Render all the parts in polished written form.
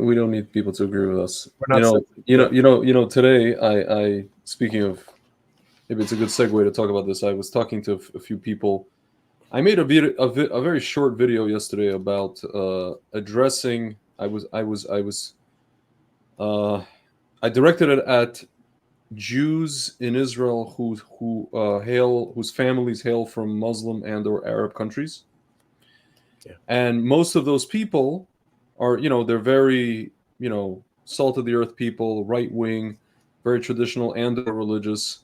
we don't need people to agree with us. We're not Today I speaking of, maybe it's a good segue to talk about this. I was talking to a few people. I made a very short video yesterday about addressing. I directed it at Jews in Israel whose families hail from Muslim and or Arab countries. Yeah. And most of those people are, they're very, salt of the earth people, right wing, very traditional and religious.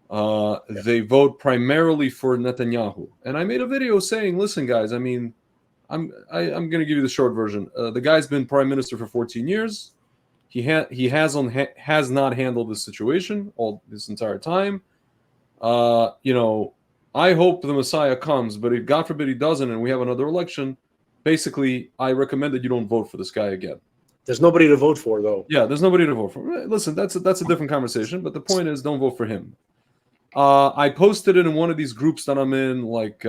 They vote primarily for Netanyahu. And I made a video saying, listen, guys, I'm going to give you the short version. The guy's been prime minister for 14 years. He has not handled this situation all this entire time. I hope the Messiah comes, but if God forbid he doesn't and we have another election, basically, I recommend that you don't vote for this guy again. There's nobody to vote for, though. Yeah, there's nobody to vote for. Listen, that's a different conversation, but the point is, don't vote for him. I posted it in one of these groups that I'm in, like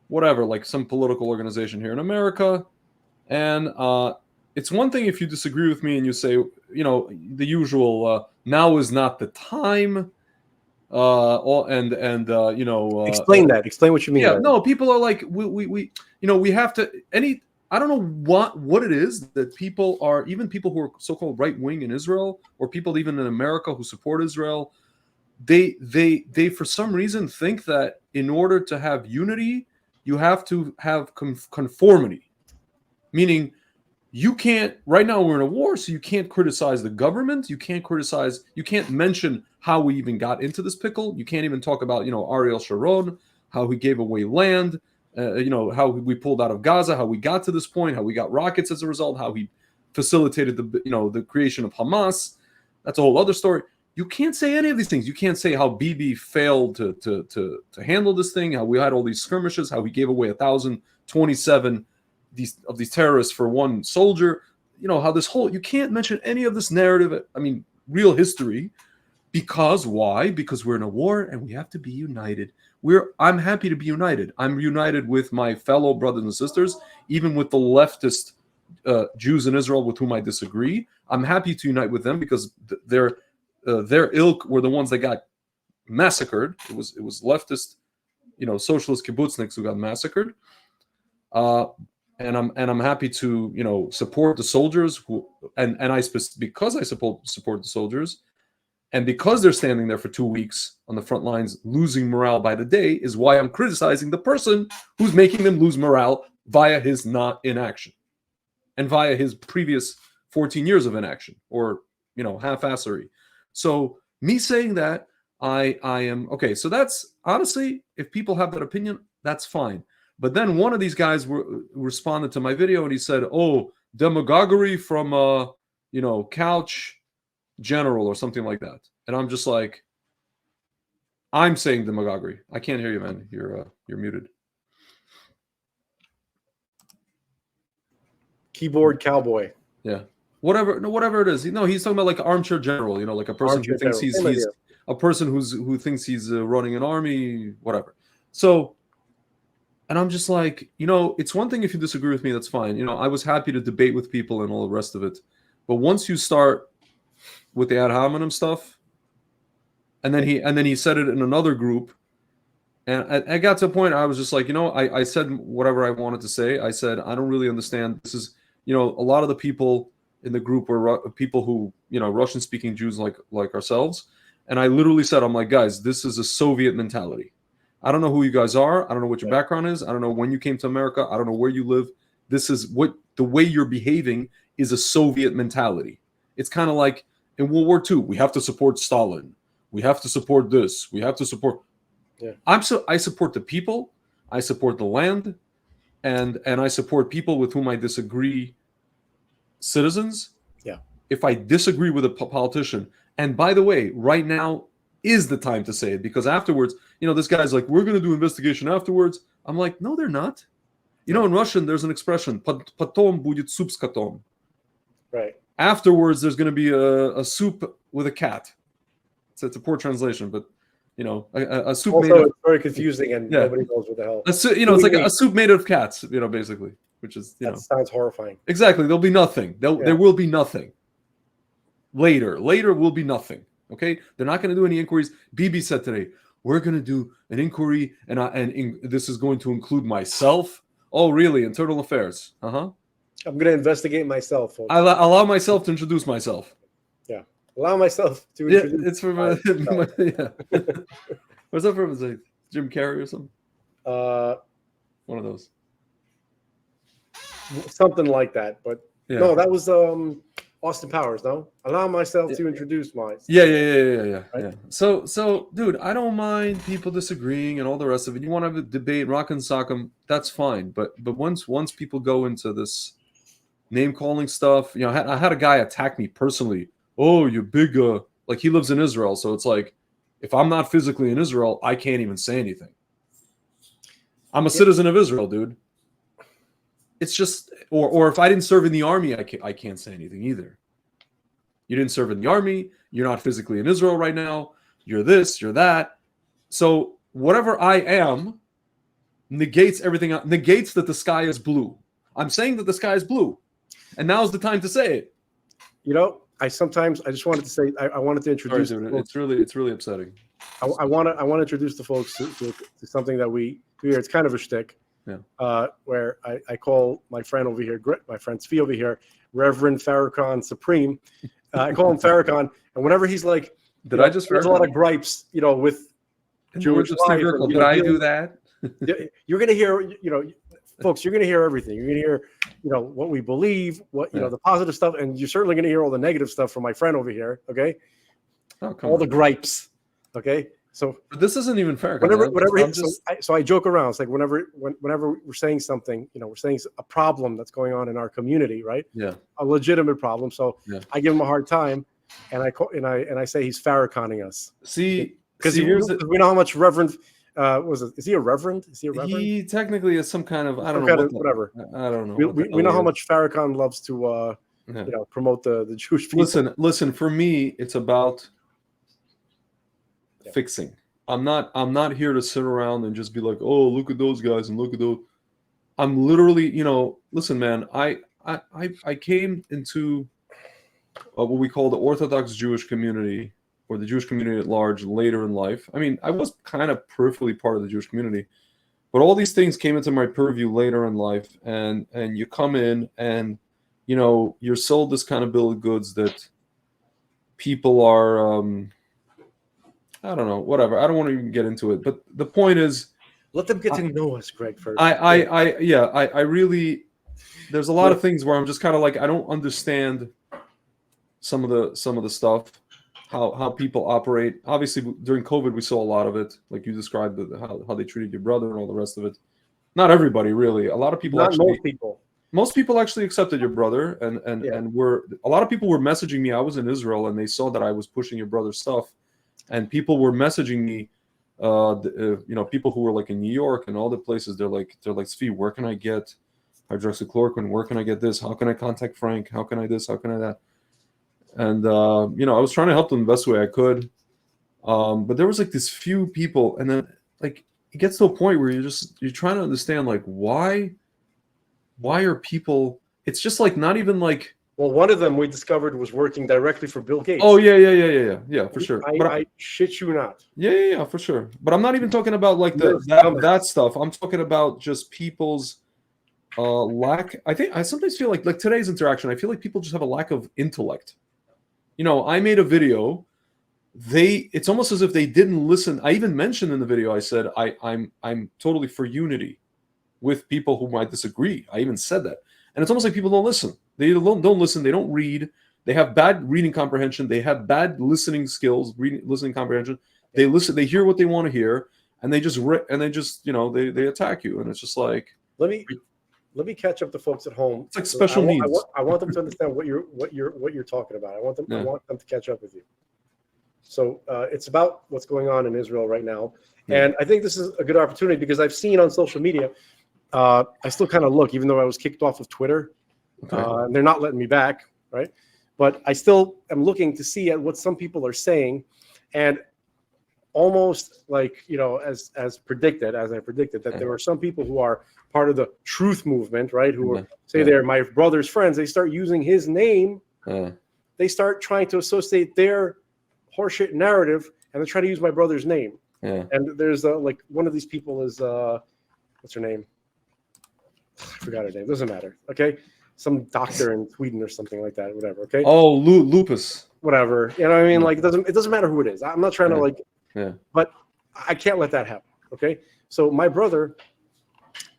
like some political organization here in America, and it's one thing if you disagree with me and you say, the usual, now is not the time. Explain that. Explain what you mean. Yeah, no, people are like, we have to. I don't know what it is that people are, even people who are so-called right wing in Israel, or people even in America who support Israel, they for some reason think that in order to have unity, you have to have conformity, meaning. You can't, right now we're in a war, so you can't criticize the government. You can't mention how we even got into this pickle. You can't even talk about, Ariel Sharon, how he gave away land, how we pulled out of Gaza, how we got to this point, how we got rockets as a result, how he facilitated the creation of Hamas. That's a whole other story. You can't say any of these things. You can't say how Bibi failed to handle this thing, how we had all these skirmishes, how we gave away 1,027 these terrorists for one soldier, how this whole, you can't mention any of this narrative, real history, because why? Because we're in a war and we have to be united. I'm happy to be united. I'm united with my fellow brothers and sisters, even with the leftist Jews in Israel with whom I disagree. I'm happy to unite with them because their ilk were the ones that got massacred. It was leftist, socialist kibbutzniks who got massacred. And I'm happy to support the soldiers because I support the soldiers, and because they're standing there for 2 weeks on the front lines losing morale by the day is why I'm criticizing the person who's making them lose morale via his not inaction and via his previous 14 years of inaction or half-assery. So me saying that I am okay. So that's honestly, if people have that opinion, that's fine. But then one of these guys responded to my video and he said, "Oh, demagoguery from couch general or something like that." And I'm just like, I'm saying demagoguery. I can't hear you, man. You're muted. Keyboard cowboy. Yeah. Whatever it is. He's talking about like armchair general. Like a person who thinks he's a person who thinks he's running an army, whatever. So. And I'm just like, it's one thing if you disagree with me, that's fine. I was happy to debate with people and all the rest of it. But once you start with the ad hominem stuff, and then he said it in another group, and I got to a point I was just like, I said whatever I wanted to say. I said, I don't really understand. This is, a lot of the people in the group were people who, Russian-speaking Jews like ourselves. And I literally said, I'm like, guys, this is a Soviet mentality. I don't know who you guys are. I don't know what your background is. I don't know when you came to America. I don't know where you live. This is the way you're behaving is a Soviet mentality. It's kind of like in World War II, we have to support Stalin. We have to support this. We have to support. Yeah. I support the people. I support the land, and I support people with whom I disagree. Citizens. Yeah. If I disagree with a politician, and by the way, right now is the time to say it, because afterwards, this guy's like, we're going to do investigation afterwards. I'm like, no, they're not. In Russian, there's an expression, "Potom будет суп с котом." Right. Afterwards, there's going to be a soup with a cat. So it's a poor translation, but a soup also, made of. It's very confusing, and nobody knows what the hell. It's like a soup made of cats. Basically. which is that sounds horrifying. Exactly. There'll be nothing. There will be nothing. Later will be nothing. Okay, they're not going to do any inquiries. Bibi said today, we're going to do an inquiry, and this is going to include myself. Oh, really? Internal affairs. I'm going to investigate myself, folks. I allow myself to introduce myself. Yeah, allow myself to introduce. It's for my yeah. What's that from? Is it Jim Carrey or something? One of those. Something like that, but no, that was Austin Powers. No, allow myself to introduce myself. Yeah. Right? So, dude, I don't mind people disagreeing and all the rest of it. You want to have a debate, rock and sock 'em, that's fine. But once people go into this name calling stuff, I had a guy attack me personally. Oh, you big like he lives in Israel, so it's like if I'm not physically in Israel, I can't even say anything. I'm a citizen of Israel, dude. It's just, or if I didn't serve in the army, I can't say anything either. You didn't serve in the army. You're not physically in Israel right now. You're this, you're that. So whatever I am negates everything. Negates that the sky is blue. I'm saying that the sky is blue, and now's the time to say it. I just wanted to say I wanted to introduce. Sorry, dude, it's really upsetting. I want to introduce the folks to something that we do here. It's kind of a shtick. Yeah. Where I call my friend over here, my friend Svi over here, Reverend Farrakhan Supreme. I call him Farrakhan, and whenever he's like, there's a lot of gripes, with Jewish life. Did I do that? You're going to hear, folks, you're going to hear everything. You're going to hear, what we believe, the positive stuff, and you're certainly going to hear all the negative stuff from my friend over here. Okay, all the gripes. Okay. So but this isn't even fair. So I joke around. It's like whenever we're saying something, we're saying a problem that's going on in our community, right? Yeah. A legitimate problem. So I give him a hard time, and I say he's Farrakhaning us. See, because we know how much Reverend. Is he a reverend? He technically is some kind of whatever. I don't know. We know how much Farrakhan loves to promote the Jewish people. Listen. For me, it's about fixing. I'm not here to sit around and just be like, oh, look at those guys and look at those. I'm literally, listen, man, I came into what we call the Orthodox Jewish community, or the Jewish community at large, later in life. I mean, I was kind of peripherally part of the Jewish community, but all these things came into my purview later in life, and you come in and you're sold this kind of bill of goods that people are I don't know, whatever. I don't want to even get into it, but the point is, let them get to know us, Greg. First, I really, there's a lot of things where I'm just kind of like, I don't understand some of the stuff, how people operate. Obviously, during COVID, we saw a lot of it, like you described, how they treated your brother and all the rest of it. Not everybody, really. A lot of people most people actually accepted your brother, and a lot of people were messaging me. I was in Israel, and they saw that I was pushing your brother's stuff. And people were messaging me, people who were like in New York and all the places. They're like, Svi, where can I get hydroxychloroquine? Where can I get this? How can I contact Frank? How can I this? How can I that? And I was trying to help them the best way I could. But there was like this few people, and then like it gets to a point where you're trying to understand like why are people? It's just like not even like. Well, one of them we discovered was working directly for Bill Gates. Oh, yeah, for sure. I shit you not. Yeah, for sure. But I'm not even talking about like that stuff. I'm talking about just people's lack. I sometimes feel like today's interaction, I feel like people just have a lack of intellect. I made a video. It's almost as if they didn't listen. I even mentioned in the video, I said I'm totally for unity with people who might disagree. I even said that. And it's almost like people don't listen. They don't listen. They don't read. They have bad reading comprehension. They have bad listening skills, listening comprehension. They listen. They hear what they want to hear, and they just they attack you. And it's just like let me catch up to folks at home. It's like special needs. I want them to understand what you're talking about. I want them to catch up with you. So it's about what's going on in Israel right now, and I think this is a good opportunity because I've seen on social media. I still kind of look, even though I was kicked off of Twitter. And they're not letting me back, right? But I still am looking to see at what some people are saying. And almost like, as predicted, as I predicted, that there were some people who are part of the truth movement, right? Who say they're my brother's friends. They start using his name. They start trying to associate their horseshit narrative, and they try to use my brother's name. And there's like one of these people is what's her name? I forgot her name. Doesn't matter. Okay, some doctor in Sweden or something like that. Whatever. Okay. Oh, lupus. Whatever. You know what I mean? Like it doesn't matter who it is. I'm not trying to like. But I can't let that happen. Okay. So my brother,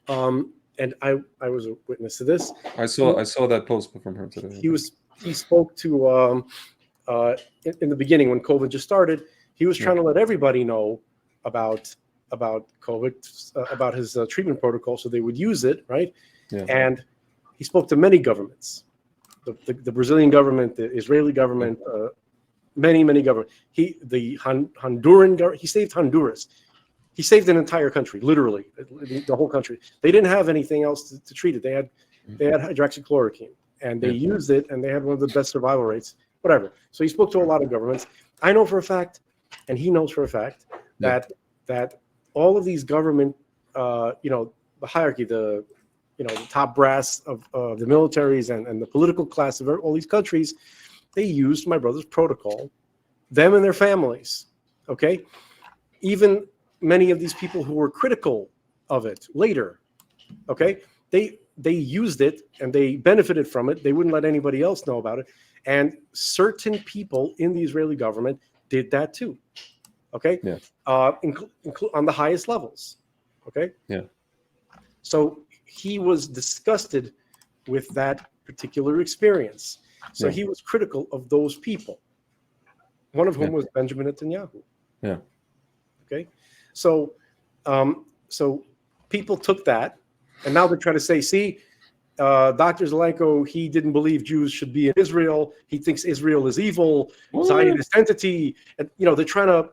and I was a witness to this. I saw that post from her today. He spoke to in the beginning when COVID just started. He was trying to let everybody know about COVID, about his treatment protocol, so they would use it, right? And he spoke to many governments, the Brazilian government, the Israeli government, many governments. The Honduran government. He saved Honduras. He saved an entire country, literally, the whole country. They didn't have anything else to treat it. They had hydroxychloroquine, and they used it, and they had one of the best survival rates. Whatever. So he spoke to a lot of governments. I know for a fact, and he knows for a fact that all of these government, the hierarchy, the top brass of the militaries and the political class of all these countries, they used my brother's protocol, them and their families. Okay, even many of these people who were critical of it later, okay, they used it and they benefited from it. They wouldn't let anybody else know about it, and certain people in the Israeli government did that too. Okay, on the highest levels. Okay, so he was disgusted with that particular experience. So he was critical of those people, one of whom was Benjamin Netanyahu. Okay, so people took that, and now they're trying to say, see, Dr. Zelenko, he didn't believe Jews should be in Israel. He thinks Israel is evil, Zionist entity, and they're trying to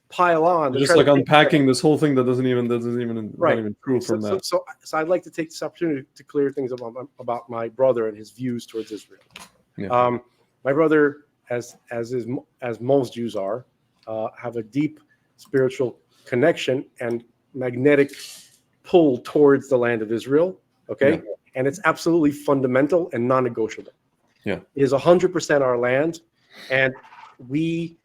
pile on. They're just like unpacking this whole thing that doesn't even not even true from that. So I'd like to take this opportunity to clear things about my brother and his views towards Israel. My brother, as most Jews are, have a deep spiritual connection and magnetic pull towards the land of Israel. Okay, and it's absolutely fundamental and non-negotiable. It is 100% our land, and we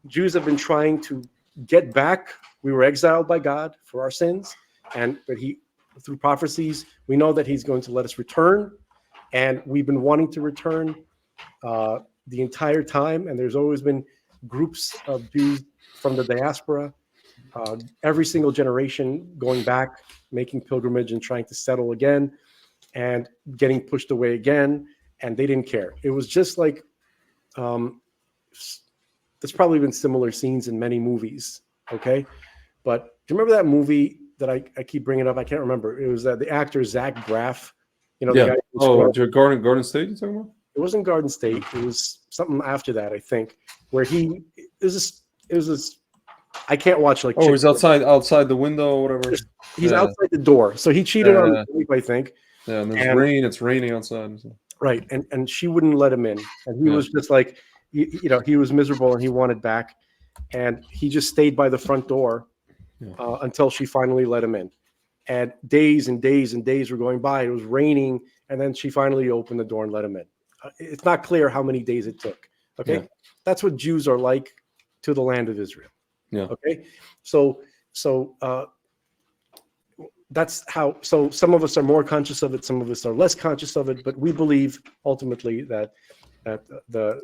Jews have been trying to get back. We were exiled by God for our sins, but through prophecies, we know that He's going to let us return, and we've been wanting to return the entire time. And there's always been groups of Jews from the diaspora, every single generation going back, making pilgrimage and trying to settle again, and getting pushed away again, and they didn't care. It was just like there's probably been similar scenes in many movies, okay? But do you remember that movie that I keep bringing up? I can't remember. It was the actor Zach Braff. The guy Garden State you're talking about? It wasn't Garden State. It was something after that, I think, where it was this. I can't watch like. Oh, he's outside the window or whatever. He's outside the door, so he cheated on the wife, I think. Yeah, and there's rain. It's raining outside. So. Right, and she wouldn't let him in, and he was just like, he was miserable and he wanted back, and he just stayed by the front door until she finally let him in. And days and days and days were going by. It was raining, and then she finally opened the door and let him in. It's not clear how many days it took. Okay, that's what Jews are like to the land of Israel. Okay, so that's how. So some of us are more conscious of it, some of us are less conscious of it, but we believe ultimately that the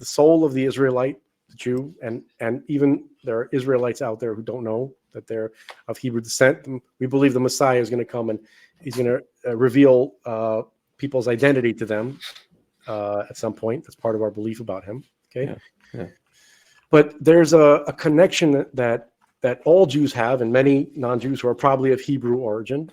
soul of the Israelite, the Jew, and even there are Israelites out there who don't know that they're of Hebrew descent. We believe the Messiah is going to come and he's going to reveal people's identity to them at some point. That's part of our belief about him. Okay. But there's a connection that all Jews have, and many non-Jews who are probably of Hebrew origin,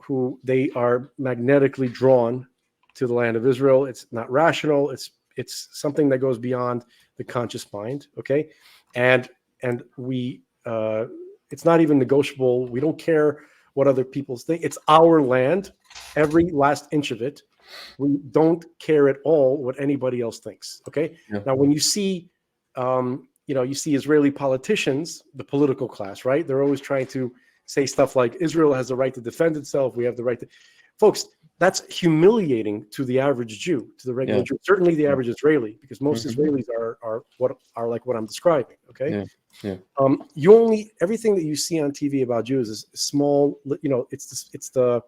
who they are magnetically drawn to the land of Israel. It's not rational. It's something that goes beyond the conscious mind. Okay, and we it's not even negotiable. We don't care what other people think. It's our land, every last inch of it. We don't care at all what anybody else thinks. Okay. Now, when you see you see Israeli politicians, the political class, right? They're always trying to say stuff like Israel has the right to defend itself. We have the right to, folks. That's humiliating to the average Jew, to the regular Jew. Certainly the average Israeli, because most Israelis are like what I'm describing. Okay. Everything that you see on TV about Jews is small. It's the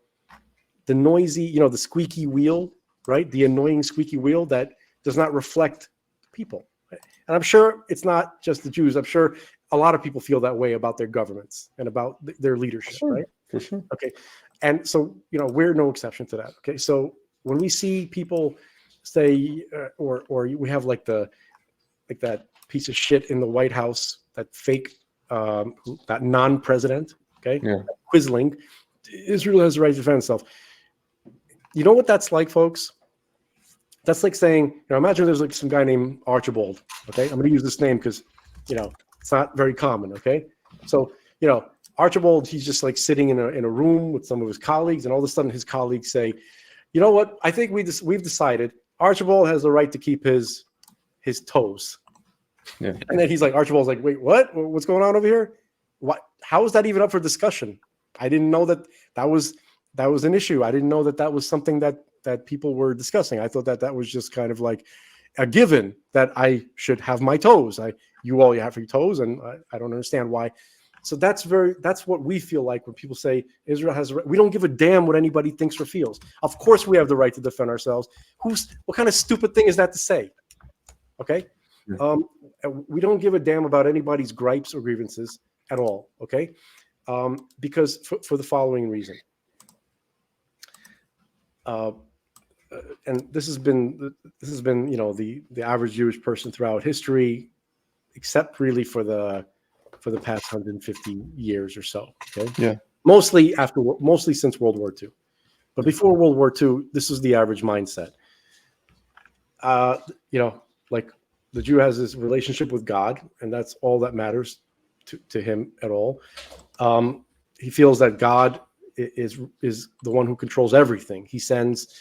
noisy, the squeaky wheel, right? The annoying squeaky wheel that does not reflect people. And I'm sure it's not just the Jews. I'm sure a lot of people feel that way about their governments and about their leadership, right? For sure. Okay. And so, we're no exception to that. Okay. So when we see people say, or we have like that piece of shit in the White House, that fake, that non-president, okay, Quisling, Israel has the right to defend itself. You know what that's like, folks? That's like saying, imagine there's like some guy named Archibald. Okay. I'm going to use this name because, it's not very common. Okay. So, Archibald, he's just like sitting in a room with some of his colleagues, and all of a sudden his colleagues say, you know what? I think we've decided Archibald has the right to keep his toes. Yeah. And then Archibald's like, wait, what? What's going on over here? What? How is that even up for discussion? I didn't know that was an issue. I didn't know that was something that people were discussing. I thought that was just kind of like a given that I should have my toes. You have your toes, and I don't understand why. So that's what we feel like when people say Israel has. We don't give a damn what anybody thinks or feels. Of course, we have the right to defend ourselves. What kind of stupid thing is that to say? Okay, we don't give a damn about anybody's gripes or grievances at all. Okay, because for the following reason. And this has been the average Jewish person throughout history, except really for the past 150 years or so. Okay. Yeah. Mostly since World War II, but before World War II, this was the average mindset. Like the Jew has this relationship with God, and that's all that matters to him at all. He feels that God is the one who controls everything. He sends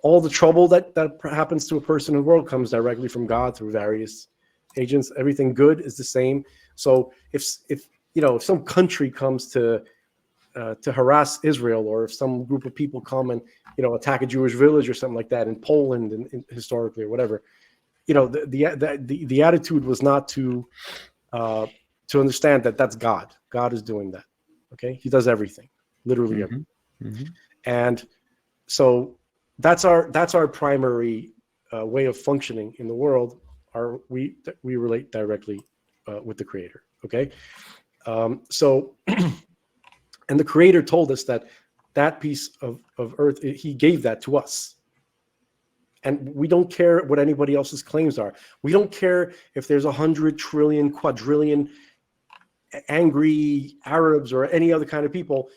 all the trouble that happens to a person in the world comes directly from God through various agents. Everything good is the same. So if some country comes to harass Israel, or if some group of people come and attack a Jewish village or something like that in Poland and historically or whatever, the attitude was not to understand that that's God. God is doing that. Okay, He does everything, literally everything. And so that's our primary way of functioning in the world. We relate directly with the Creator. Okay, so and the Creator told us that piece of earth, He gave that to us, and we don't care what anybody else's claims are. We don't care if there's 100 trillion, quadrillion angry Arabs or any other kind of people.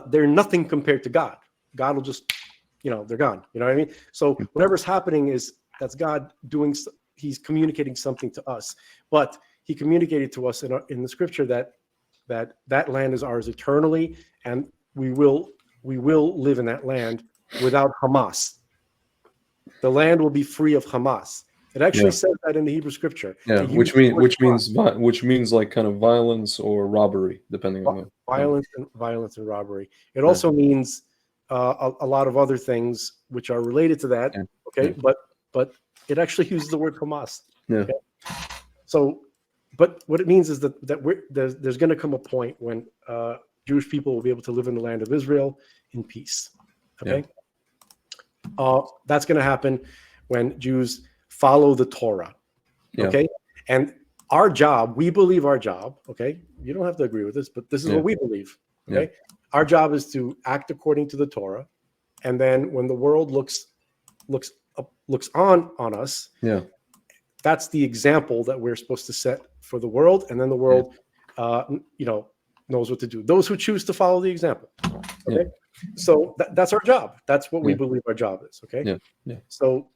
They're nothing compared to God. God will just, they're gone. You know what I mean? So whatever's happening that's God doing. He's communicating something to us, but He communicated to us in the Scripture that land is ours eternally, and we will live in that land without Hamas. The land will be free of Hamas. It actually says that in the Hebrew Scripture. Yeah, which means like kind of violence or robbery, depending on violence and robbery. It also means a lot of other things which are related to that. Yeah. Okay, yeah. But it actually uses the word Hamas. Yeah. Okay? So, but what it means is that there's going to come a point when Jewish people will be able to live in the land of Israel in peace. Okay, that's going to happen when Jews follow the Torah. Okay, and our job, we believe our job. Okay, you don't have to agree with this, but this is what we believe. Okay, our job is to act according to the Torah, and then when the world looks on us, that's the example that we're supposed to set for the world, and then the world, knows what to do. Those who choose to follow the example. Okay, so that's our job. That's what we believe our job is. Okay, So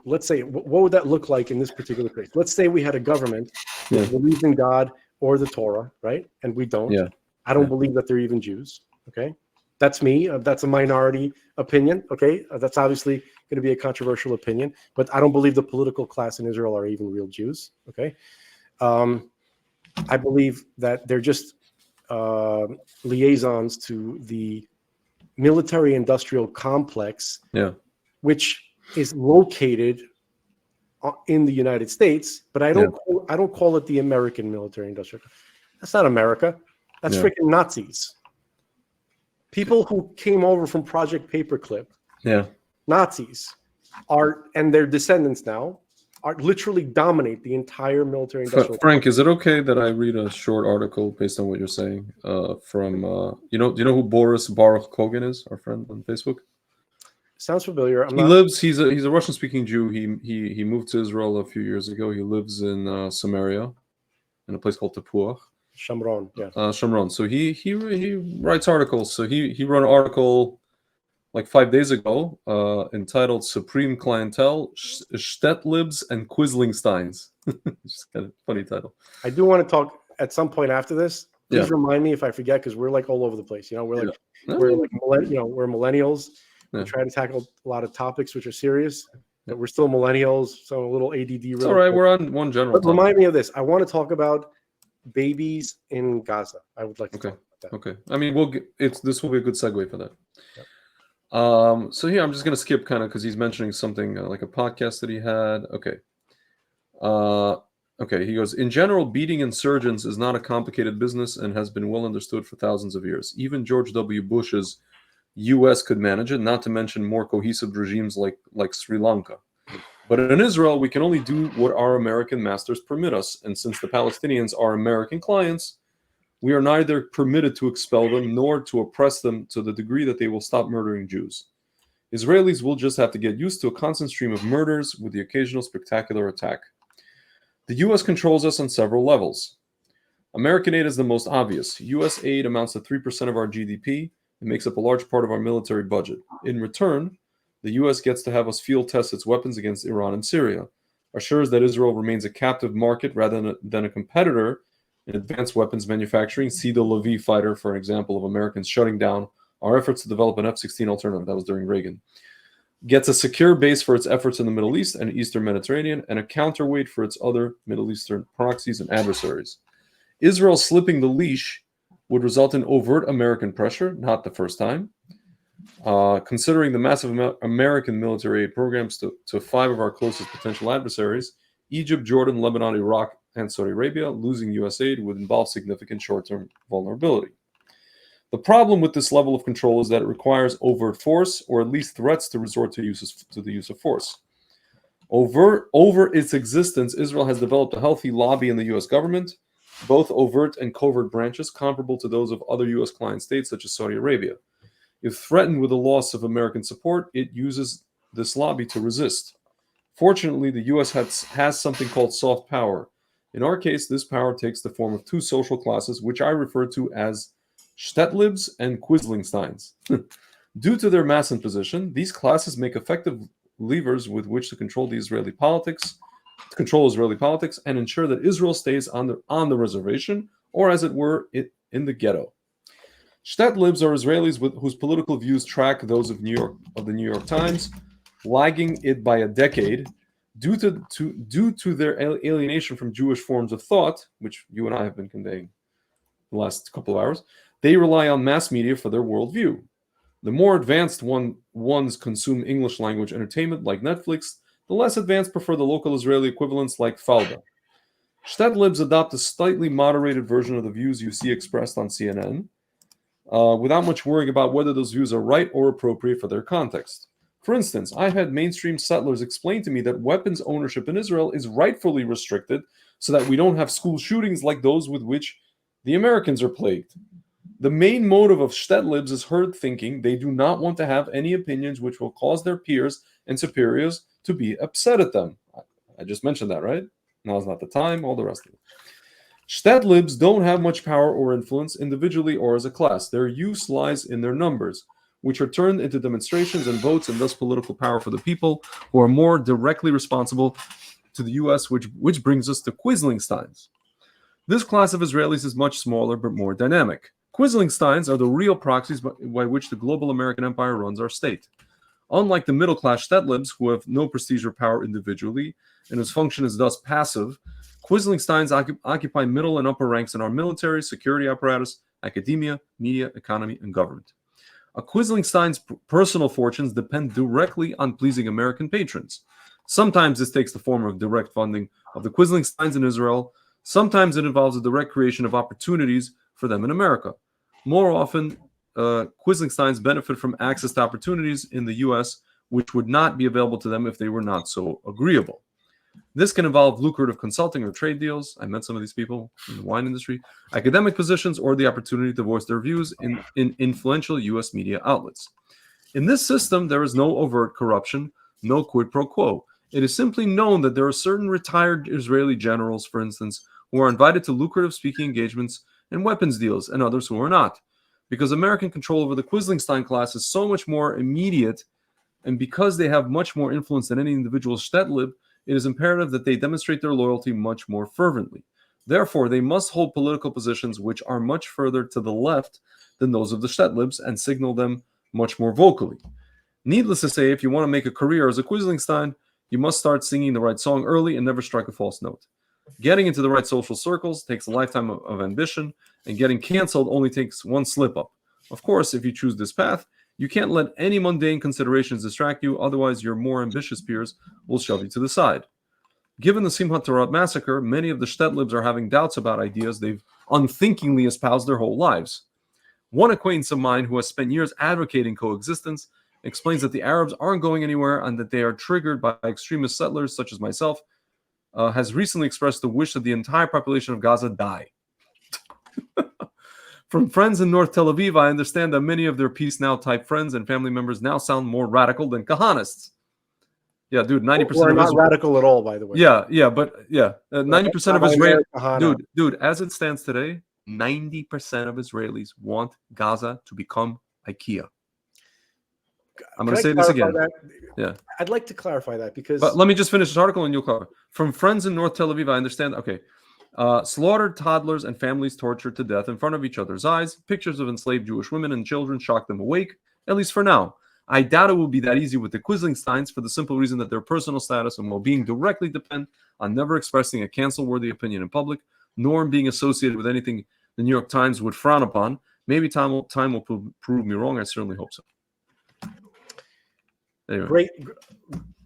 let's say, what would that look like in this particular case? Let's say we had a government that believes in God or the Torah, right? And we don't. Yeah. I don't believe that they're even Jews. Okay, that's me. That's a minority opinion. Okay, that's obviously going to be a controversial opinion, but I don't believe the political class in Israel are even real Jews. Okay, I believe that they're just liaisons to the military-industrial complex, which is located in the United States. But I don't call it the American military-industrial. That's not America. That's freaking Nazis. People who came over from Project Paperclip, Nazis, and their descendants now are literally dominate the entire military industrial. Frank, is it okay that I read a short article based on what you're saying from do you know who Boris Baruch Kogan is, our friend on Facebook? Sounds familiar. He's a Russian speaking Jew. He moved to Israel a few years ago. He lives in Samaria in a place called Tepuach. Shamron, Shamron. So he writes articles. So he wrote an article like 5 days ago entitled "Supreme Clientele: Shtetlibs and Quislingsteins." Just kind of funny title. I do want to talk at some point after this. Please remind me if I forget, because we're like all over the place. We're millennials. We try to tackle a lot of topics which are serious. But we're still millennials, so a little ADD. It's all right. We're on one general. But remind me of this. I want to talk about babies in Gaza. I would like to talk about that. Okay. I mean, this will be a good segue for that. So here I'm just gonna skip kind of because he's mentioning something like a podcast that he had. Okay. He goes, in general, beating insurgents is not a complicated business and has been well understood for thousands of years. Even George W. Bush's U.S. could manage it, not to mention more cohesive regimes like Sri Lanka. But in Israel, we can only do what our American masters permit us. And since the Palestinians are American clients, we are neither permitted to expel them nor to oppress them to the degree that they will stop murdering Jews. Israelis will just have to get used to a constant stream of murders with the occasional spectacular attack. The U.S. controls us on several levels. American aid is the most obvious. U.S. aid amounts to 3% of our GDP and makes up a large part of our military budget. In return, the U.S. gets to have us field test its weapons against Iran and Syria, assures that Israel remains a captive market rather than a competitor in advanced weapons manufacturing. See the Lviv fighter for an example of Americans shutting down our efforts to develop an F-16 alternative. That was during Reagan. Gets a secure base for its efforts in the Middle East and Eastern Mediterranean and a counterweight for its other Middle Eastern proxies and adversaries. Israel slipping the leash would result in overt American pressure, not the first time. Considering the massive American military aid programs to 5 of our closest potential adversaries, Egypt, Jordan, Lebanon, Iraq, and Saudi Arabia, losing U.S. aid would involve significant short-term vulnerability. The problem with this level of control is that it requires overt force, or at least threats to resort to the use of force. Over its existence, Israel has developed a healthy lobby in the U.S. government, both overt and covert branches comparable to those of other U.S. client states such as Saudi Arabia. If threatened with a loss of American support, it uses this lobby to resist. Fortunately, the U.S. has something called soft power. In our case, this power takes the form of 2 social classes, which I refer to as Shtetlibs and Quislingsteins. Due to their mass and position, these classes make effective levers with which to control Israeli politics, and ensure that Israel stays on the reservation, or as it were, in the ghetto. Shtetlibs are Israelis whose political views track those of the New York Times, lagging it by a decade due to their alienation from Jewish forms of thought, which you and I have been conveying the last couple of hours. They rely on mass media for their worldview. The more advanced ones consume English language entertainment like Netflix. The less advanced prefer the local Israeli equivalents like Falda. Shtetlibs adopt a slightly moderated version of the views you see expressed on CNN, without much worrying about whether those views are right or appropriate for their context. For instance, I've had mainstream settlers explain to me that weapons ownership in Israel is rightfully restricted so that we don't have school shootings like those with which the Americans are plagued. The main motive of Shtetlibs is herd thinking. They do not want to have any opinions which will cause their peers and superiors to be upset at them. I just mentioned that, right? Now's not the time, all the rest of it. Shtetlibs don't have much power or influence individually or as a class. Their use lies in their numbers, which are turned into demonstrations and votes and thus political power for the people who are more directly responsible to the U.S., which brings us to Quislingsteins. This class of Israelis is much smaller but more dynamic. Quislingsteins are the real proxies by which the global American empire runs our state. Unlike the middle-class Shtetlibs, who have no prestige or power individually and whose function is thus passive, Quislingsteins occupy middle and upper ranks in our military, security apparatus, academia, media, economy, and government. A Quislingstein's personal fortunes depend directly on pleasing American patrons. Sometimes this takes the form of direct funding of the Quislingsteins in Israel. Sometimes it involves a direct creation of opportunities for them in America. More often, Quislingsteins benefit from access to opportunities in the U.S., which would not be available to them if they were not so agreeable. This can involve lucrative consulting or trade deals. I met some of these people in the wine industry, academic positions, or the opportunity to voice their views in influential U.S. media outlets. In this system, there is no overt corruption, no quid pro quo. It is simply known that there are certain retired Israeli generals, for instance, who are invited to lucrative speaking engagements and weapons deals, and others who are not. Because American control over the Quislingstein class is so much more immediate, and because they have much more influence than any individual Shtetlib, it is imperative that they demonstrate their loyalty much more fervently. Therefore, they must hold political positions which are much further to the left than those of the Shtetlibs and signal them much more vocally. Needless to say, if you want to make a career as a Quislingstein, you must start singing the right song early and never strike a false note. Getting into the right social circles takes a lifetime of ambition, and getting canceled only takes one slip up. Of course, if you choose this path, you can't let any mundane considerations distract you, otherwise your more ambitious peers will shove you to the side. Given the Simchat Torah massacre, many of the Shtetlibs are having doubts about ideas they've unthinkingly espoused their whole lives. One acquaintance of mine who has spent years advocating coexistence explains that the Arabs aren't going anywhere and that they are triggered by extremist settlers such as myself, has recently expressed the wish that the entire population of Gaza die. From friends in North Tel Aviv, I understand that many of their Peace Now type friends and family members now sound more radical than Kahanists. Yeah, dude, 90% We're of not Israel. radical at all, by the way. Yeah, but 90% of Israel. Kahana. Dude, as it stands today, 90% of Israelis want Gaza to become IKEA. I'm going to say this again. That? Yeah, I'd like to clarify that because. But let me just finish this article and you'll cover. From friends in North Tel Aviv, I understand. Okay. Slaughtered toddlers and families tortured to death in front of each other's eyes. Pictures of enslaved Jewish women and children shock them awake, at least for now. I doubt it will be that easy with the Quislingsteins for the simple reason that their personal status and well-being directly depend on never expressing a cancel-worthy opinion in public, nor being associated with anything the New York Times would frown upon. Maybe time will prove me wrong. I certainly hope so. Anyway. Great.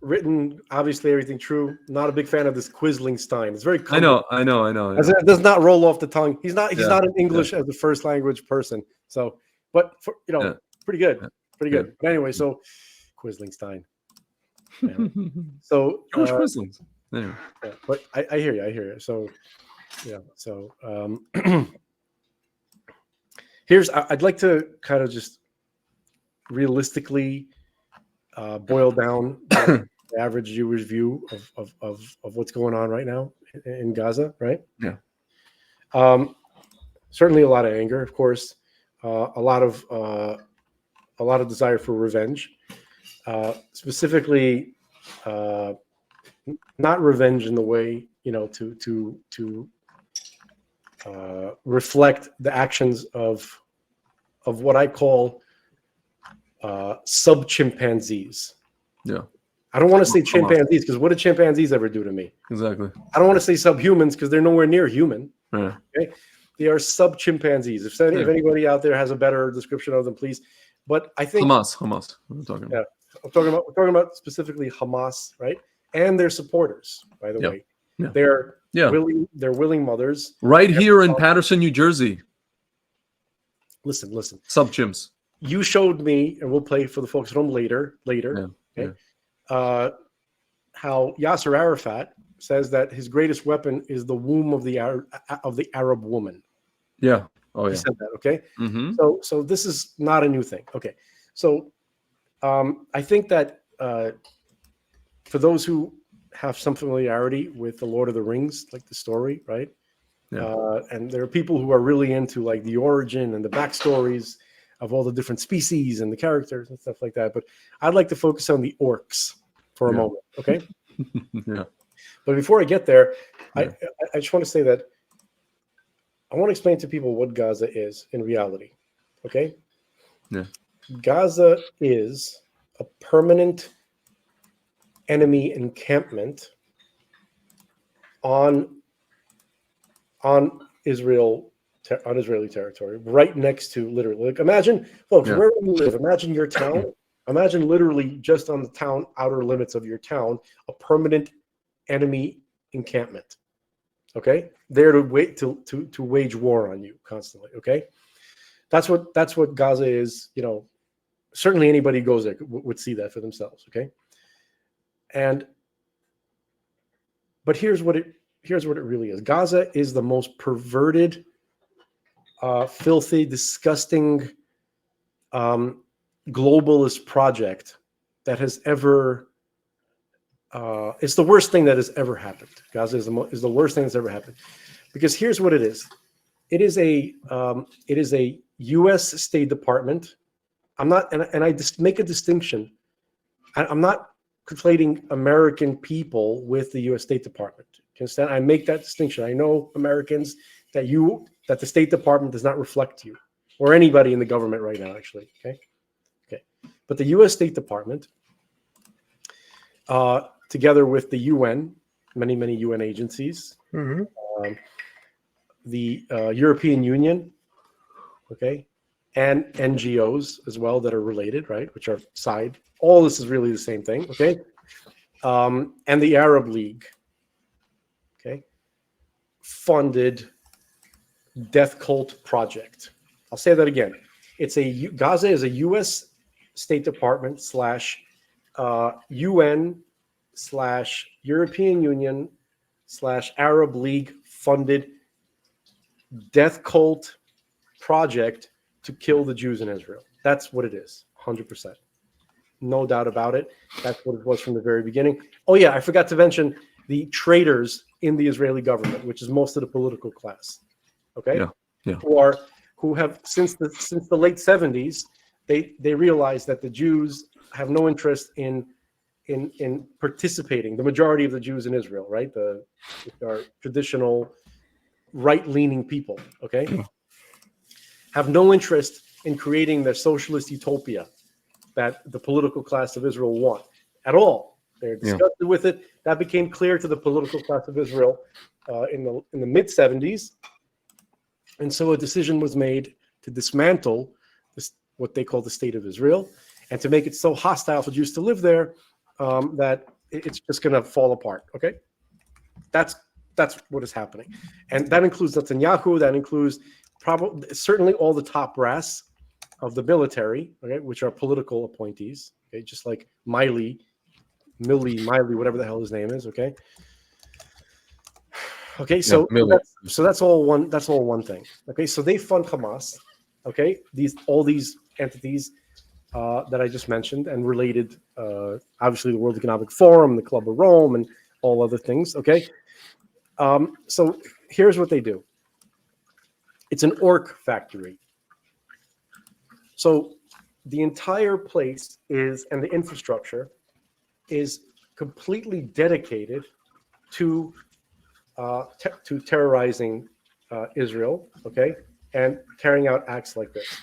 Written, obviously everything true. Not a big fan of this Quislingstein. It's very. I know. It does not roll off the tongue. He's not an English as a first language person. So, but pretty good, pretty good. But anyway, so Quislingstein. Yeah. So Jewish Quislings. Anyway, but I hear you. So, yeah. So I'd like to kind of just realistically boil down the average Jewish view of what's going on right now in Gaza, right? Yeah. Certainly a lot of anger, of course, a lot of desire for revenge, specifically not revenge in the way to reflect the actions of what I call sub-chimpanzees. Yeah. I don't want to say chimpanzees because what did chimpanzees ever do to me? Exactly. I don't want to say subhumans because they're nowhere near human. Yeah. Okay? They are sub-chimpanzees. If anybody out there has a better description of them, please. But I think Hamas. What are we talking about? Yeah, we're talking about specifically Hamas, right? And their supporters, by the way. Yeah. They're willing mothers. Right here in Patterson, New Jersey. Listen. Sub-chimps. You showed me, and we'll play for the folks at home later. Yeah. Okay? How Yasser Arafat says that his greatest weapon is the womb of the Arab woman. Yeah. Oh yeah. He said that. Okay. Mm-hmm. So this is not a new thing. Okay. So I think that for those who have some familiarity with the Lord of the Rings, like the story, right? Yeah. And there are people who are really into like the origin and the backstories of all the different species and the characters and stuff like that. But I'd like to focus on the orcs for a moment, okay? Yeah. But before I get there, I just want to say that I want to explain to people what Gaza is in reality, okay? Yeah. Gaza is a permanent enemy encampment on on Israeli territory, right next to literally. Like imagine, folks, where you live. Imagine your town. Imagine literally just on the town outer limits of your town, a permanent enemy encampment. Okay, there to wait to wage war on you constantly. Okay, that's what Gaza is. You know, certainly anybody who goes there would see that for themselves. Okay, but here's what it really is. Gaza is the most perverted, filthy, disgusting, globalist project that has ever. It's the worst thing that has ever happened. Gaza is the worst thing that's ever happened, because here's what it is. It is a U.S. State Department. I'm not, and I just make a distinction. I'm not conflating American people with the U.S. State Department. You understand? I make that distinction. I know Americans that the State Department does not reflect you or anybody in the government right now, actually. Okay. But the U.S. State Department, together with the UN, many UN agencies, the European Union, okay, and NGOs as well that are related, right, which are side. All this is really the same thing, okay, and the Arab League, okay, funded death cult project. I'll say that again. Gaza is a U.S. State Department / UN / European Union / Arab League funded death cult project to kill the Jews in Israel. That's what it is, 100%. No doubt about it. That's what it was from the very beginning. Oh yeah, I forgot to mention the traitors in the Israeli government, which is most of the political class. Okay? Yeah. Who have since the late 70s, they realized that the Jews have no interest in participating. The majority of the Jews in Israel, right? Are traditional right-leaning people, okay? Have no interest in creating the socialist utopia that the political class of Israel want at all. They're disgusted with it. That became clear to the political class of Israel in the mid 70s, and so a decision was made to dismantle what they call the state of Israel, and to make it so hostile for Jews to live there that it's just going to fall apart. Okay, that's what is happening, and that includes Netanyahu. That includes certainly all the top brass of the military, okay, which are political appointees. Okay, just like Miley, whatever the hell his name is. Okay. Okay, so that's all one. That's all one thing. Okay, so they fund Hamas. Okay, all these entities that I just mentioned and related, obviously the World Economic Forum, the Club of Rome, and all other things. Okay, so here's what they do. It's an orc factory. So the entire place and the infrastructure is completely dedicated to terrorizing Israel, okay, and carrying out acts like this.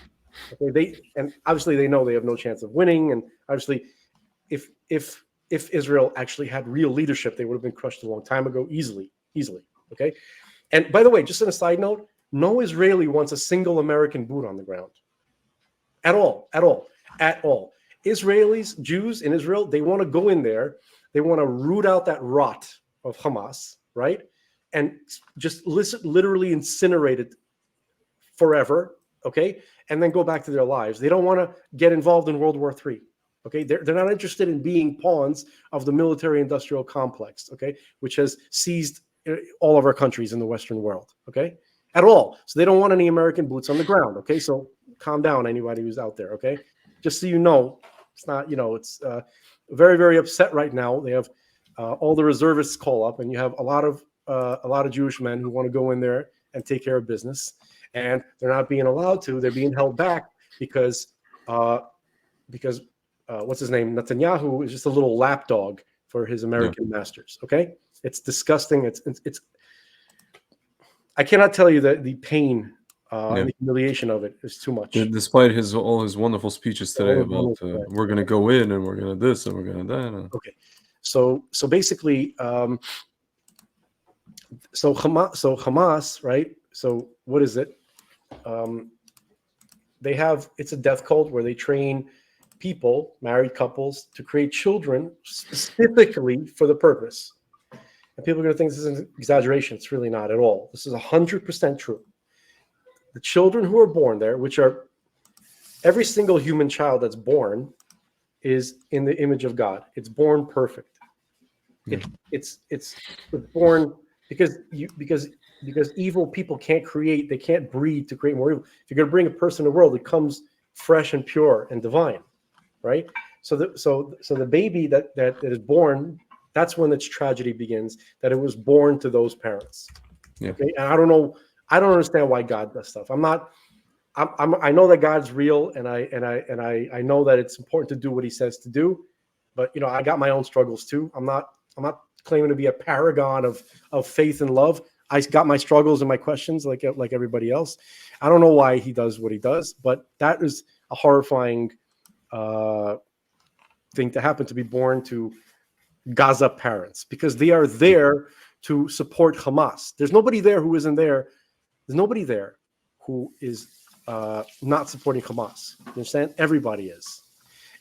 Okay, and obviously they know they have no chance of winning, and obviously, if Israel actually had real leadership, they would have been crushed a long time ago, easily. Okay, and by the way, just on a side note, no Israeli wants a single American boot on the ground, at all. Israelis, Jews in Israel, they want to go in there, they want to root out that rot of Hamas, right? And just literally incinerate it forever, okay? And then go back to their lives. They don't want to get involved in World War III, okay? They're not interested in being pawns of the military-industrial complex, okay? Which has seized all of our countries in the Western world, okay? At all. So they don't want any American boots on the ground, okay? So calm down, anybody who's out there, okay? Just so you know, it's not, it's very, very upset right now. They have all the reservists call up, and you have a lot of Jewish men who want to go in there and take care of business, and they're not being allowed to. They're being held back because what's his name? Netanyahu is just a little lapdog for his American masters. Okay, it's disgusting. It's I cannot tell you that the pain and the humiliation of it is too much. Despite all his wonderful speeches today about we're going to go in and we're going to this and we're going to that. Okay, so basically, So Hamas, right? So what is it? It's a death cult where they train people, married couples, to create children specifically for the purpose. And people are going to think this is an exaggeration. It's really not at all. This is 100% true. The children who are born there, which are every single human child that's born, is in the image of God. It's born perfect. It's born because evil people can't create, they can't breed to create more evil. If you're going to bring a person to the world, it comes fresh and pure and divine, right? So the baby that is born, that's when its tragedy begins, that it was born to those parents. Yeah. Okay? And I don't understand why God does stuff. I know that God's real, and I know that it's important to do what he says to do, but I got my own struggles too. I'm not claiming to be a paragon of faith and love. I got my struggles and my questions like everybody else. I don't know why he does what he does, but that is a horrifying thing to happen, to be born to Gaza parents, because they are there to support Hamas. There's nobody there who isn't there. There's nobody there who is not supporting Hamas. You understand? Everybody is.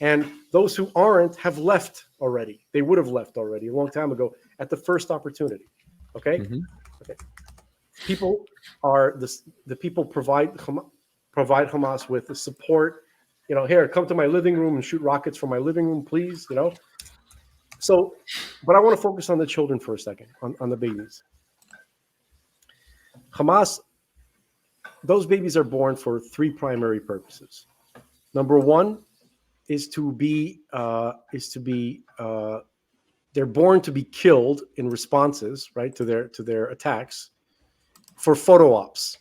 And those who aren't have left already. They would have left already a long time ago at the first opportunity. Okay? Mm-hmm. Okay. People are the people provide Hamas with the support. Here, come to my living room and shoot rockets from my living room, please. So, but I want to focus on the children for a second, on the babies. Hamas, those babies are born for three primary purposes. Number one is they're born to be killed in responses, right, to their attacks, for photo ops.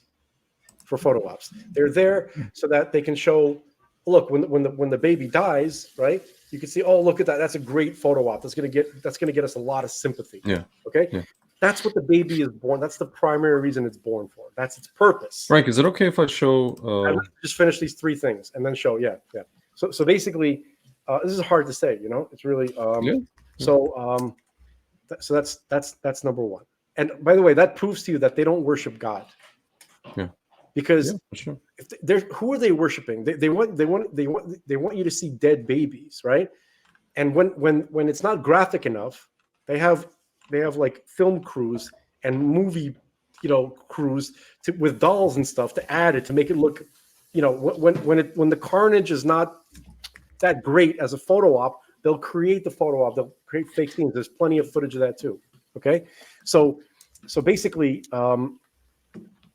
They're there so that they can show, look, when the baby dies, right, you can see, oh, look at that, that's a great photo op. That's gonna get us a lot of sympathy. Yeah. Okay. Yeah. That's what the baby is born. That's the primary reason it's born for. That's its purpose. Frank, is it okay if I show? I just finish these three things and then show. Yeah. So basically, this is hard to say. It's really. So that's number one. And by the way, that proves to you that they don't worship God. Yeah. Because for sure. Who are they worshiping? They want you to see dead babies, right? And when it's not graphic enough, they have like film crews and movie crews with dolls and stuff to add it, to make it look, when the carnage is not that great as a photo op, they'll create the photo op, they'll create fake scenes. There's plenty of footage of that too. Okay, so basically,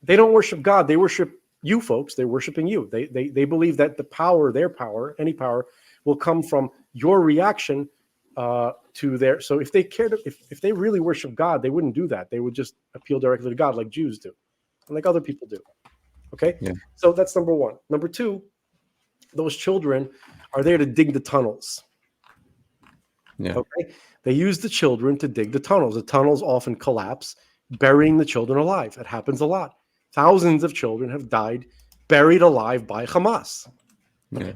they don't worship God, they worship you folks. They're worshiping you. They believe that their power, any power, will come from your reaction to their. So if they cared, if they really worship God, they wouldn't do that. They would just appeal directly to God, like Jews do, and like other people do. Okay. Yeah. So that's number one. Number two, those children are there to dig the tunnels. Yeah. Okay. They use the children to dig the tunnels. The tunnels often collapse, burying the children alive. It happens a lot. Thousands of children have died buried alive by Hamas. Okay. Yeah.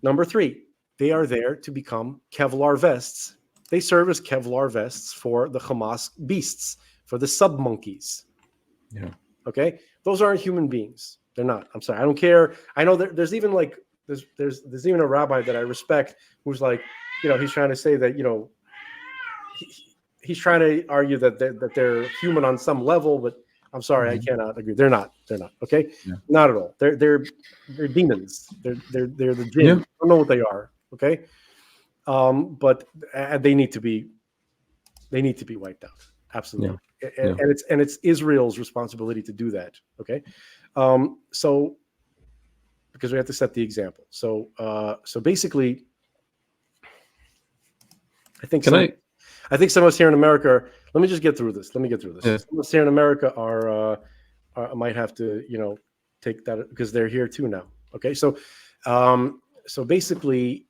Number three, they are there to become Kevlar vests. They serve as Kevlar vests for the Hamas beasts, for the sub-monkeys. Yeah. Okay? Those aren't human beings. They're not. I'm sorry. I don't care. I know there's even like, there's even a rabbi that I respect who's like, he's trying to say that, he's trying to argue that they're human on some level, but I'm sorry, I cannot agree. They're not. Okay, yeah. Not at all. They're demons. They're the jinn. Yeah. I don't know what they are. Okay, but they need to be wiped out. Absolutely. Yeah. And it's Israel's responsibility to do that. Okay, so because we have to set the example. So basically, I think some of us here in America. Let me just get through this. Yeah. Some of us here in America are might have to, take that because they're here too now. Okay, so basically,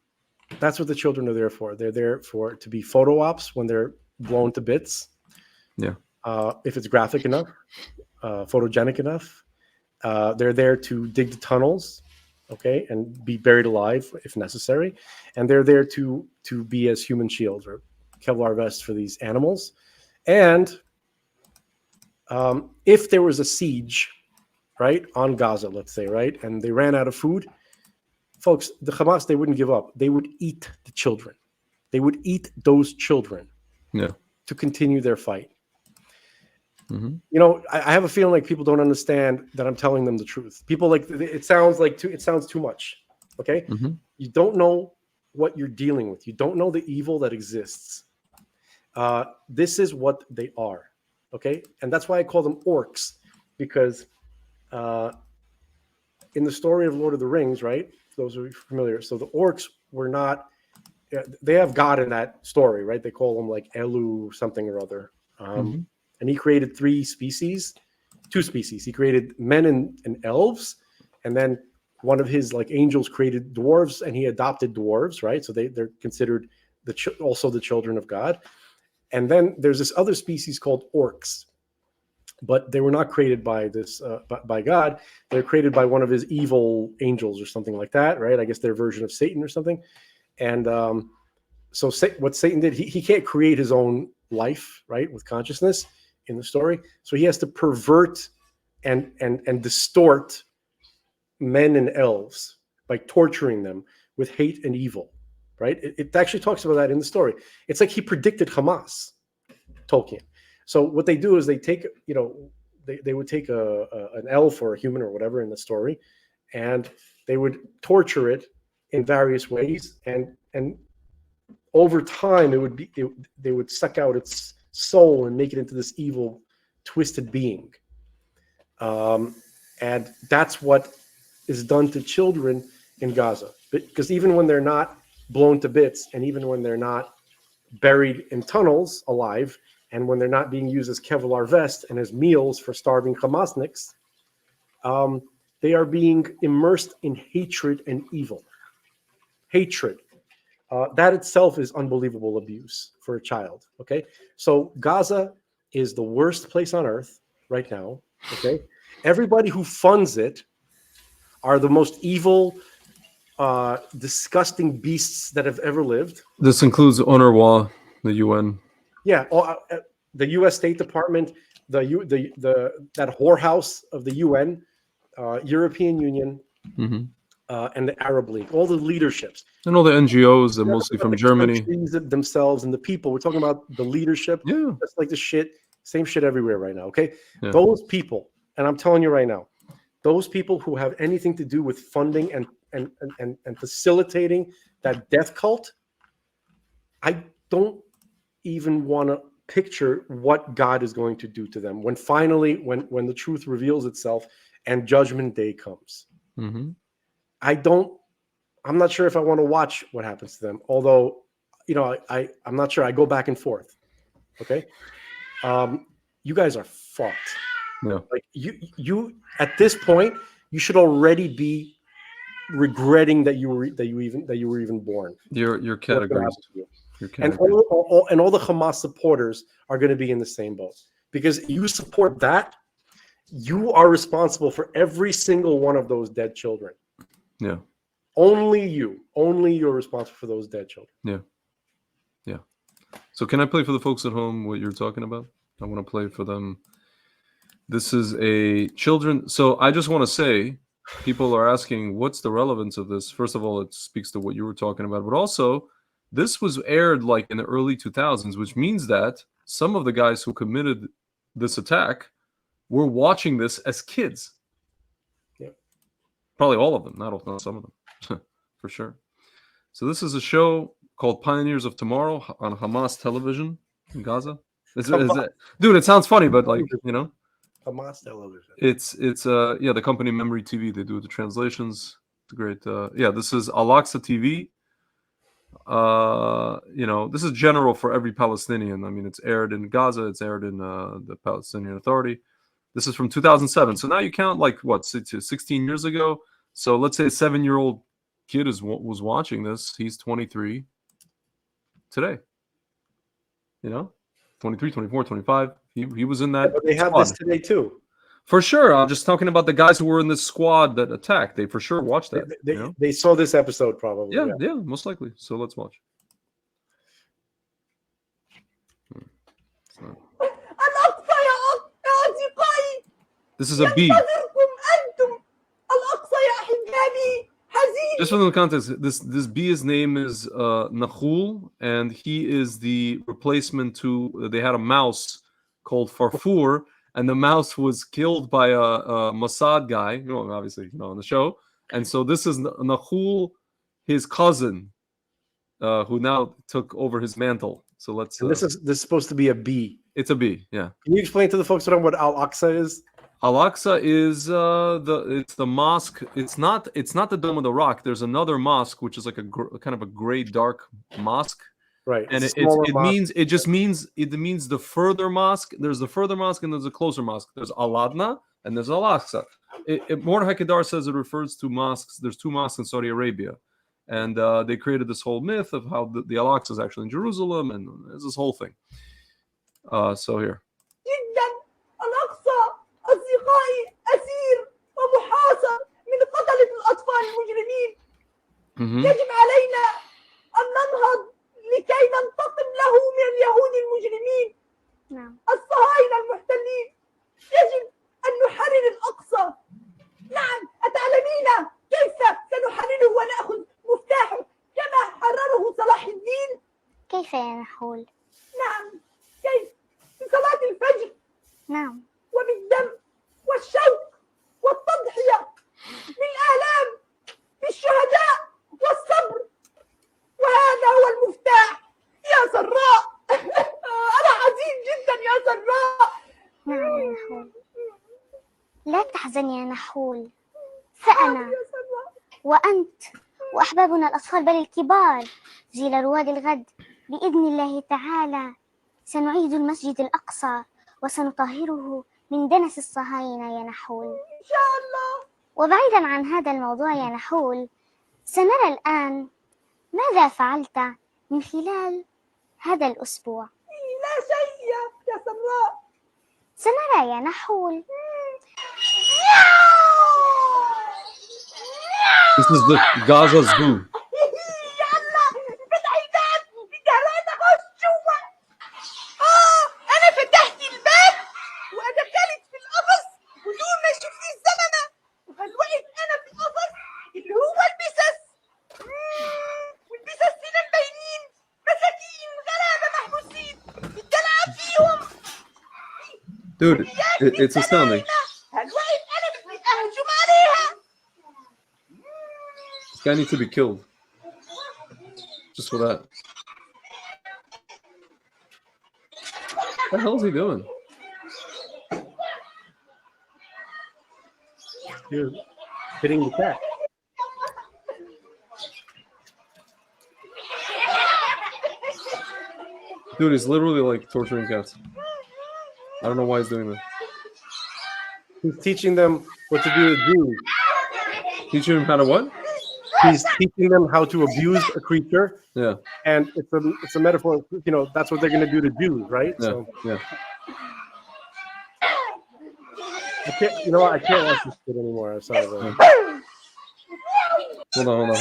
that's what the children are there for. They're there to be photo ops when they're blown to bits. Yeah. If it's graphic enough, photogenic enough, they're there to dig the tunnels, okay, and be buried alive if necessary, and they're there to be as human shields or Kevlar vests for these animals. And If there was a siege, right, on Gaza, let's say, right, and they ran out of food, folks, the Hamas, they wouldn't give up. They would eat the children. They would eat those children to continue their fight. You know, I have a feeling like people don't understand that I'm telling them the truth. People like it sounds too much. Okay, you don't know what you're dealing with. You don't know the evil that exists. This is what they are. Okay, and that's why I call them orcs, because in the story of Lord of the Rings, right? For those who are familiar, so the orcs were not. They have God in that story, right? They call them like Elu something or other. And he created two species. He created men and elves, and then one of his like angels created dwarves, and he adopted dwarves, right? So they're considered also the children of God. And then there's this other species called orcs, but they were not created by by God. They're created by one of his evil angels or something like that, right? I guess their version of Satan or something. And so what Satan did, he can't create his own life, right, with consciousness in the story. So he has to pervert and distort men and elves by torturing them with hate and evil, right? It actually talks about that in the story. It's like he predicted Hamas, Tolkien. So what they do is they take, you know, they would take an elf or a human or whatever in the story, and they would torture it in various ways, and over time they would suck out its soul and make it into this evil, twisted being. And that's what is done to children in Gaza. Because even when they're not blown to bits, and even when they're not buried in tunnels alive, and when they're not being used as Kevlar vests and as meals for starving Hamasniks, they are being immersed in hatred and evil. Hatred. That itself is unbelievable abuse for a child. Okay, so Gaza is the worst place on earth right now. Okay, everybody who funds it are the most evil, disgusting beasts that have ever lived. This includes UNRWA, the UN. Yeah, the U.S. State Department, that whorehouse of the UN, European Union. And the Arab League, all the leaderships. And all the NGOs, they're mostly from Germany. Themselves and the people. We're talking about the leadership. Yeah. That's like the shit, same shit everywhere right now, okay? Yeah. Those people, and I'm telling you right now, those people who have anything to do with funding and facilitating that death cult, I don't even want to picture what God is going to do to them when finally, when the truth reveals itself and Judgment Day comes. I'm not sure if I want to watch what happens to them. Although, you know, I'm not sure. I go back and forth. Okay. You guys are fucked. Yeah. Like you at this point, you should already be regretting that you were even born. Your categories. And all the Hamas supporters are going to be in the same boat, because you support that. You are responsible for every single one of those dead children. Yeah. Only you're responsible for those dead children. Yeah. Yeah. So can I play for the folks at home what you're talking about? I want to play for them. This is a children. So I just want to say, people are asking, what's the relevance of this? First of all, it speaks to what you were talking about, but also this was aired like in the early 2000s, which means that some of the guys who committed this attack were watching this as kids. Probably all of them, not some of them, for sure. So this is a show called Pioneers of Tomorrow on Hamas television in Gaza. Is it? Dude, it sounds funny, but like, you know. Hamas television. It's the company Memory TV. They do the translations. It's great. This is Al-Aqsa TV. You know, this is general for every Palestinian. I mean, it's aired in Gaza. It's aired in the Palestinian Authority. This is from 2007. So now you count like what, 16 years ago. So let's say a 7-year-old kid was watching this. He's 23 today. You know, 23, 24, 25. He was in that. But they have this today too. For sure. I'm just talking about the guys who were in this squad that attacked. They for sure watched that. They saw this episode probably. Yeah, most likely. So let's watch. This is a B. Just for the context, this B's name is Nahul, and he is the replacement to. They had a mouse called Farfour, and the mouse was killed by a Mossad guy, obviously, on the show. And so this is Nahul, his cousin, who now took over his mantle. So let's. And this is supposed to be a B. It's a B, yeah. Can you explain to the folks what Al-Aqsa is? Al-Aqsa is the mosque. It's not the Dome of the Rock. There's another mosque which is like kind of a gray dark mosque. Right. And it means the further mosque. There's the further mosque and there's a closer mosque. There's Al-Adna and there's Al-Aqsa. Mordechai Kedar says it refers to mosques. There's two mosques in Saudi Arabia. And they created this whole myth of how the Al-Aqsa is actually in Jerusalem, and there's this whole thing. So here. أصدقائي أسير ومحاصر من قتلة الأطفال المجرمين. يجب علينا أن ننهض لكي ننتقم له من اليهود المجرمين الصهاينة المحتلين. يجب أن نحرر الأقصى. نعم، أتعلمين كيف سنحرره ونأخذ مفتاحه كما حرره صلاح الدين؟ كيف يا نحول؟ نعم، كيف؟ بصلاة الفجر. نعم. وبالدم والشوق والتضحية بالآلام بالشهداء والصبر. وهذا هو المفتاح يا سراء. أنا حزين جدا يا سراء. نعم يا نحول، لا تحزن يا نحول، فأنا وأنت وأحبابنا الأطفال بل الكبار جيل رواد الغد بإذن الله تعالى سنعيد المسجد الأقصى وسنطهره من دنس الصهاينة يا نحول إن شاء الله. وبعيدا عن هذا الموضوع يا نحول، سنرى الآن ماذا فعلت من خلال هذا الأسبوع. لا شيء يا سراء. سنرى يا نحول. This is the Gaza Zoo. Dude, it's astounding. This guy needs to be killed. Just for that. What the hell is he doing? You're hitting the cat. Dude, he's literally like torturing cats. I don't know why he's doing that. He's teaching them what to do to Jews. Teaching them how to what? He's teaching them how to abuse a creature. Yeah. And it's a metaphor. That's what they're going to do to Jews, right? Yeah. So Yeah. I can't watch this shit anymore. I'm sorry. Hold on.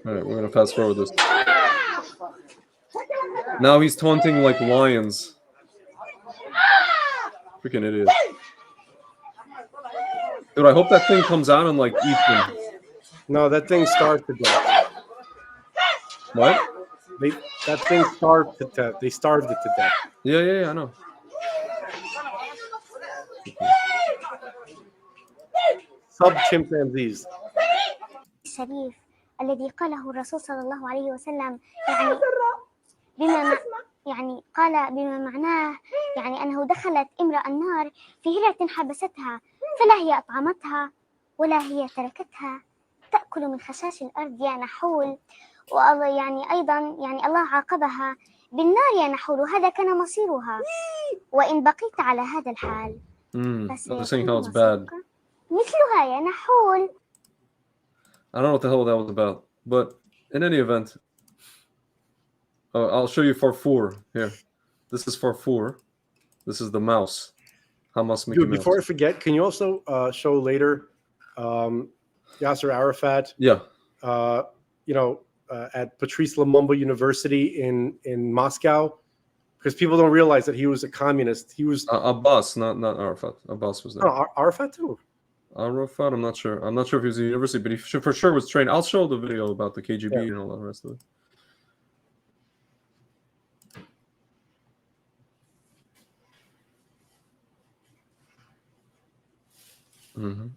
All right, we're gonna fast forward this. Now he's taunting like lions. Freaking idiot. Dude, I hope that thing comes out and like eats him. No, that thing starved to death. What? That thing starved to death. They starved it to death. Yeah, I know. Sub-chimpanzees. الشريف الذي قاله الرسول صلى الله عليه وسلم قال بما معناه أنه دخلت امرأة النار في هرة حبستها فلا هي أطعمتها ولا هي تركتها تأكل من خشاش الأرض يا نحول. أيضا الله عاقبها بالنار يا نحول وهذا كان مصيرها وإن بقيت على هذا الحال مثلها يا نحول. I don't know what the hell that was about, but in any event, I'll show you Farfour here. This is Farfour. This is the mouse. Hamas Mickey Dude, Mouse. before I forget, can you also show later Yasser Arafat? Yeah. At Patrice Lumumba University in Moscow, because people don't realize that he was a communist. He was Abbas, not Arafat. Abbas was there. no, Arafat too. Arafat, I'm not sure. I'm not sure if he was at the university, but he for sure was trained. I'll show the video about the KGB and all the rest of it. Mm-hmm.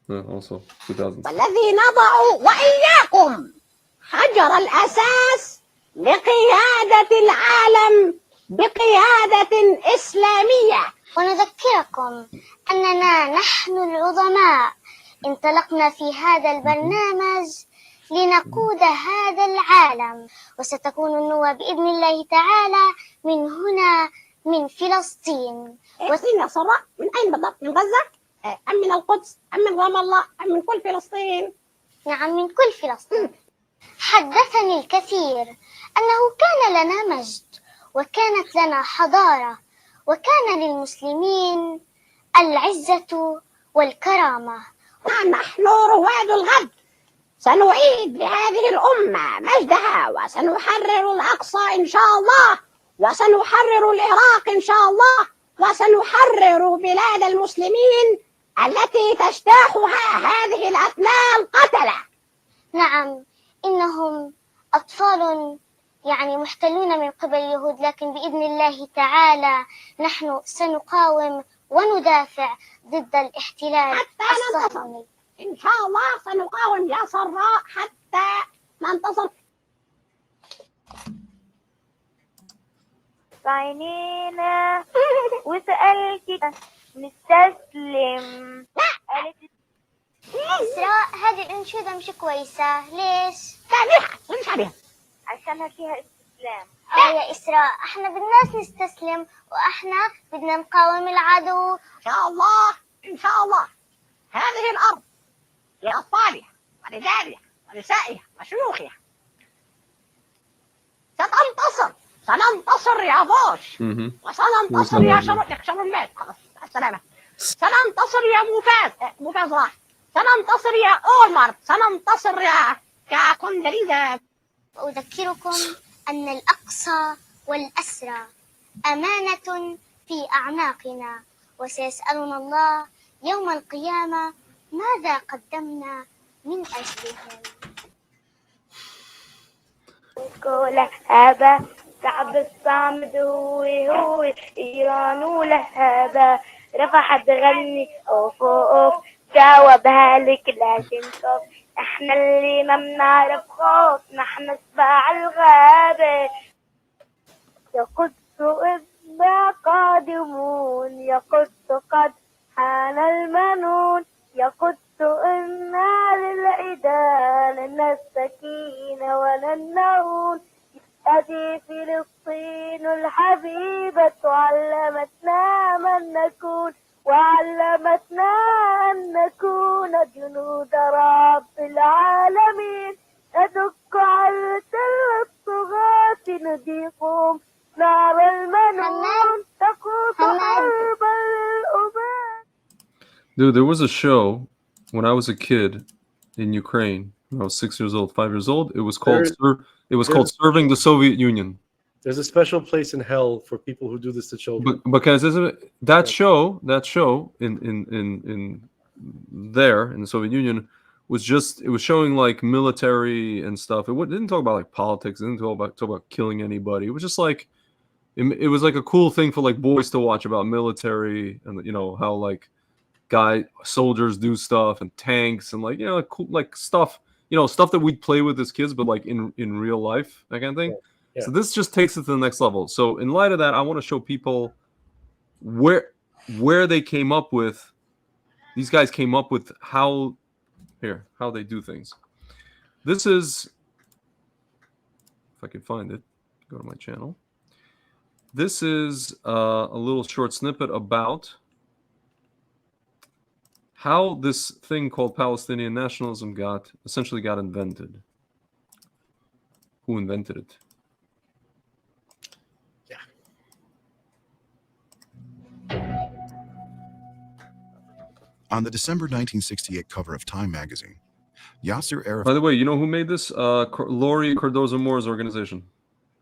Yeah, also 2000. والذي نضع وإياكم حجر الأساس لقيادة العالم بقيادة إسلامية. ونذكركم أننا نحن العظماء انطلقنا في هذا البرنامج لنقود هذا العالم، وستكون النوى بإذن الله تعالى من هنا من فلسطين. فلسطين يا سراء من أين بالضبط؟ من غزة؟ أم من القدس؟ أم من رام الله؟ أم من كل فلسطين؟ نعم، من كل فلسطين. حدثني الكثير أنه كان لنا مجد وكانت لنا حضارة وكان للمسلمين العزة والكرامة. ونحن رواد الغد سنعيد لهذه الأمة مجدها وسنحرر الأقصى إن شاء الله وسنحرر العراق إن شاء الله وسنحرر بلاد المسلمين التي تجتاحها هذه الأثناء القتلة. نعم، إنهم أطفال يعني محتلون من قبل اليهود، لكن بإذن الله تعالى نحن سنقاوم وندافع ضد الاحتلال الصهيوني. إن شاء الله سنقاوم يا سراء حتى ننتصر. عينينا وسألت نستسلم. إسراء، هذه الأنشودة مش كويسة. ليش؟ مش عليها عشانها فيها استسلام. يا إسراء، احنا بدناش نستسلم واحنا بدنا نقاوم العدو. إن شاء الله إن شاء الله هذه الأرض لأطفالها ورجالها ونسائها وشيوخها ستنتصر. سننتصر يا بوش وسننتصر يا شرمات. خلاص السلامة. سننتصر يا موفاز راح. سننتصر يا أولمارت. سننتصر يا كوندريزا. أذكركم أن الأقصى والأسرى أمانة في أعناقنا، وسيسألنا الله يوم القيامة ماذا قدمنا من أجلهم. كل هذا كعب الصامد هو إيران لهذا رفعت تغني أوف أوف جاوبها لك لكن خوف. احنا اللي ما بنعرف خوف، نحن سباع الغابة. يا قدس إذنا قادمون، يا قدس قد حان المنون، يا قدس إنا للعدا لنا السكينة ولا النون. هذه فلسطين الحبيبة علمتنا من نكون وعلمتنا أن نكون جنود رب العالمين. ندك على تل الطغاة نذيقهم نار المنون تقوط حرب الأباد. Dude, there was a show when I was a kid in Ukraine. When I was 6 years old, 5 years old. It was called Serving the Soviet Union. There's a special place in hell for people who do this to children. But because that show in there in the Soviet Union it was showing like military and stuff. It didn't talk about like politics. It didn't talk about killing anybody. It was just like it was like a cool thing for like boys to watch about military and how like soldiers do stuff and tanks and like cool, like stuff stuff that we'd play with as kids, but like in real life, that kind of thing. Yeah. So this just takes it to the next level. So in light of that, I want to show people where they came up with. These guys came up with how they do things. This is, if I can find it, go to my channel. This is a little short snippet about how this thing called Palestinian nationalism essentially got invented. Who invented it? On the December 1968 cover of Time magazine, Yasser Arafat... By the way, you know who made this? Lori Cardozo Moore's organization.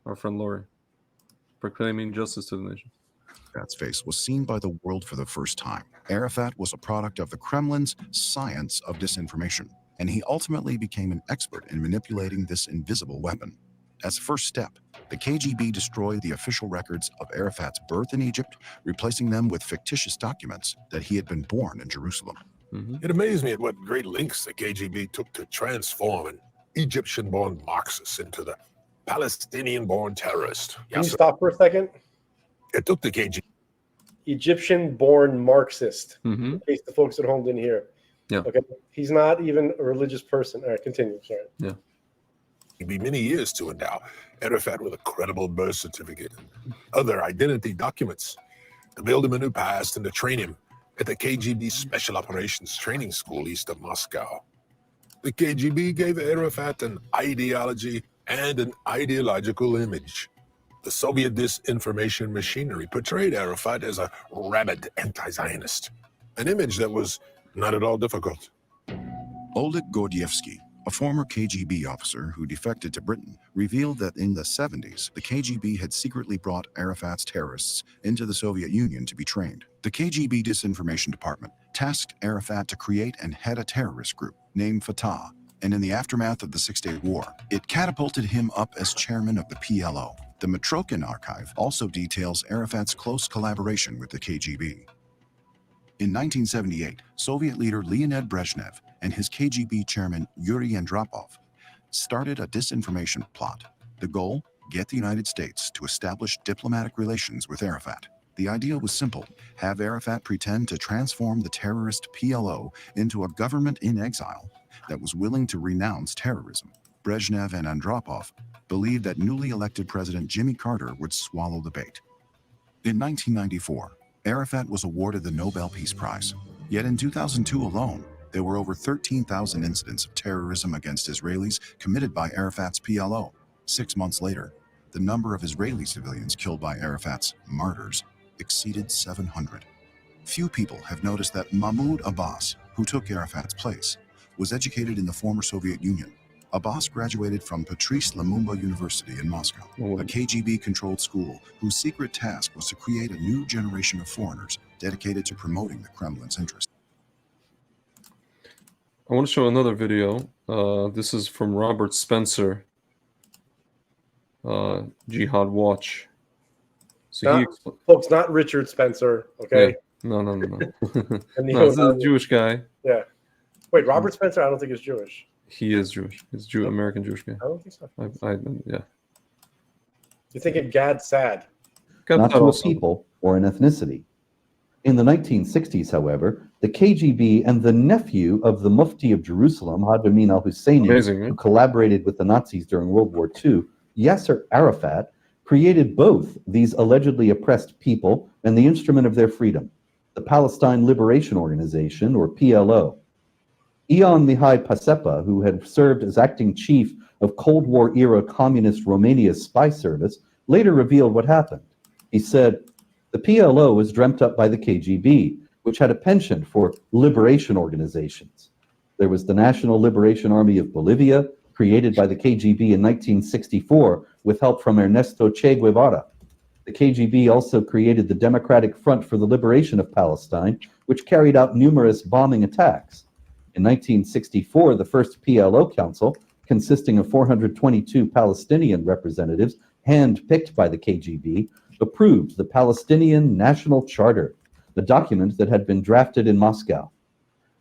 Our friend Lori. proclaiming justice to the nation. Arafat's face was seen by the world for the first time. Arafat was a product of the Kremlin's science of disinformation, and he ultimately became an expert in manipulating this invisible weapon. As a first step, the KGB destroyed the official records of Arafat's birth in Egypt, replacing them with fictitious documents that he had been born in Jerusalem. It amazed me at what great lengths the KGB took to transform an Egyptian-born Marxist into the Palestinian-born terrorist. Can you stop for a second? It took the KGB. Egyptian-born Marxist. Mm-hmm. In case the folks at home didn't hear. Yeah. Okay. He's not even a religious person. All right, continue. Sorry. Yeah. It'd be many years to endow Arafat with a credible birth certificate and other identity documents, to build him a new past and to train him at the KGB Special Operations Training School east of Moscow. The KGB gave Arafat an ideology and an ideological image. The Soviet disinformation machinery portrayed Arafat as a rabid anti-Zionist, an image that was not at all difficult. Oleg Gordievsky, a former KGB officer who defected to Britain, revealed that in the 70s, the KGB had secretly brought Arafat's terrorists into the Soviet Union to be trained. The KGB disinformation department tasked Arafat to create and head a terrorist group named Fatah, and in the aftermath of the Six-Day War, it catapulted him up as chairman of the PLO. The Mitrokhin archive also details Arafat's close collaboration with the KGB. In 1978, Soviet leader Leonid Brezhnev and his KGB chairman Yuri Andropov started a disinformation plot. The goal? Get the United States to establish diplomatic relations with Arafat. The idea was simple: have Arafat pretend to transform the terrorist PLO into a government in exile that was willing to renounce terrorism. Brezhnev and Andropov believed that newly elected President Jimmy Carter would swallow the bait. In 1994, Arafat was awarded the Nobel Peace Prize. Yet in 2002 alone, there were over 13,000 incidents of terrorism against Israelis committed by Arafat's PLO. 6 months later, the number of Israeli civilians killed by Arafat's martyrs exceeded 700. Few people have noticed that Mahmoud Abbas, who took Arafat's place, was educated in the former Soviet Union. Abbas graduated from Patrice Lumumba University in Moscow, a KGB-controlled school whose secret task was to create a new generation of foreigners dedicated to promoting the Kremlin's interests. I want to show another video. This is from Robert Spencer, Jihad Watch. So folks, not Richard Spencer, okay? Yeah. No. No, This is a Jewish guy. Yeah. Wait, Robert Spencer? I don't think is Jewish. He is Jewish. He's American Jewish guy. I don't think so. Yeah. You're thinking Gad Sad. Not to a people or an ethnicity. In the 1960s, however, the KGB and the nephew of the Mufti of Jerusalem, Haj Amin al-Husseini, who collaborated with the Nazis during World War II, Yasser Arafat, created both these allegedly oppressed people and the instrument of their freedom, the Palestine Liberation Organization, or PLO. Ion Mihai Pacepa, who had served as acting chief of Cold War-era Communist Romania's spy service, later revealed what happened. He said, "The PLO was dreamt up by the KGB, which had a penchant for liberation organizations. There was the National Liberation Army of Bolivia, created by the KGB in 1964 with help from Ernesto Che Guevara. The KGB also created the Democratic Front for the Liberation of Palestine, which carried out numerous bombing attacks. In 1964, the first PLO council, consisting of 422 Palestinian representatives hand-picked by the KGB, approved the Palestinian National Charter, the document that had been drafted in Moscow.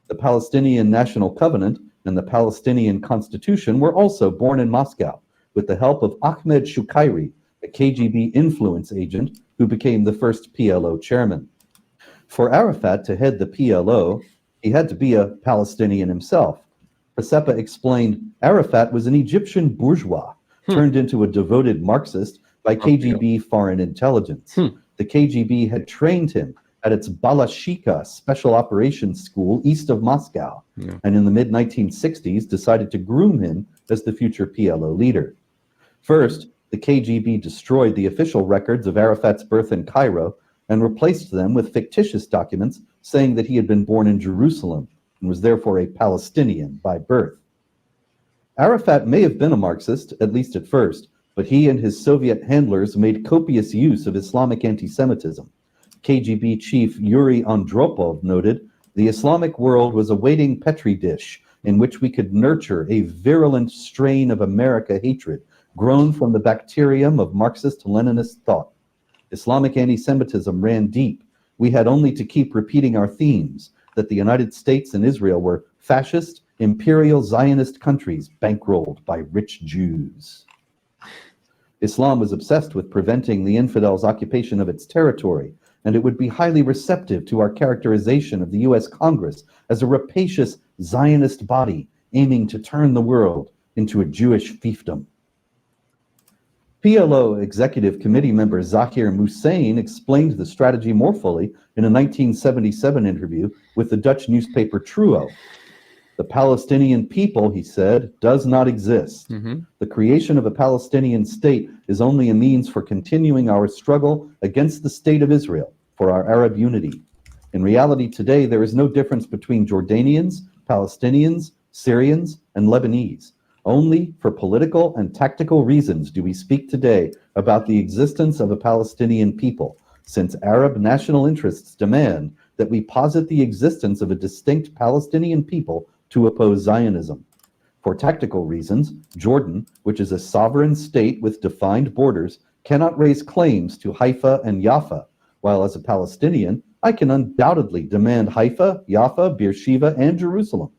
The Palestinian National Covenant and the Palestinian Constitution were also born in Moscow, with the help of Ahmed Shukairi, a KGB influence agent who became the first PLO chairman. For Arafat to head the PLO, he had to be a Palestinian himself. Pacepa explained Arafat was an Egyptian bourgeois turned into a devoted Marxist by KGB foreign intelligence. The KGB had trained him at its Balashika Special Operations School east of Moscow, and in the mid-1960s decided to groom him as the future PLO leader. First, the KGB destroyed the official records of Arafat's birth in Cairo and replaced them with fictitious documents saying that he had been born in Jerusalem and was therefore a Palestinian by birth. Arafat may have been a Marxist, at least at first, but he and his Soviet handlers made copious use of Islamic anti-Semitism. KGB chief Yuri Andropov noted, "The Islamic world was a waiting petri dish in which we could nurture a virulent strain of America hatred grown from the bacterium of Marxist-Leninist thought. Islamic anti-Semitism ran deep. We had only to keep repeating our themes, that the United States and Israel were fascist, imperial Zionist countries bankrolled by rich Jews." Islam was obsessed with preventing the infidels' occupation of its territory, and it would be highly receptive to our characterization of the U.S. Congress as a rapacious Zionist body aiming to turn the world into a Jewish fiefdom. PLO Executive Committee member Zakir Hussein explained the strategy more fully in a 1977 interview with the Dutch newspaper Trouw. "The Palestinian people," he said, "does not exist. The creation of a Palestinian state is only a means for continuing our struggle against the state of Israel, for our Arab unity. In reality today, there is no difference between Jordanians, Palestinians, Syrians, and Lebanese. Only for political and tactical reasons do we speak today about the existence of a Palestinian people, since Arab national interests demand that we posit the existence of a distinct Palestinian people to oppose Zionism. For tactical reasons, Jordan, which is a sovereign state with defined borders, cannot raise claims to Haifa and Jaffa, while as a Palestinian, I can undoubtedly demand Haifa, Jaffa, Beersheba, and Jerusalem.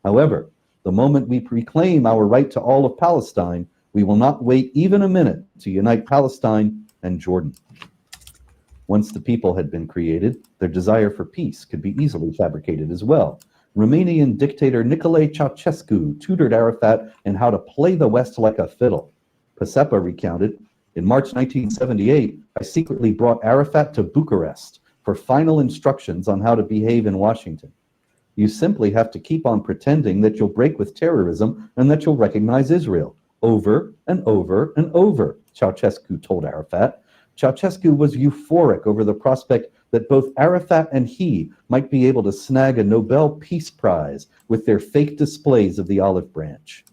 However, the moment we proclaim our right to all of Palestine, we will not wait even a minute to unite Palestine and Jordan." Once the people had been created, their desire for peace could be easily fabricated as well. Romanian dictator Nicolae Ceausescu tutored Arafat in how to play the West like a fiddle. Pacepa recounted, "In March 1978, I secretly brought Arafat to Bucharest for final instructions on how to behave in Washington. You simply have to keep on pretending that you'll break with terrorism and that you'll recognize Israel. Over and over and over," Ceausescu told Arafat. Ceausescu was euphoric over the prospect that both Arafat and he might be able to snag a Nobel Peace Prize with their fake displays of the olive branch.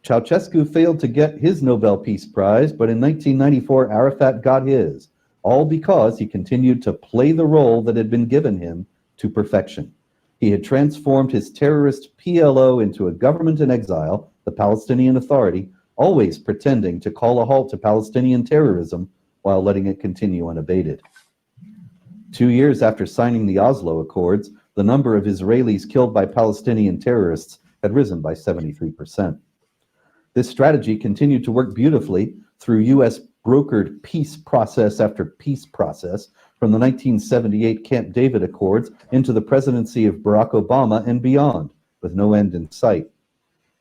Ceausescu failed to get his Nobel Peace Prize, but in 1994, Arafat got his, all because he continued to play the role that had been given him to perfection. He had transformed his terrorist PLO into a government in exile, the Palestinian Authority, always pretending to call a halt to Palestinian terrorism while letting it continue unabated. 2 years after signing the Oslo Accords, the number of Israelis killed by Palestinian terrorists had risen by 73%. This strategy continued to work beautifully through U.S. brokered peace process after peace process, from the 1978 Camp David Accords into the presidency of Barack Obama and beyond, with no end in sight.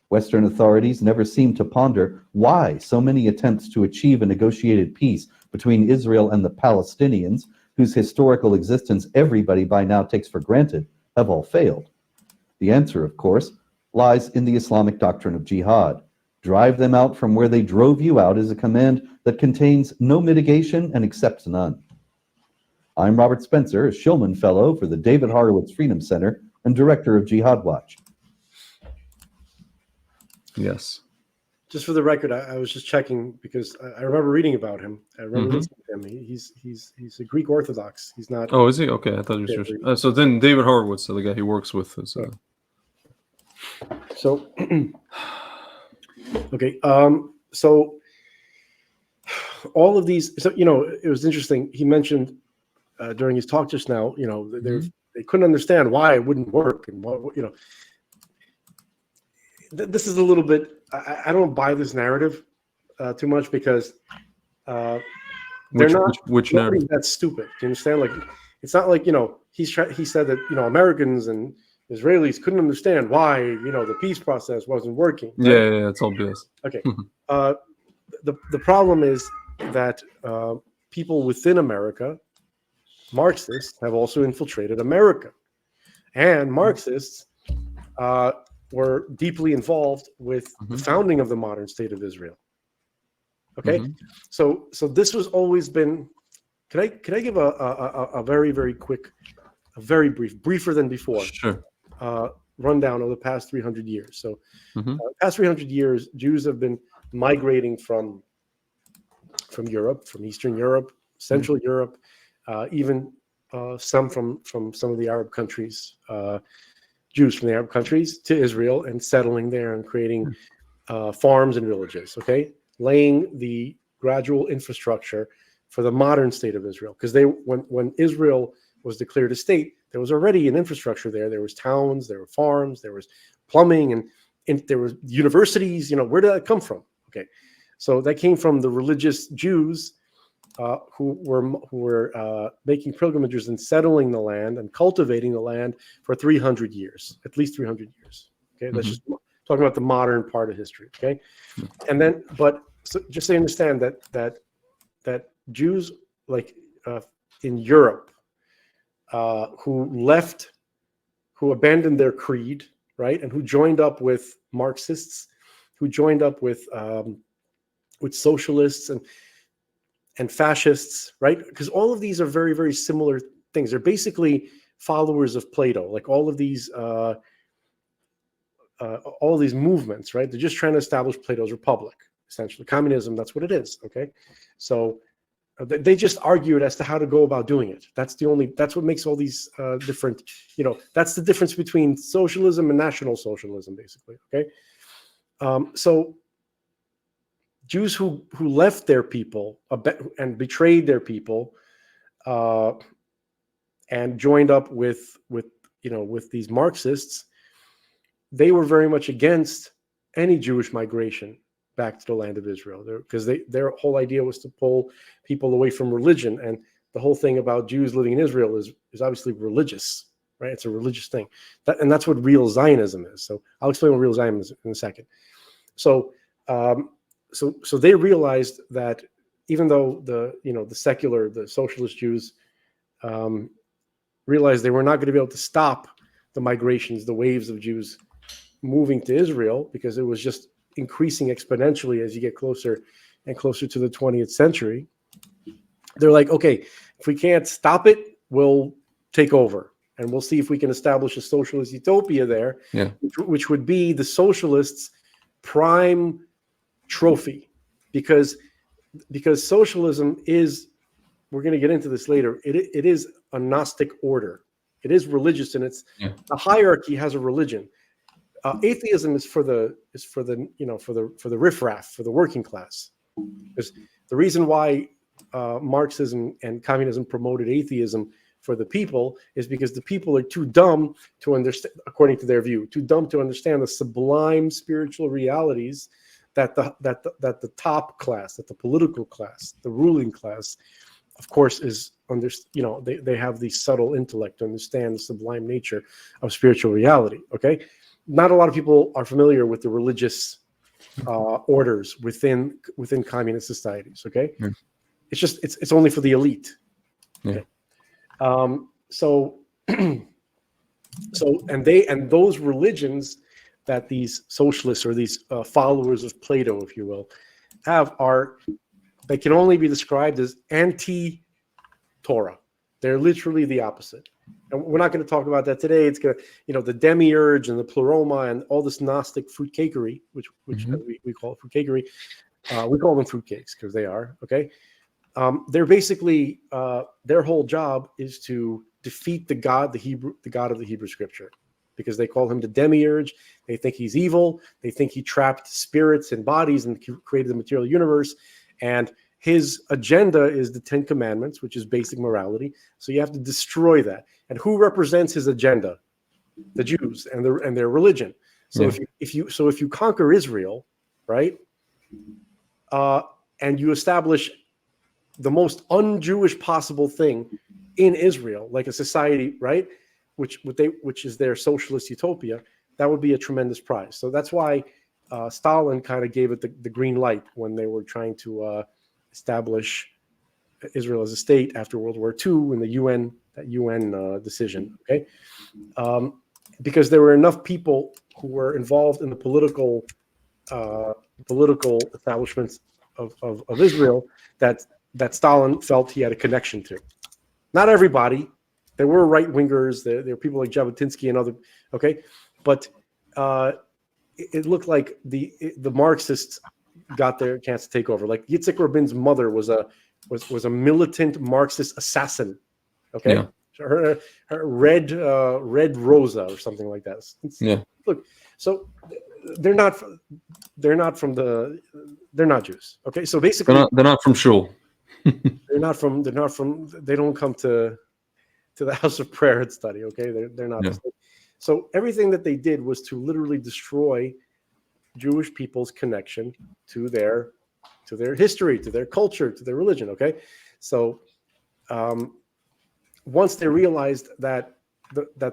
Western authorities never seemed to ponder why so many attempts to achieve a negotiated peace between Israel and the Palestinians, whose historical existence everybody by now takes for granted, have all failed. The answer, of course, lies in the Islamic doctrine of jihad. Drive them out from where they drove you out is a command that contains no mitigation and accepts none. I'm Robert Spencer, a Shillman Fellow for the David Horowitz Freedom Center and Director of Jihad Watch. Yes. Just for the record, I was just checking because I remember reading about him. I remember listening to him. He's a Greek Orthodox. He's not. Oh, is he? Okay, I thought he was Jewish. So then David Horowitz, the guy he works with, is. So, okay. So all of these. So it was interesting. He mentioned during his talk just now. They couldn't understand why it wouldn't work, and what. This is a little bit. I don't buy this narrative too much because they're not. Which narrative? That's stupid. Do you understand? Like, it's not like he said that Americans and Israelis couldn't understand why the peace process wasn't working. Right? Yeah, it's all BS. Okay. The problem is that people within America, Marxists, have also infiltrated America, and Marxists were deeply involved with the founding of the modern state of Israel. Okay, so this was always been. Can I give a very, very quick, a very briefer than before, sure, rundown of the past 300 years. So, past 300 years, Jews have been migrating from Europe, from Eastern Europe, Central Europe, even some from some of the Arab countries, Jews from the Arab countries to Israel and settling there and creating farms and villages, okay? Laying the gradual infrastructure for the modern state of Israel. Because when Israel was declared a state, there was already an infrastructure there. There was towns, there were farms, there was plumbing, and there was universities. Where did that come from? Okay, so that came from the religious Jews who were making pilgrimages and settling the land and cultivating the land for 300 years, at least 300 years. Okay, that's just talking about the modern part of history. Okay, and then, so just so you understand that Jews like in Europe who abandoned their creed, right, and who joined up with Marxists, who joined up with socialists and fascists, right? Because all of these are very, very similar things. They're basically followers of Plato, like all of these movements, right? They're just trying to establish Plato's republic, essentially. Communism, that's what it is, okay? So they just argued as to how to go about doing it. That's what makes all these different, that's the difference between socialism and National Socialism, basically, okay? So Jews who left their people and betrayed their people and joined up with these Marxists, they were very much against any Jewish migration back to the land of Israel, because their whole idea was to pull people away from religion, and the whole thing about Jews living in Israel is obviously religious, right? It's a religious thing, and that's what real Zionism is. So I'll explain what real Zionism is in a second. So they realized that even though the socialist Jews realized they were not going to be able to stop the migrations, the waves of Jews moving to Israel, because it was just increasing exponentially as you get closer and closer to the 20th century. They're like, okay, if we can't stop it, we'll take over, and we'll see if we can establish a socialist utopia there, which would be the socialists' prime trophy, because socialism is, we're going to get into this later, it is a Gnostic order. It is religious, and the hierarchy has a religion. Atheism is for the riffraff, for the working class. Because the reason why Marxism and communism promoted atheism for the people is because the people are too dumb to understand, according to their view, too dumb to understand the sublime spiritual realities that the top class, that the political class, the ruling class, of course, is they have the subtle intellect to understand the sublime nature of spiritual reality. Okay. Not a lot of people are familiar with the religious orders within communist societies. Okay, it's just it's only for the elite. Okay? So and those religions that these socialists or these followers of Plato, if you will, they can only be described as anti-Torah. They're literally the opposite. And we're not going to talk about that today. It's going to, the demiurge and the pleroma and all this Gnostic fruitcakery, which we call it fruitcakery. We call them fruitcakes because they are, okay? They're basically, their whole job is to defeat the God of the Hebrew scripture, because they call him the demiurge. They think he's evil. They think he trapped spirits in bodies and created the material universe. And his agenda is the 10 Commandments, which is basic morality. So you have to destroy that. And who represents his agenda? The Jews and their religion. So if you conquer Israel, right, and you establish the most un-Jewish possible thing in Israel, like a society, right, which is their socialist utopia, that would be a tremendous prize. So that's why Stalin kind of gave it the green light when they were trying to establish Israel as a state after World War II in the UN decision. Okay, because there were enough people who were involved in the political establishments of Israel that Stalin felt he had a connection to. Not everybody. There were right wingers. There were people like Jabotinsky and other. Okay, but it looked like the Marxists got their chance to take over. Like Yitzhak Rabin's mother was a militant Marxist assassin. Okay, Yeah. her red Rosa or something like that. Yeah. Look, so they're not Jews. Okay, so basically They're not from shul. they don't come to the house of prayer and study. Okay, they're not. Yeah. So everything that they did was to literally destroy Jewish people's connection to their history, to their culture, to their religion. Okay, so once they realized that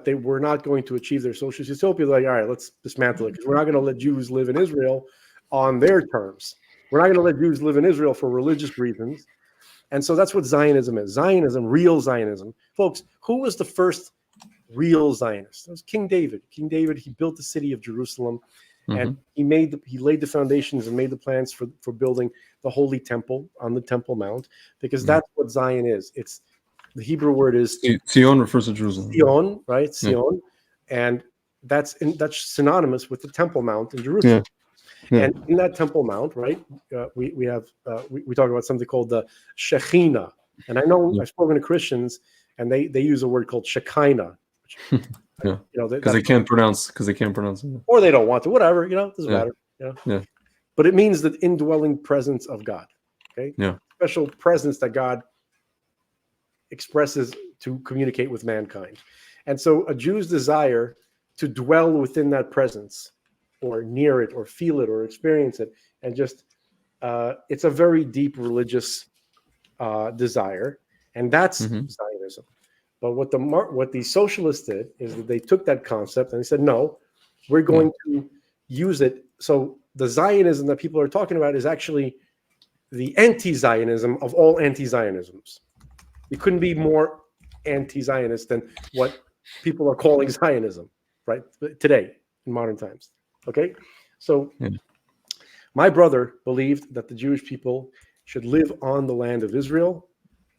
they were not going to achieve their socialist utopia, they're like, all right, let's dismantle it, because we're not going to let Jews live in Israel on their terms. We're not going to let Jews live in Israel for religious reasons. And so that's what Zionism is. Zionism, real Zionism. Folks, who was the first real Zionist? It was King David. King David, he built the city of Jerusalem, and he laid the foundations and made the plans for building the Holy Temple on the Temple Mount, because that's what Zion is. It's the Hebrew word is Zion refers to Jerusalem. Zion, right? Zion, and that's synonymous with the Temple Mount in Jerusalem. Yeah. And in that Temple Mount, right, we talk about something called the Shekhinah. And I know I've spoken to Christians, and they use a word called Shekinah. Yeah, because they can't pronounce it, or they don't want to. Whatever, doesn't matter. Yeah. But it means the indwelling presence of God. Okay. Yeah. Special presence that God expresses to communicate with mankind, and so a Jew's desire to dwell within that presence, or near it, or feel it, or experience it, and just it's a very deep religious desire, and that's Zionism. But what the socialists did is that they took that concept and they said, no, we're going to use it. So the Zionism that people are talking about is actually the anti-Zionism of all anti-Zionisms. You couldn't be more anti-Zionist than what people are calling Zionism, right? Today, in modern times. Okay? So my brother believed that the Jewish people should live on the land of Israel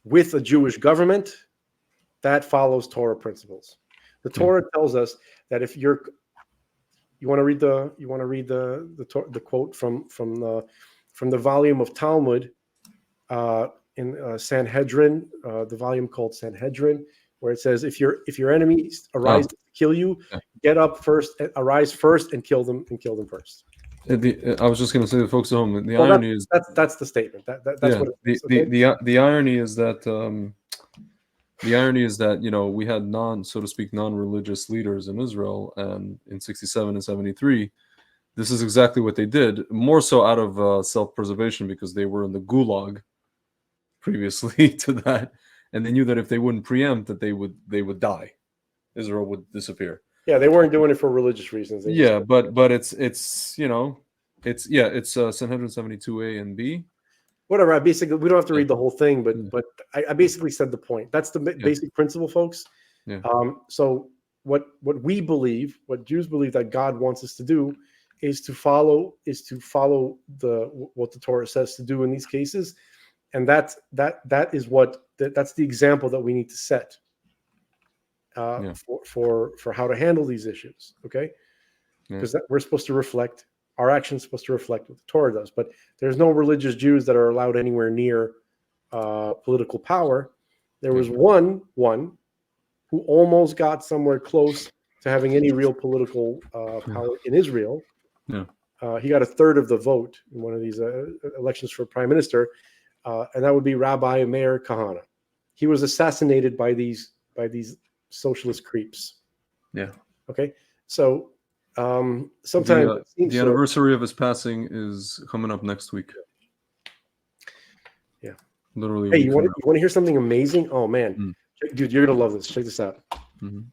with a Jewish government that follows Torah principles. The Torah tells us that if you want to read the quote from the volume of Talmud in Sanhedrin, the volume called Sanhedrin, where it says, if your enemy arises to kill you, get up first, arise first, and kill them first. I was just going to say to folks at home, the irony is that's the statement. That's what it is, okay? the irony is that we had non-religious leaders in Israel, and in 67 and 73, this is exactly what they did, more so out of self-preservation, because they were in the gulag previously to that, and they knew that if they wouldn't preempt, that they would die. Israel would disappear. Yeah, they weren't doing it for religious reasons. But it's Sanhedrin 72a and b. Whatever. I basically, we don't have to read the whole thing, but I basically said the point. That's the basic principle, folks. Yeah. So what we believe, what Jews believe that God wants us to do, is to follow what the Torah says to do in these cases, and that's the example that we need to set for how to handle these issues. Okay, because we're supposed to reflect. Our actions supposed to reflect what the Torah does, but there's no religious Jews that are allowed anywhere near political power. There was one who almost got somewhere close to having any real political power in Israel. Yeah. He got a third of the vote in one of these elections for prime minister, and that would be Rabbi Meir Kahane. He was assassinated by these socialist creeps. Yeah. Okay. So sometimes the anniversary of his passing is coming up next week. Yeah. Literally. Hey, you want to hear something amazing? Oh man, dude, you're gonna love this. Check this out. One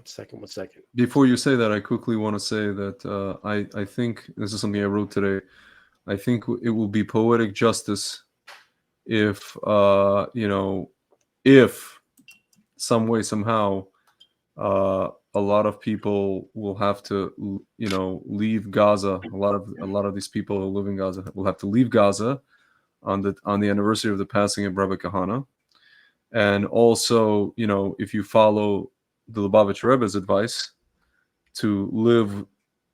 second. Before you say that, I quickly want to say that I think this is something I wrote today. I think it will be poetic justice if if some way, somehow, a lot of people will have to leave Gaza. A lot of these people who live in Gaza will have to leave Gaza on the anniversary of the passing of Rabbi Kahane. And also, if you follow the Lubavitch Rebbe's advice to live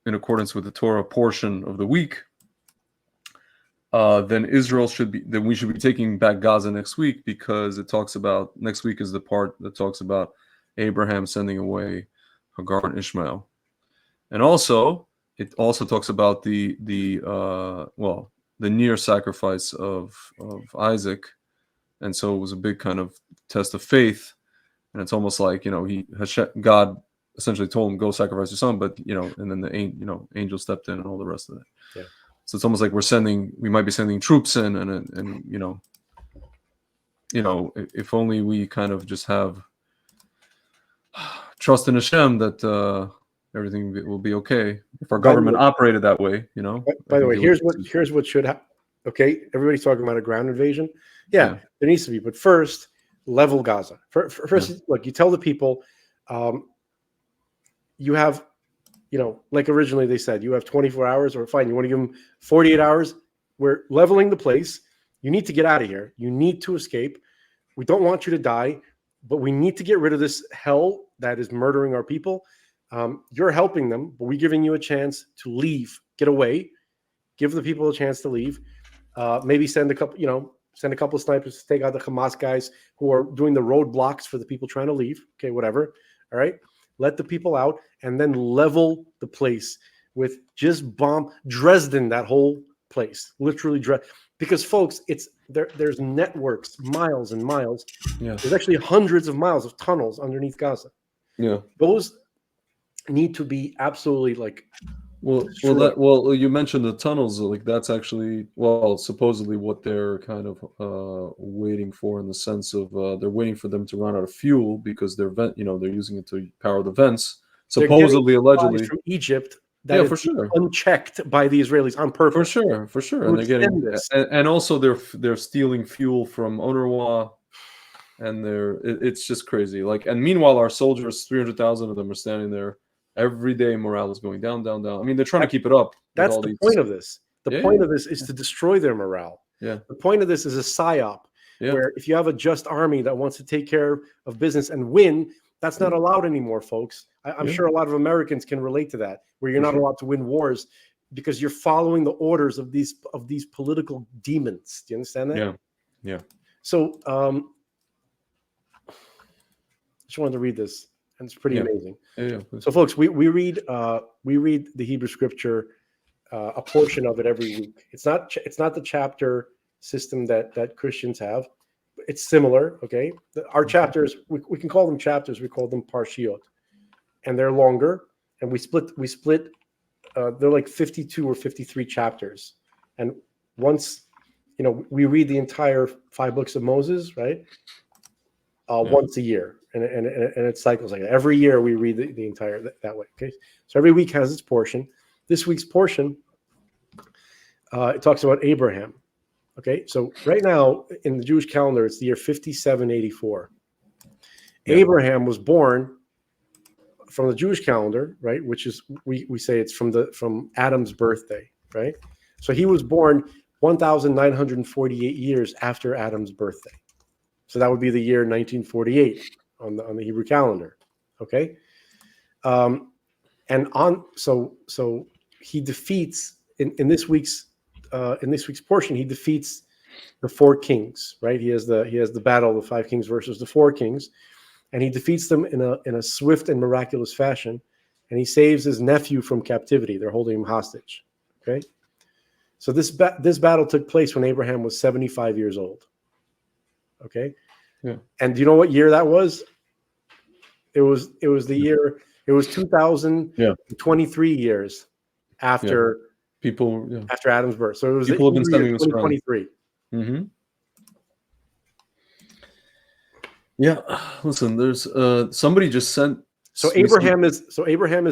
in accordance with the Torah portion of the week, then then we should be taking back Gaza next week, because it talks about, next week is the part that talks about Abraham sending away Hagar and Ishmael. And also, it also talks about the near sacrifice of Isaac. And so it was a big kind of test of faith. And it's almost like, God essentially told him, go sacrifice your son, but, and then the angel stepped in and all the rest of it. Yeah. So it's almost like we might be sending troops in, and if only we kind of just have trust in Hashem that everything will be okay. If our government operated that way, By the way, here's what should happen. Okay, everybody's talking about a ground invasion. Yeah, there needs to be, but first, level Gaza. First, look, you tell the people, you have, like originally they said, you have 24 hours, or fine, you want to give them 48 hours. We're leveling the place. You need to get out of here. You need to escape. We don't want you to die, but we need to get rid of this hell that is murdering our people. You're helping them, but we're giving you a chance to leave, get away, give the people a chance to leave. Maybe send a couple of snipers to take out the Hamas guys who are doing the roadblocks for the people trying to leave. Okay, whatever. All right. Let the people out, and then level the place with just bomb Dresden, that whole place, literally because folks, there's networks, miles and miles. Yeah. There's actually hundreds of miles of tunnels underneath Gaza. Yeah. Those need to be absolutely Well, you mentioned the tunnels. Like, that's actually, supposedly what they're kind of waiting for, in the sense of they're waiting for them to run out of fuel, because they're using it to power the vents. Supposedly, allegedly, from Egypt. For sure, unchecked by the Israelis on purpose. For sure, and they're getting, and also they're stealing fuel from UNRWA, and it's just crazy. Like, and meanwhile, our soldiers, 300,000 of them, are standing there. Every day, morale is going down, down, down. I mean, they're trying to keep it up. That's the point of this. The point of this is to destroy their morale. Yeah. The point of this is a psyop, where if you have a just army that wants to take care of business and win, that's not allowed anymore, folks. I'm sure a lot of Americans can relate to that, where you're not allowed to win wars because you're following the orders of these political demons. Do you understand that? Yeah. Yeah. So, I just wanted to read this. And it's pretty amazing. Yeah. So, folks, we read the Hebrew Scripture, a portion of it every week. It's not the chapter system that Christians have. It's similar. Okay, our chapters, we can call them chapters. We call them parshiot, and they're longer. And we split. They're like 52 or 53 chapters. And once, we read the entire 5 books of Moses, right? Once a year. And it cycles like that. Every year we read the entire that way. Okay, so every week has its portion. This week's portion, it talks about Abraham. Okay, so right now in the Jewish calendar, it's the year 5784. Yeah. Abraham was born from the Jewish calendar, right? Which is we say it's from Adam's birthday, right? So he was born 1,948 years after Adam's birthday. So that would be the year 1948. On the Hebrew calendar, okay, so he defeats in this week's portion. He defeats the 4 kings, right? He has the battle of the 5 kings versus the 4 kings, and he defeats them in a swift and miraculous fashion, and he saves his nephew from captivity. They're holding him hostage. Okay, so this battle took place when Abraham was 75 years old. Okay. Yeah. And do you know what year that was? It was the year. It was 2023 years after after Adam's birth. So it was people have been studying 2023. Mm-hmm. Yeah. Listen, there's somebody just sent. So Abraham is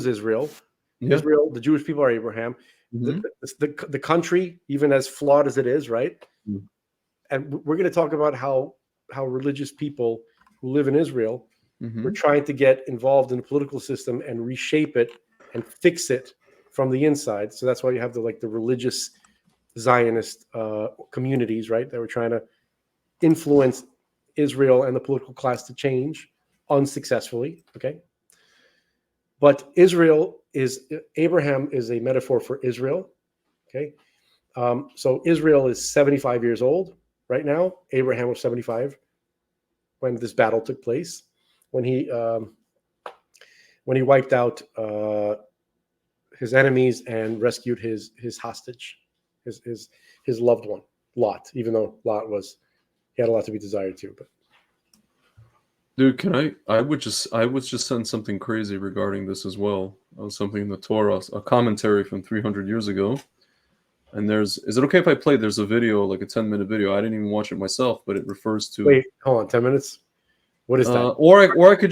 Israel. Yeah. Israel, the Jewish people are Abraham. Mm-hmm. The country, even as flawed as it is, right? Mm-hmm. And we're going to talk about how religious people who live in Israel were trying to get involved in the political system and reshape it and fix it from the inside. So that's why you have the religious Zionist communities, right? That were trying to influence Israel and the political class to change unsuccessfully. Okay. But Abraham is a metaphor for Israel. Okay. So Israel is 75 years old right now. Abraham was 75 when this battle took place, when he wiped out his enemies and rescued his hostage, his loved one, Lot. Even though Lot he had a lot to be desired too. But dude, I would just send something crazy regarding this as well. Something in the Torah, a commentary from 300 years ago. And is it okay if I play? There's a video, like a 10-minute video. I didn't even watch it myself, but it refers to. Wait, hold on, 10 minutes. What is that? Or I could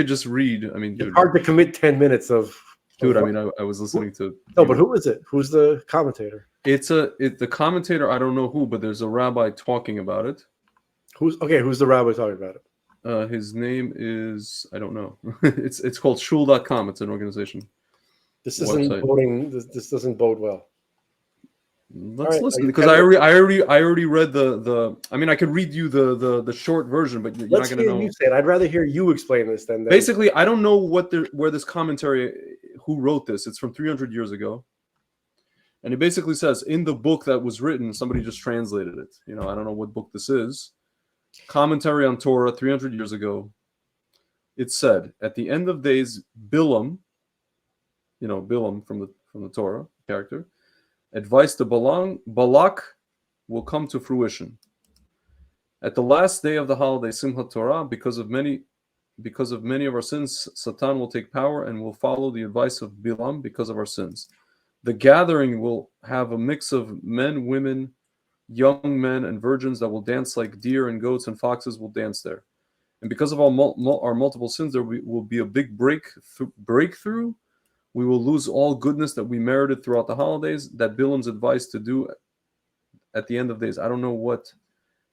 just read. I mean, dude, it's hard to commit 10 minutes of. Dude, I mean, I was listening to. No, but who is it? Who's the commentator? The commentator. I don't know who, but there's a rabbi talking about it. Who's the rabbi talking about it? His name is, I don't know. it's called Shul.com. It's an organization. This isn't boding. This doesn't bode well. Let's listen, because I already read the. I mean, I could read you the short version, but you're not going to know. You say it. I'd rather hear you explain this than. Basically, I don't know where this commentary, who wrote this. It's from 300 years ago, and it basically says in the book that was written, somebody just translated it. You know, I don't know what book this is. Commentary on Torah 300 years ago. It said at the end of days, Bilam. You know, Bilam from the Torah character. Advice to Balak will come to fruition. At the last day of the holiday Simchat Torah, because of many of our sins, Satan will take power and will follow the advice of Bilam because of our sins. The gathering will have a mix of men, women, young men, and virgins that will dance like deer, and goats and foxes will dance there. And because of our multiple sins, there will be a big breakthrough. We will lose all goodness that we merited throughout the holidays. That Bilam's advice to do at the end of days. I don't know what.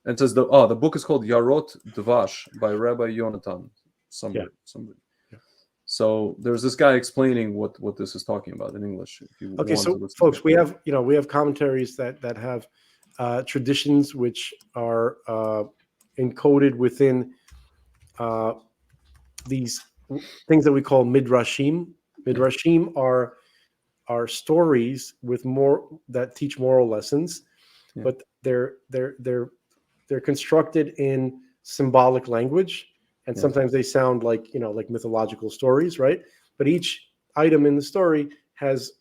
And it says the book is called Yarot Dvash by Rabbi Yonatan. Somebody. Yeah. So there's this guy explaining what this is talking about in English. Okay, so folks, we have commentaries that have traditions which are encoded within these things that we call midrashim. Midrashim are stories with that teach moral lessons, but they're constructed in symbolic language, and sometimes they sound like mythological stories, right? But each item in the story has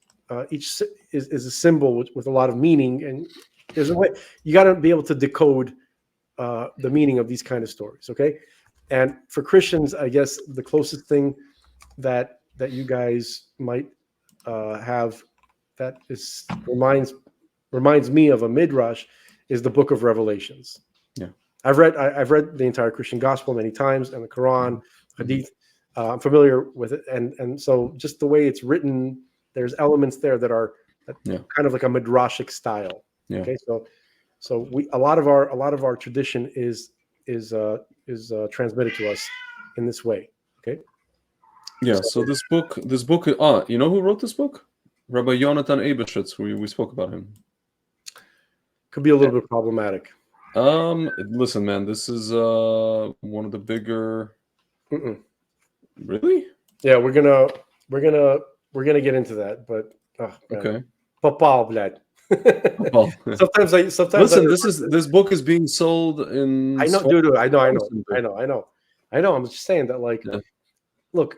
each is a symbol with a lot of meaning, and there's a way you got to be able to decode the meaning of these kind of stories, okay? And for Christians, I guess the closest thing that you guys might have that reminds me of a midrash is the Book of Revelations. Yeah, I've read the entire Christian gospel many times, and the Quran, Hadith. I'm familiar with it, and so just the way it's written, there's elements there that are kind of like a midrashic style. Yeah. Okay, so a lot of our tradition is transmitted to us in this way. Okay. Yeah, so this book, you know who wrote this book? Rabbi Yonatan Eibeshitz. We spoke about him. Could be a little bit problematic. Listen, man, this is one of the bigger. Really? Yeah, we're gonna get into that, but okay. Papal blood. Sometimes listen. This book is being sold in. I know, dude. I know. I'm just saying that, look.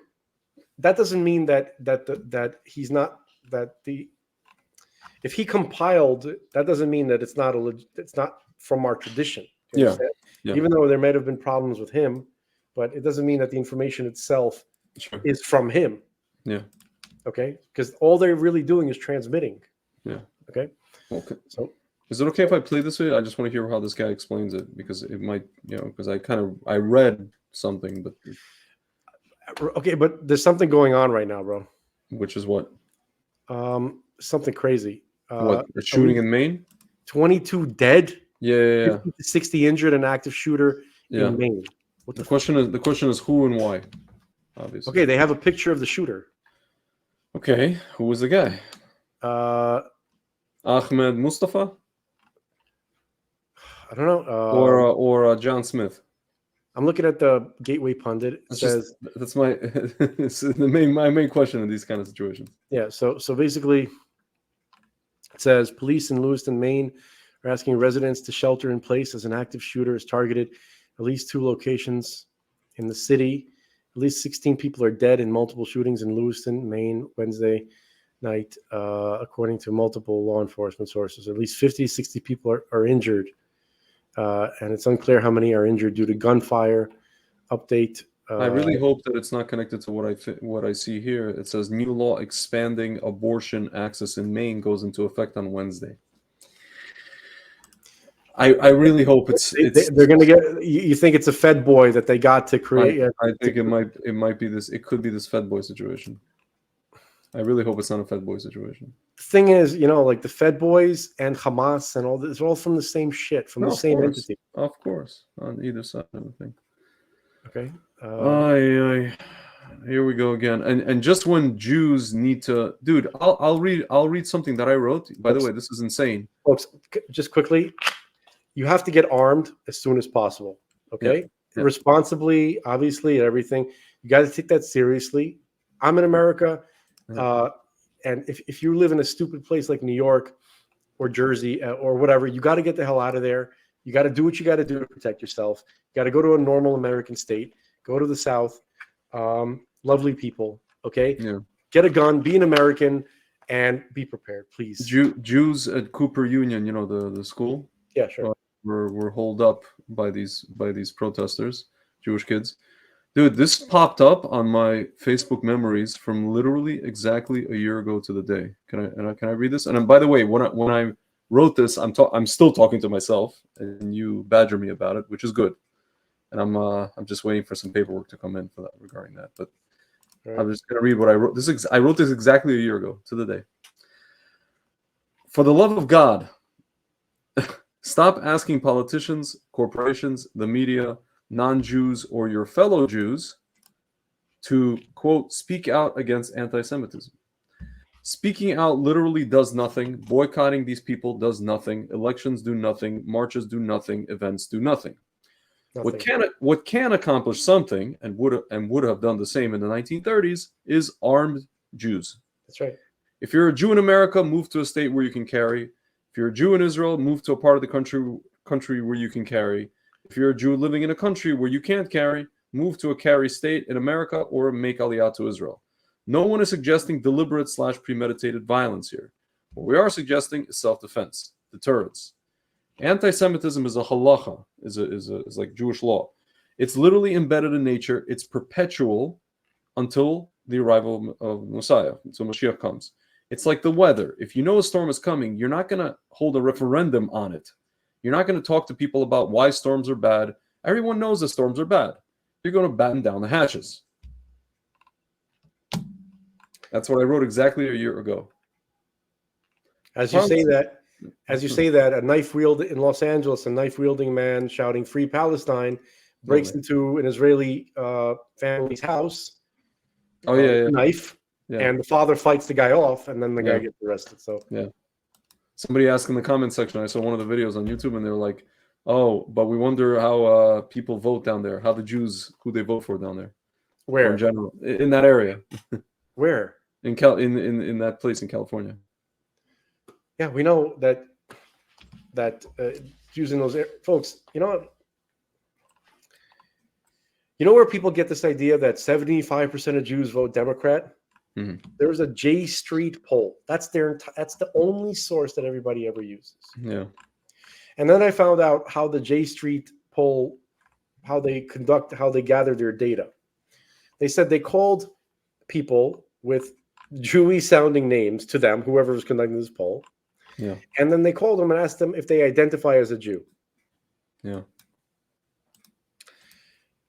That doesn't mean that he's not if he compiled, that doesn't mean that it's not from our tradition. Yeah. Even though there might have been problems with him, but it doesn't mean that the information itself is from him. Yeah. Okay. Because all they're really doing is transmitting. Yeah. Okay. So is it okay if I play this way? I just want to hear how this guy explains it, because it might, because I read something, but. Okay, but there's something going on right now, bro. Which is what? Something crazy. What? A shooting in Maine? 22 dead. Yeah. 50 to 60 injured, an active shooter in Maine. The question is who and why, obviously. Okay, they have a picture of the shooter. Okay, who was the guy? Ahmed Mustafa? I don't know. Or John Smith? I'm looking at the Gateway Pundit. It says that's my my main question in these kind of situations. Yeah. So basically, it says police in Lewiston, Maine, are asking residents to shelter in place as an active shooter has targeted at least 2 locations in the city. At least 16 people are dead in multiple shootings in Lewiston, Maine, Wednesday night, according to multiple law enforcement sources. At least 50 to 60 people are injured, and it's unclear how many are injured due to gunfire. Update. I really hope that it's not connected to what I see here. It says new law expanding abortion access in Maine goes into effect on Wednesday. I really hope it's they're going to get. You think it's a Fed boy that they got to create? I think it might be this. It could be this Fed boy situation. I really hope it's not a Fed boy situation. The thing is, like the Fed boys and Hamas and all this are all from the same shit, from the same entity. Of course, on either side of the thing. Okay. Here we go again. And just when Jews need to, dude, I'll read something that I wrote. By the way, this is insane, folks. Just quickly, you have to get armed as soon as possible. Okay, responsibly, obviously, and everything. You got to take that seriously. I'm in America, and if you live in a stupid place like New York or Jersey or whatever, you got to get the hell out of there. You got to do what you got to do to protect yourself. You got to go to a normal American state. Go to the South. Lovely people. Okay. Yeah. Get a gun. Be an American, and be prepared, please. Jews at Cooper Union, the school. Yeah, sure. Were holed up by these protesters, Jewish kids. Dude, this popped up on my Facebook memories from literally exactly a year ago to the day. Can I read this? And by the way, when I wrote this, I'm still talking to myself, and you badger me about it, which is good. And I'm just waiting for some paperwork to come in for that regarding that. But I'm just gonna read what I wrote. I wrote this exactly a year ago to the day. For the love of God, stop asking politicians, corporations, the media, non-Jews, or your fellow Jews to, quote, speak out against anti-Semitism. Speaking out literally does nothing. Boycotting these people does nothing. Elections do nothing. Marches do nothing. Events do nothing. What can accomplish something, and would have done the same in the 1930s, is armed Jews. That's right. If you're a Jew in America, move to a state where you can carry. If you're a Jew in Israel, move to a part of the country where you can carry. If you're a Jew living in a country where you can't carry, move to a carry state in America or make aliyah to Israel. No one is suggesting deliberate / premeditated violence here. What we are suggesting is self-defense, deterrence. Anti-Semitism is a halacha, is like Jewish law. It's literally embedded in nature. It's perpetual until the arrival of Messiah, until Mashiach comes. It's like the weather. If you know a storm is coming, you're not going to hold a referendum on it. You're not going to talk to people about why storms are bad. Everyone knows that storms are bad. You're going to batten down the hatches. That's what I wrote exactly a year ago. As you say that, a knife wielding in Los Angeles, a knife wielding man shouting "Free Palestine" breaks into an Israeli family's house. Knife, and the father fights the guy off, and then the guy gets arrested. So somebody asked in the comment section. I saw one of the videos on YouTube, and they're like, "Oh, but we wonder how people vote down there. How the Jews, who they vote for down there, where in general, in that area, where in that place in California." Yeah, we know that Jews in those folks. You know what? You know where people get this idea that 75% of Jews vote Democrat? Mm-hmm. There was a J Street poll. That's the only source that everybody ever uses. Yeah. And then I found out how the J Street poll, how they gather their data. They said they called people with Jewy sounding names to them, whoever was conducting this poll. Yeah. And then they called them and asked them if they identify as a Jew. Yeah.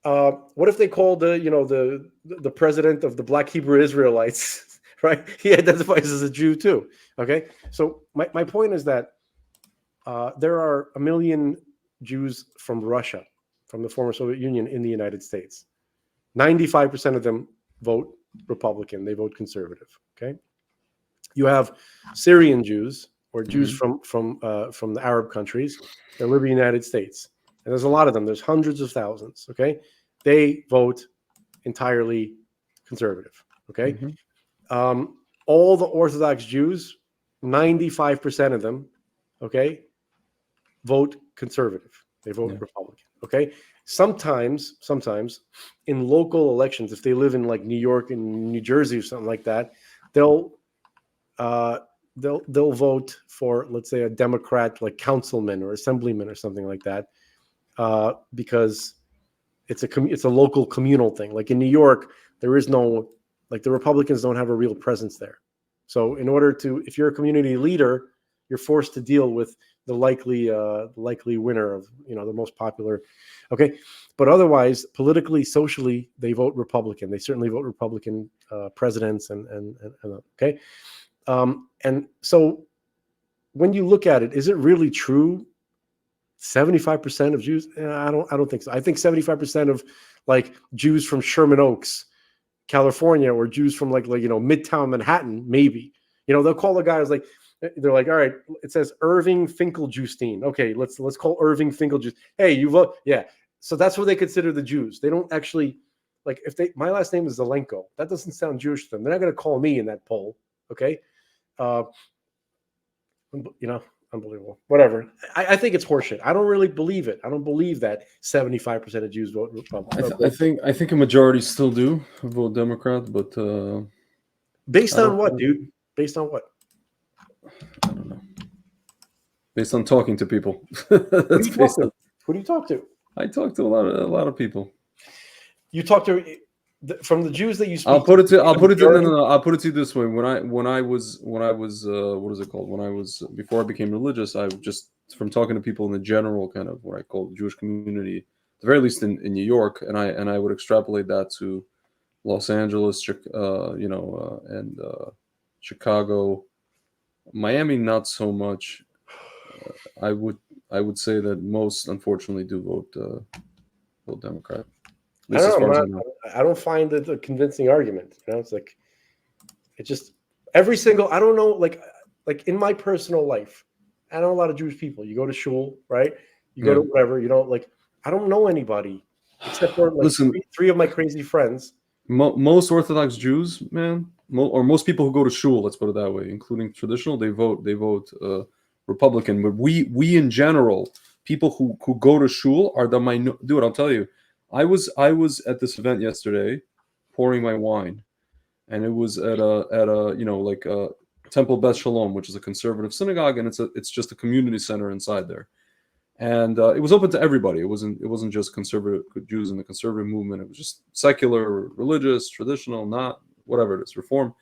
What if they called the president of the Black Hebrew Israelites, right? He identifies as a Jew too. Okay. So my point is that there are 1 million Jews from Russia, from the former Soviet Union, in the United States. 95% of them vote Republican. They vote conservative. Okay. You have Syrian Jews or Jews from the Arab countries that live in the United States, and there's a lot of them. There's hundreds of thousands. Okay, they vote entirely conservative. Okay, all the Orthodox Jews, 95% of them, okay, vote conservative. They vote Republican. Okay, sometimes in local elections, if they live in like New York and New Jersey or something like that, they'll vote for, let's say, a Democrat, like councilman or assemblyman or something like that, because it's a local communal thing. Like in New York, there is no, like, the Republicans don't have a real presence there. So in order to, if you're a community leader, you're forced to deal with the likely winner of, the most popular. Okay, but otherwise, politically, socially, they vote Republican. They certainly vote Republican presidents and okay. And so when you look at it, is it really true? 75% of Jews? I don't think so. I think 75% of like Jews from Sherman Oaks, California, or Jews from like Midtown Manhattan, maybe. They'll call the guys like, they're like, all right, it says Irving Finkeljustein. Okay, let's call Irving Finkeljustein. Hey, you vote? Yeah. So that's what they consider the Jews. They don't actually, like, my last name is Zelenko. That doesn't sound Jewish to them. They're not going to call me in that poll. Okay. Unbelievable. Whatever. I think it's horseshit. I don't really believe it. I don't believe that 75% of Jews vote Republican. I think a majority still do vote Democrat, but based on what, dude? Based on what? I don't know. Based on talking to people. Who do you talk to? I talk to a lot of people. You talk to from the Jews that you speak. I'll put it to you this way. When I was what is it called? When I was, before I became religious, I just, from talking to people in the general kind of what I call the Jewish community, at the very least in New York, and I would extrapolate that to Los Angeles, and Chicago, Miami, not so much. I would say that most, unfortunately, do vote Democrat. I don't find it a convincing argument. It's like, it just, every single, I don't know, like in my personal life, I know a lot of Jewish people. You go to shul, right? You go to whatever, I don't know anybody except for like three of my crazy friends. Most Orthodox Jews, man, or most people who go to shul, let's put it that way, including traditional, they vote Republican. But we in general, people who go to shul are the minority. Dude, I'll tell you, I was at this event yesterday, pouring my wine, and it was at a Temple Beth Shalom, which is a conservative synagogue, and it's just a community center inside there, and it was open to everybody. It wasn't just conservative Jews in the conservative movement. It was just secular, religious, traditional, not whatever it is, reform.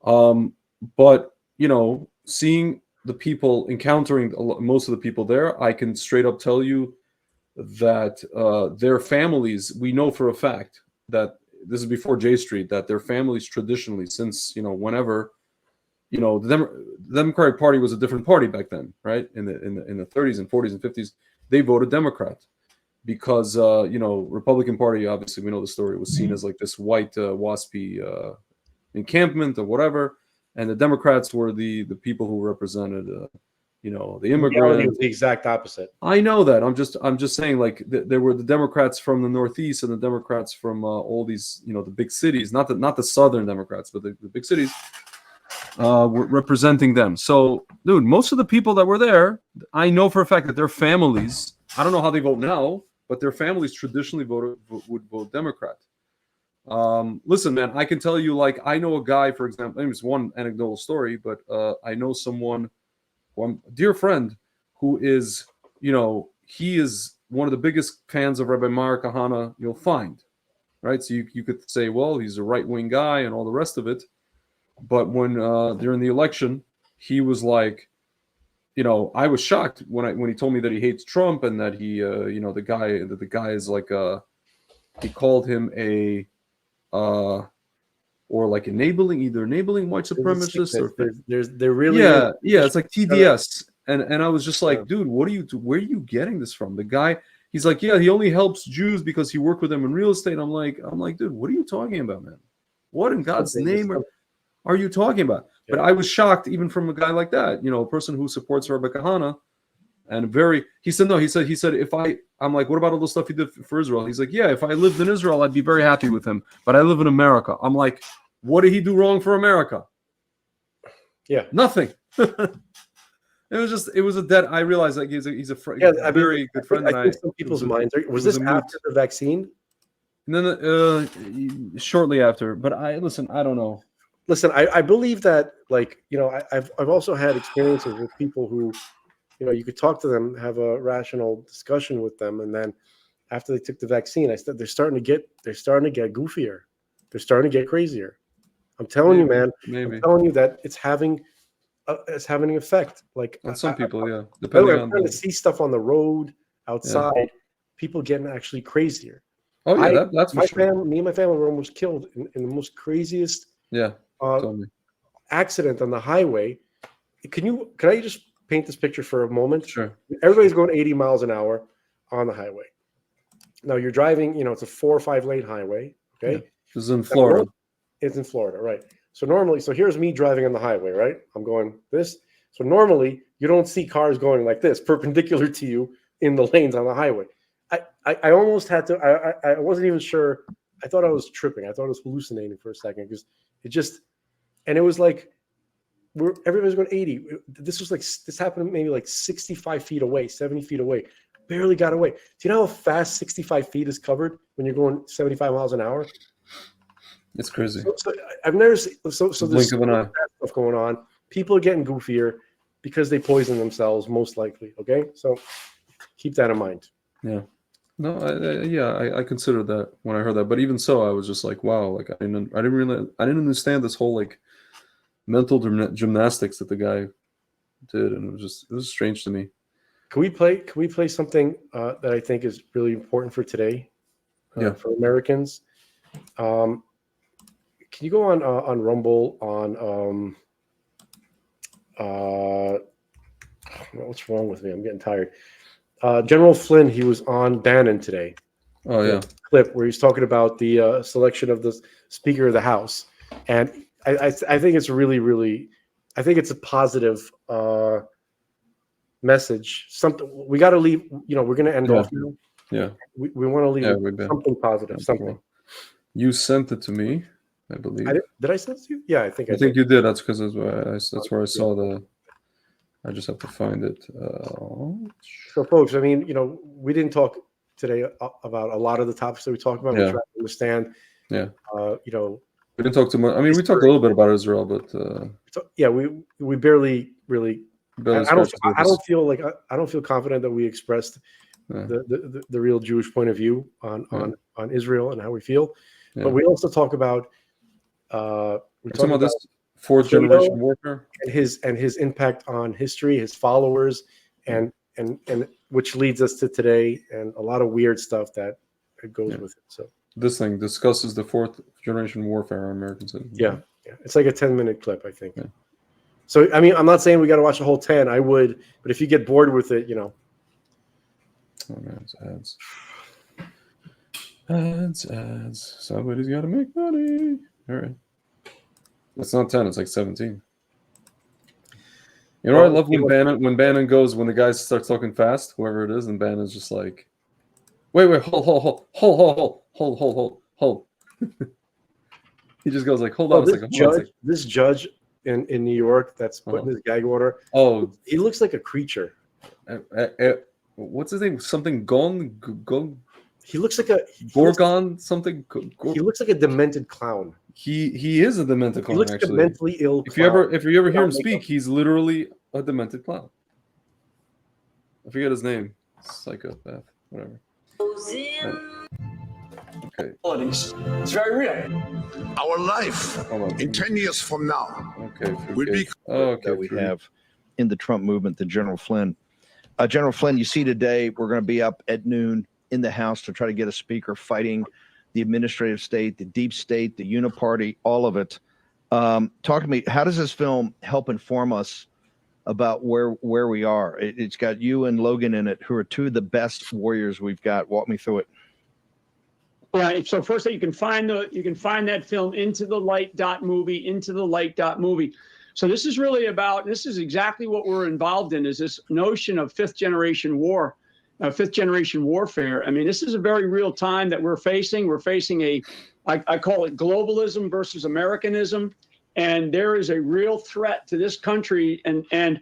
But seeing the people, encountering most of the people there, I can straight up tell you that their families, we know for a fact that this is before J Street, that their families traditionally, since whenever, the Democratic Party was a different party back then, right? In the 30s and 40s and 50s, they voted Democrat because Republican Party, obviously we know the story, was seen as like this white waspy encampment or whatever, and the Democrats were the people who represented the immigrants. It was the exact opposite. I know that. I'm just saying, like, there were the Democrats from the Northeast and the Democrats from all these, the big cities, not the Southern Democrats, but the big cities, were representing them. So, dude, most of the people that were there, I know for a fact that their families, I don't know how they vote now, but their families traditionally would vote Democrat. Listen, man, I can tell you, like, I know a guy, for example, it's one anecdotal story, but I know someone, a dear friend, who is, he is one of the biggest fans of Rabbi Meir Kahana you'll find, right? So you could say, well, he's a right-wing guy and all the rest of it. But when during the election, he was like, I was shocked when he told me that he hates Trump and that he, the guy is like, he called him a, or like enabling white supremacists, or they're really, it's like TDS, and I was just like, dude, where are you getting this from? The guy, he's like, yeah, he only helps Jews because he worked with them in real estate. I'm like, dude, what are you talking about, man? What in God's name are you talking about? But I was shocked, even from a guy like that, a person who supports Rabbi Kahana, and he said no. He said if I'm like, what about all the stuff he did for Israel? He's like, yeah, if I lived in Israel, I'd be very happy with him. But I live in America. I'm like, what did he do wrong for America? Yeah, nothing. It was a dead. I realized like he's a very good friend. I think some people's minds was this after the vaccine? No, shortly after. But I don't know. Listen, I believe that, like, you know, I've also had experiences with people who, you know, you could talk to them, have a rational discussion with them, and then after they took the vaccine, I said they're starting to get goofier, they're starting to get crazier. I'm telling you, man. I'm telling you that it's having an effect. Like on some people, yeah. Depending on trying to see stuff on the road, outside, people getting actually crazier. Oh yeah, that's for sure. Me and my family were almost killed in the most craziest accident on the highway. Can I just paint this picture for a moment? Sure. Everybody's going 80 miles an hour on the highway. Now you're driving, you know, it's a 4 or 5 lane highway. Okay. Yeah. This is in Florida. It's in Florida, right? So here's me driving on the highway, right? I'm going this. So normally you don't see cars going like this, perpendicular to you in the lanes on the highway. I almost had to, I wasn't even sure. I thought I was tripping. I thought I was hallucinating for a second because it was like, everybody's going 80. This happened maybe like 65 feet away, 70 feet away. Barely got away. Do you know how fast 65 feet is covered when you're going 75 miles an hour? It's crazy. So I've never seen so there's stuff going on. People are getting goofier because they poison themselves, most likely. Okay, so keep that in mind. Yeah. No, I considered that when I heard that, but even so, I was just like, wow, like I didn't understand this whole like mental gymnastics that the guy did, and it was strange to me. Can we play something that I think is really important for today, for Americans? Can you go on Rumble on what's wrong with me? I'm getting tired. General Flynn, he was on Bannon today. Oh yeah, clip where he's talking about the selection of the Speaker of the House, and I think it's really I think it's a positive message. Something we got to leave. You know, we're going to end off now. Yeah, we want to leave something positive. Something. You sent it to me, I believe. Did I send it to you? Yeah, I think you did. That's because that's where I saw the. I just have to find it. So, folks, I mean, you know, we didn't talk today about a lot of the topics that we talked about. We tried to understand. Yeah. You know, we didn't talk too much. I mean, we talked a little bit about Israel, but we barely really. I don't feel confident that we expressed the real Jewish point of view on Israel and how we feel. Yeah. But we also talk about we're talking about this fourth generation warfare and his impact on history, his followers, and which leads us to today and a lot of weird stuff that goes with it. So this thing discusses the fourth generation warfare on American citizens. Yeah. It's like a 10-minute clip, I think. Yeah. So I mean, I'm not saying we got to watch the whole 10. I would, but if you get bored with it, you know. Oh man, it's ads. Somebody's got to make money. All right. It's not 10. It's like 17. You know, I love when Bannon goes, when the guy starts talking fast, whoever it is, and Bannon's just like, wait, hold. He just goes like, hold on a second. This judge in New York that's putting his gag order. Oh, he looks like a creature. What's his name? Something Gong. He looks like a Gorgon. Something. He looks like a demented clown. He is a demented clown. He looks actually. like a mentally ill. If you ever hear him speak, he's literally a demented clown. I forget his name. Psychopath. Whatever. Okay. It's very real. Our life in 10 years from now will be that we have in the Trump movement, the General Flynn. General Flynn, you see today we're going to be up at noon in the House to try to get a speaker fighting the administrative state, the deep state, the uniparty, all of it. Talk to me. How does this film help inform us about where we are? It's got you and Logan in it, who are two of the best warriors we've got. Walk me through it. Right. So first, you can find that film Into the Light.movie. So this is really about, this is exactly what we're involved in, is this notion of fifth generation warfare. I mean, this is a very real time that we're facing. We're facing I call it globalism versus Americanism. And there is a real threat to this country. And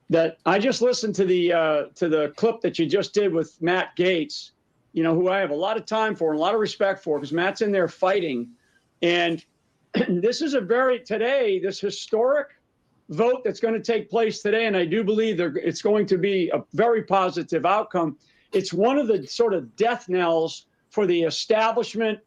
that I just listened to the clip that you just did with Matt Gaetz, you know, who I have a lot of time for and a lot of respect for, because Matt's in there fighting. And this is this historic vote that's going to take place today, and I do believe it's going to be a very positive outcome. It's one of the sort of death knells for the establishment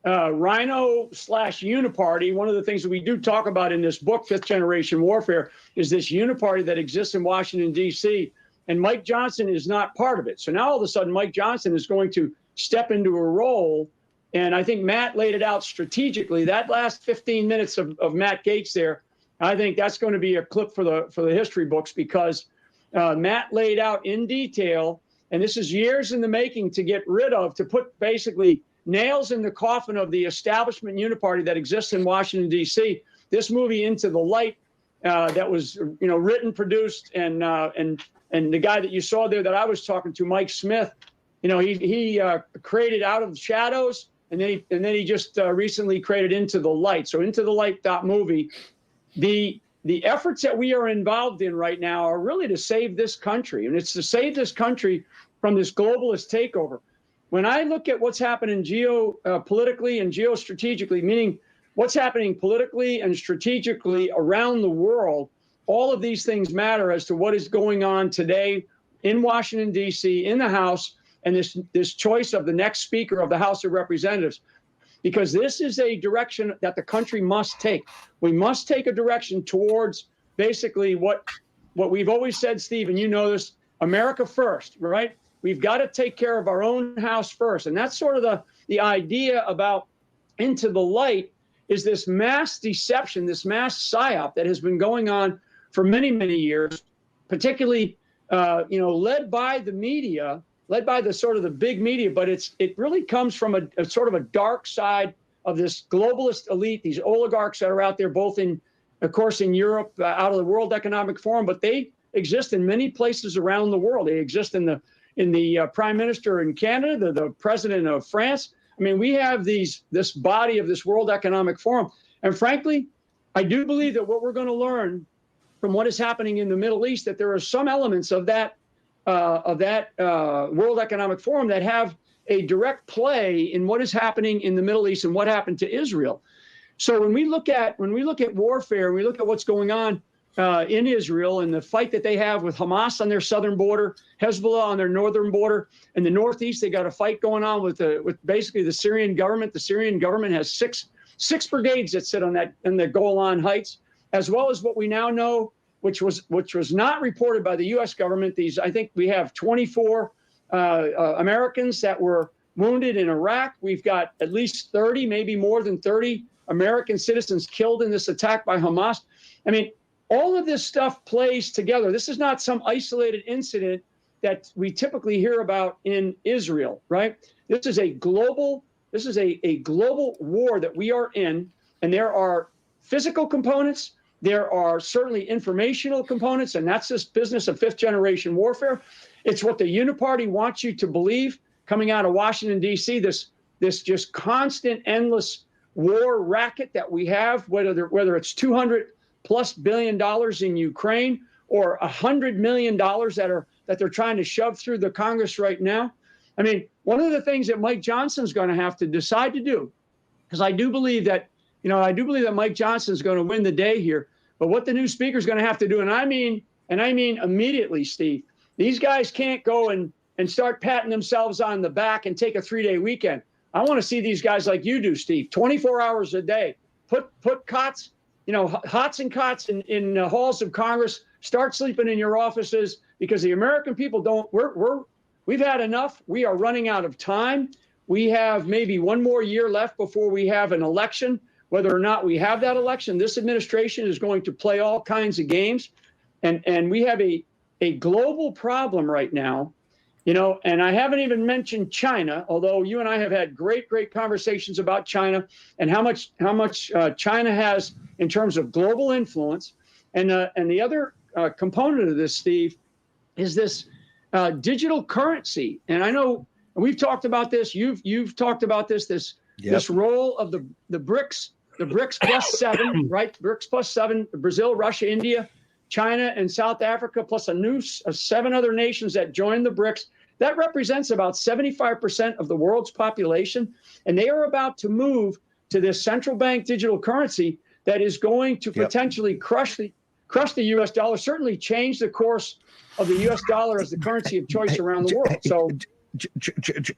rhino / uniparty. One of the things that we do talk about in this book, Fifth Generation Warfare, is this uniparty that exists in Washington, D.C., and Mike Johnson is not part of it. So now all of a sudden, Mike Johnson is going to step into a role, and I think Matt laid it out strategically. That last 15 minutes of Matt Gaetz there, I think that's going to be a clip for the history books, because Matt laid out in detail, and this is years in the making to put basically nails in the coffin of the establishment uniparty that exists in Washington, D.C. This movie, Into the Light, that was written, produced, and the guy that you saw there that I was talking to, Mike Smith, he created Out of the Shadows, and then he just recently created Into the Light. So Into the Light movie. The efforts that we are involved in right now are really to save this country, and it's to save this country from this globalist takeover. When I look at what's happening geopolitically and geostrategically, meaning what's happening politically and strategically around the world, all of these things matter as to what is going on today in Washington, D.C., in the House, and this choice of the next Speaker of the House of Representatives. Because this is a direction that the country must take. We must take a direction towards basically what we've always said, Steve, and you know this, America first, right? We've got to take care of our own house first. And that's sort of the idea about Into the Light, is this mass deception, this mass psyop that has been going on for many, many years, particularly, led by the media, led by the sort of the big media, but it really comes from a sort of a dark side of this globalist elite, these oligarchs that are out there, both of course, in Europe, out of the World Economic Forum, but they exist in many places around the world. They exist in the Prime Minister in Canada, the President of France. I mean, we have this body of this World Economic Forum. And frankly, I do believe that what we're going to learn from what is happening in the Middle East, that there are some elements of that World Economic Forum that have a direct play in what is happening in the Middle East and what happened to Israel. So when we look at warfare, and we look at what's going on in Israel and the fight that they have with Hamas on their southern border, Hezbollah on their northern border, in the northeast they got a fight going on with basically the Syrian government. The Syrian government has six brigades that sit on in the Golan Heights, as well as what we now know, which was not reported by the U.S. government. I think we have 24 Americans that were wounded in Iraq. We've got at least 30, maybe more than 30 American citizens killed in this attack by Hamas. I mean, all of this stuff plays together. This is not some isolated incident that we typically hear about in Israel, right? This is a global war that we are in, and there are physical components. There are certainly informational components, and that's this business of fifth generation warfare. It's what the uniparty wants you to believe coming out of Washington, D.C., this just constant, endless war racket that we have, whether it's $200+ billion in Ukraine or $100 million that they're trying to shove through the Congress right now. I mean, one of the things that Mike Johnson's going to have to decide to do, because I do believe that Mike Johnson's going to win the day here. But what the new speaker is going to have to do, and I mean immediately, Steve, these guys can't go and start patting themselves on the back and take a 3-day weekend. I want to see these guys like you do, Steve, 24 hours a day. Put cots, hots and cots in halls of Congress. Start sleeping in your offices, because the American people we've had enough. We are running out of time. We have maybe one more year left before we have an election. Whether or not we have that election, this administration is going to play all kinds of games. And we have a global problem right now, and I haven't even mentioned China, although you and I have had great conversations about China and how much China has in terms of global influence. And the other component of this, Steve, is this digital currency. And I know we've talked about this. You've talked about this. This role of the BRICS, the BRICS +7, right? BRICS +7: Brazil, Russia, India, China, and South Africa, plus a 7 other nations that joined the BRICS. That represents about 75% of the world's population, and they are about to move to this central bank digital currency that is going to potentially crush the U.S. dollar, certainly change the course of the U.S. dollar as the currency of choice around the world. So,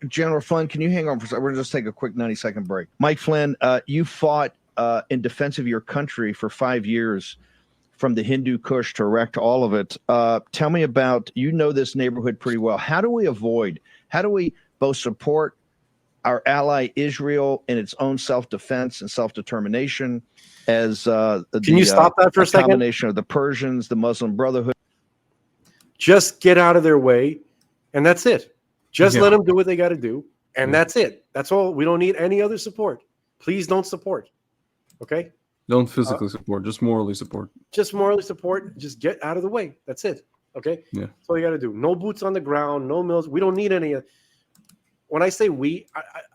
General Flynn, can you hang on for a second? We're going to just take a quick 90-second break. Mike Flynn, you fought in defense of your country for 5 years, from the Hindu Kush to Iraq to all of it. Tell me about, you know this neighborhood pretty well. How do we both support our ally Israel in its own self-defense and self-determination as can you stop that for a second? Combination of the Persians, the Muslim Brotherhood. Just get out of their way, and that's it. Just let them do what they got to do, and that's it. That's all. We don't need any other support. Please don't support. Okay? Don't physically support, just morally support. Just morally support. Just get out of the way. That's it. Okay? Yeah. That's all you got to do. No boots on the ground, no mills. We don't need any of. When I say we,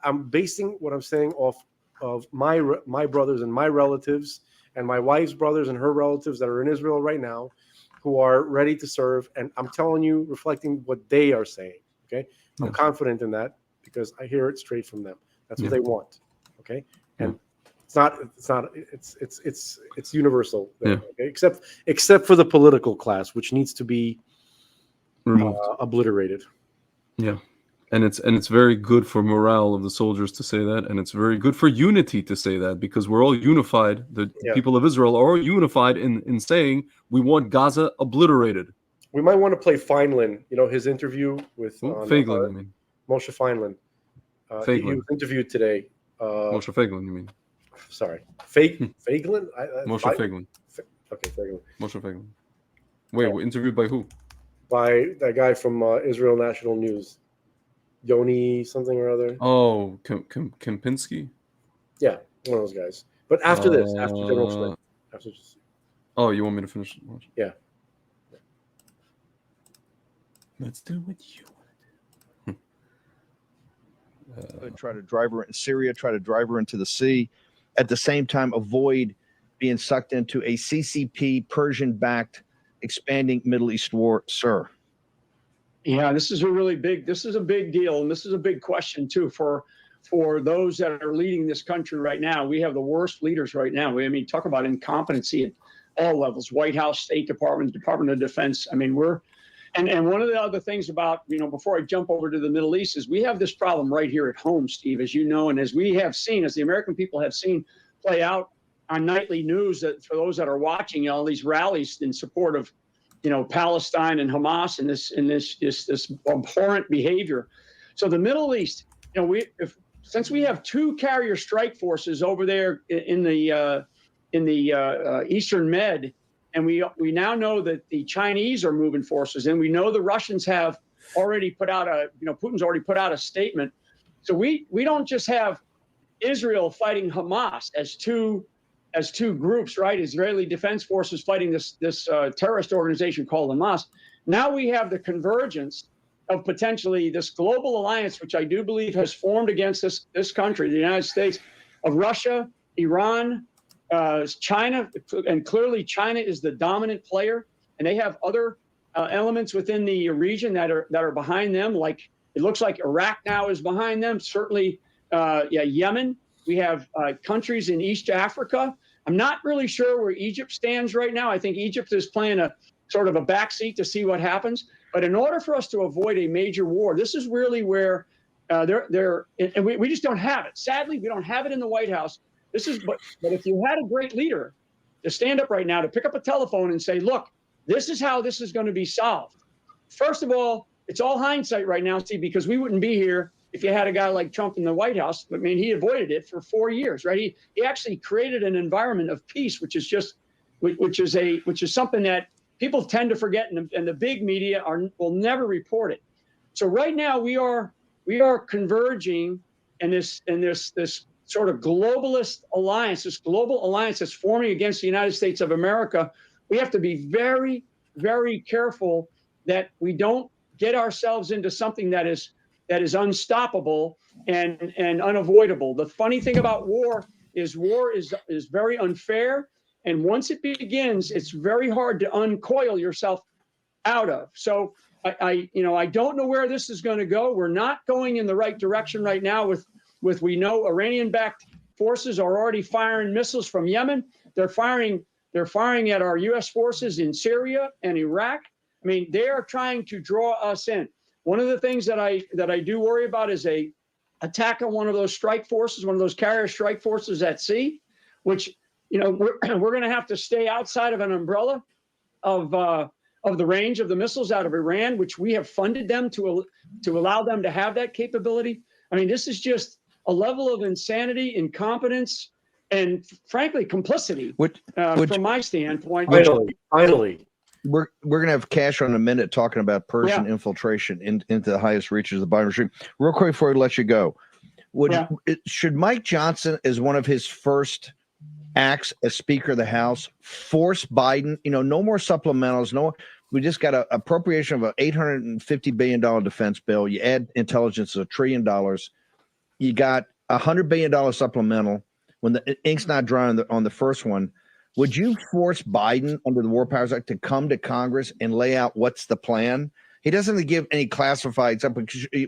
I'm basing what I'm saying off of my brothers and my relatives and my wife's brothers and her relatives that are in Israel right now who are ready to serve. And I'm telling you, reflecting what they are saying. Okay? I'm confident in that because I hear it straight from them. That's what they want. Okay? And it's universal. Okay? Except for the political class, which needs to be obliterated. Yeah. And it's very good for morale of the soldiers to say that, and it's very good for unity to say that, because we're all unified. The people of Israel are all unified in saying we want Gaza obliterated. We might want to play Feinland. You know, his interview with Feiglin. Moshe Feinland. He was interviewed today. Moshe Feiglin, you mean? Sorry, Feiglin. Moshe Feiglin. Okay, Feiglin. Moshe Feiglin. Wait, interviewed by who? By that guy from Israel National News. Yoni something or other. Oh, Kempinski? Yeah, one of those guys. But after this, after General Flynn. Oh, you want me to finish? Yeah. Let's do what you want to do. Try to drive her in Syria, try to drive her into the sea. At the same time, avoid being sucked into a CCP, Persian-backed, expanding Middle East war, sir. Yeah, this is a big deal. And this is a big question, too, for those that are leading this country right now. We have the worst leaders right now. Talk about incompetency at all levels: White House, State Department, Department of Defense. And one of the other things about, before I jump over to the Middle East, is we have this problem right here at home, Steve, as you know, and as we have seen, as the American people have seen play out on nightly news, that for those that are watching, all these rallies in support of Palestine and Hamas and this abhorrent behavior. So the Middle East, since we have 2 carrier strike forces over there in the Eastern Med, and we now know that the Chinese are moving forces, and we know the Russians have already put out Putin's already put out a statement. So we don't just have Israel fighting Hamas as two groups, right? Israeli Defense Forces fighting this terrorist organization called Hamas. Now we have the convergence of potentially this global alliance, which I do believe has formed against this country, the United States, of Russia, Iran, China, and clearly China is the dominant player, and they have other elements within the region that are behind them. Like it looks like Iraq now is behind them. Certainly, Yemen. We have countries in East Africa. I'm not really sure where Egypt stands right now. I think Egypt is playing a sort of a backseat to see what happens. But in order for us to avoid a major war, this is really where and we just don't have it. Sadly, we don't have it in the White House. But if you had a great leader to stand up right now, to pick up a telephone and say, look, this is how this is going to be solved. First of all, it's all hindsight right now, Steve, because we wouldn't be here if you had a guy like Trump in the White House. He avoided it for 4 years, right? He actually created an environment of peace, which is something that people tend to forget, and the big media will never report it. So right now we are converging in this sort of globalist alliance, this global alliance that's forming against the United States of America, we have to be very, very careful that we don't get ourselves into something that is unstoppable and unavoidable. The funny thing about war is very unfair, and once it begins, it's very hard to uncoil yourself out of. So I don't know where this is going to go. We're not going in the right direction right now. With we know Iranian-backed forces are already firing missiles from Yemen. They're firing at our U.S. forces in Syria and Iraq. I mean, they are trying to draw us in. One of the things that I do worry about is a attack on one of those strike forces, one of those carrier strike forces at sea, which, we're going to have to stay outside of an umbrella of the range of the missiles out of Iran, which we have funded them to allow them to have that capability. I mean, this is just a level of insanity, incompetence, and frankly, complicity. From my standpoint. Finally. We're going to have Cash on a minute talking about Persian infiltration into the highest reaches of the Biden regime. Real quick before we let you go, should Mike Johnson, as one of his first acts as Speaker of the House, force Biden? No more supplementals. No, we just got an appropriation of an $850 billion defense bill. You add intelligence of $1 trillion. You got $100 billion supplemental. When the ink's not dry on the first one. Would you force Biden under the War Powers Act to come to Congress and lay out what's the plan? He doesn't give any classified stuff.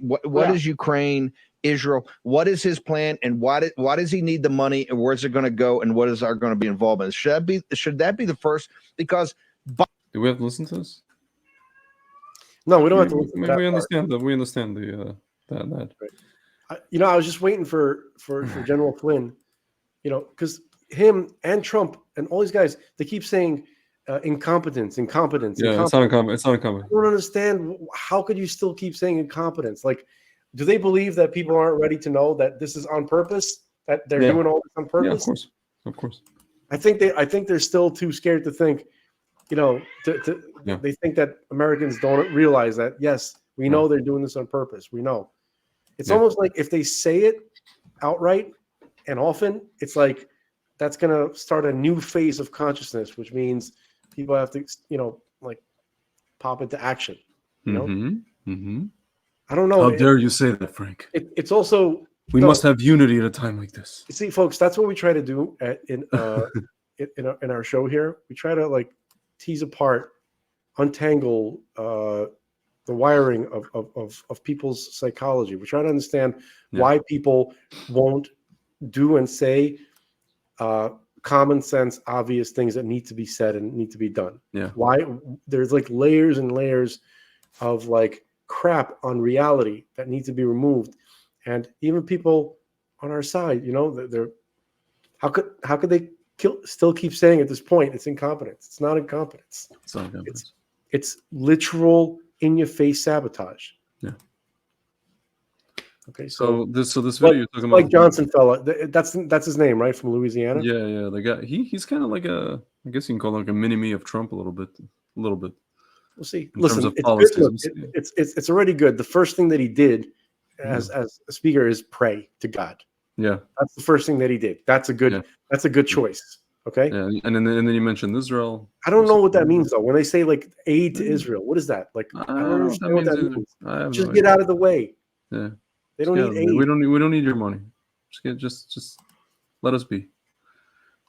What is Ukraine, Israel? What is his plan, and why does he need the money, and where's it going to go, and what is our going to be involved in? Should that be the first? Because do we have to listen to this? No, we don't have to listen to that. We understand that. We understand that. Right. I was just waiting for General Flynn. Because him and Trump and all these guys, they keep saying incompetence. Yeah, it's not incompetence. I don't understand. How could you still keep saying incompetence? Like, do they believe that people aren't ready to know that this is on purpose? That they're doing all this on purpose? Yeah, of course. I think they're still too scared to think. They think that Americans don't realize that. Yes, we know they're doing this on purpose. We know. It's almost like if they say it outright and often, it's like that's going to start a new phase of consciousness, which means people have to, pop into action. I don't know. How dare you say that, Frank? It's also we must have unity at a time like this. You see, folks, that's what we try to do in our show here. We try to tease apart, untangle the wiring of people's psychology. We try to understand why people won't do and say common sense, obvious things that need to be said and need to be done. Yeah. Why there's layers and layers of crap on reality that need to be removed, and even people on our side, they're how could they still keep saying at this point it's incompetence? It's not incompetence. It's not incompetence. It's literal in-your-face sabotage. Yeah. Okay, so this video you're talking about, about, Johnson fella, that's his name, right? From Louisiana. Yeah. The guy, he's kind of like I guess you can call him a mini me of Trump a little bit. We'll see. Listen, it's already good. The first thing that he did as a speaker is pray to God. Yeah, that's the first thing that he did. That's a good choice. Okay. Yeah, and then you mentioned Israel. I don't know what that means though. When they say aid to Israel, what is that? I don't understand what that means. Just get out of the way. Yeah. They don't need aid. We don't need your money. Just let us be.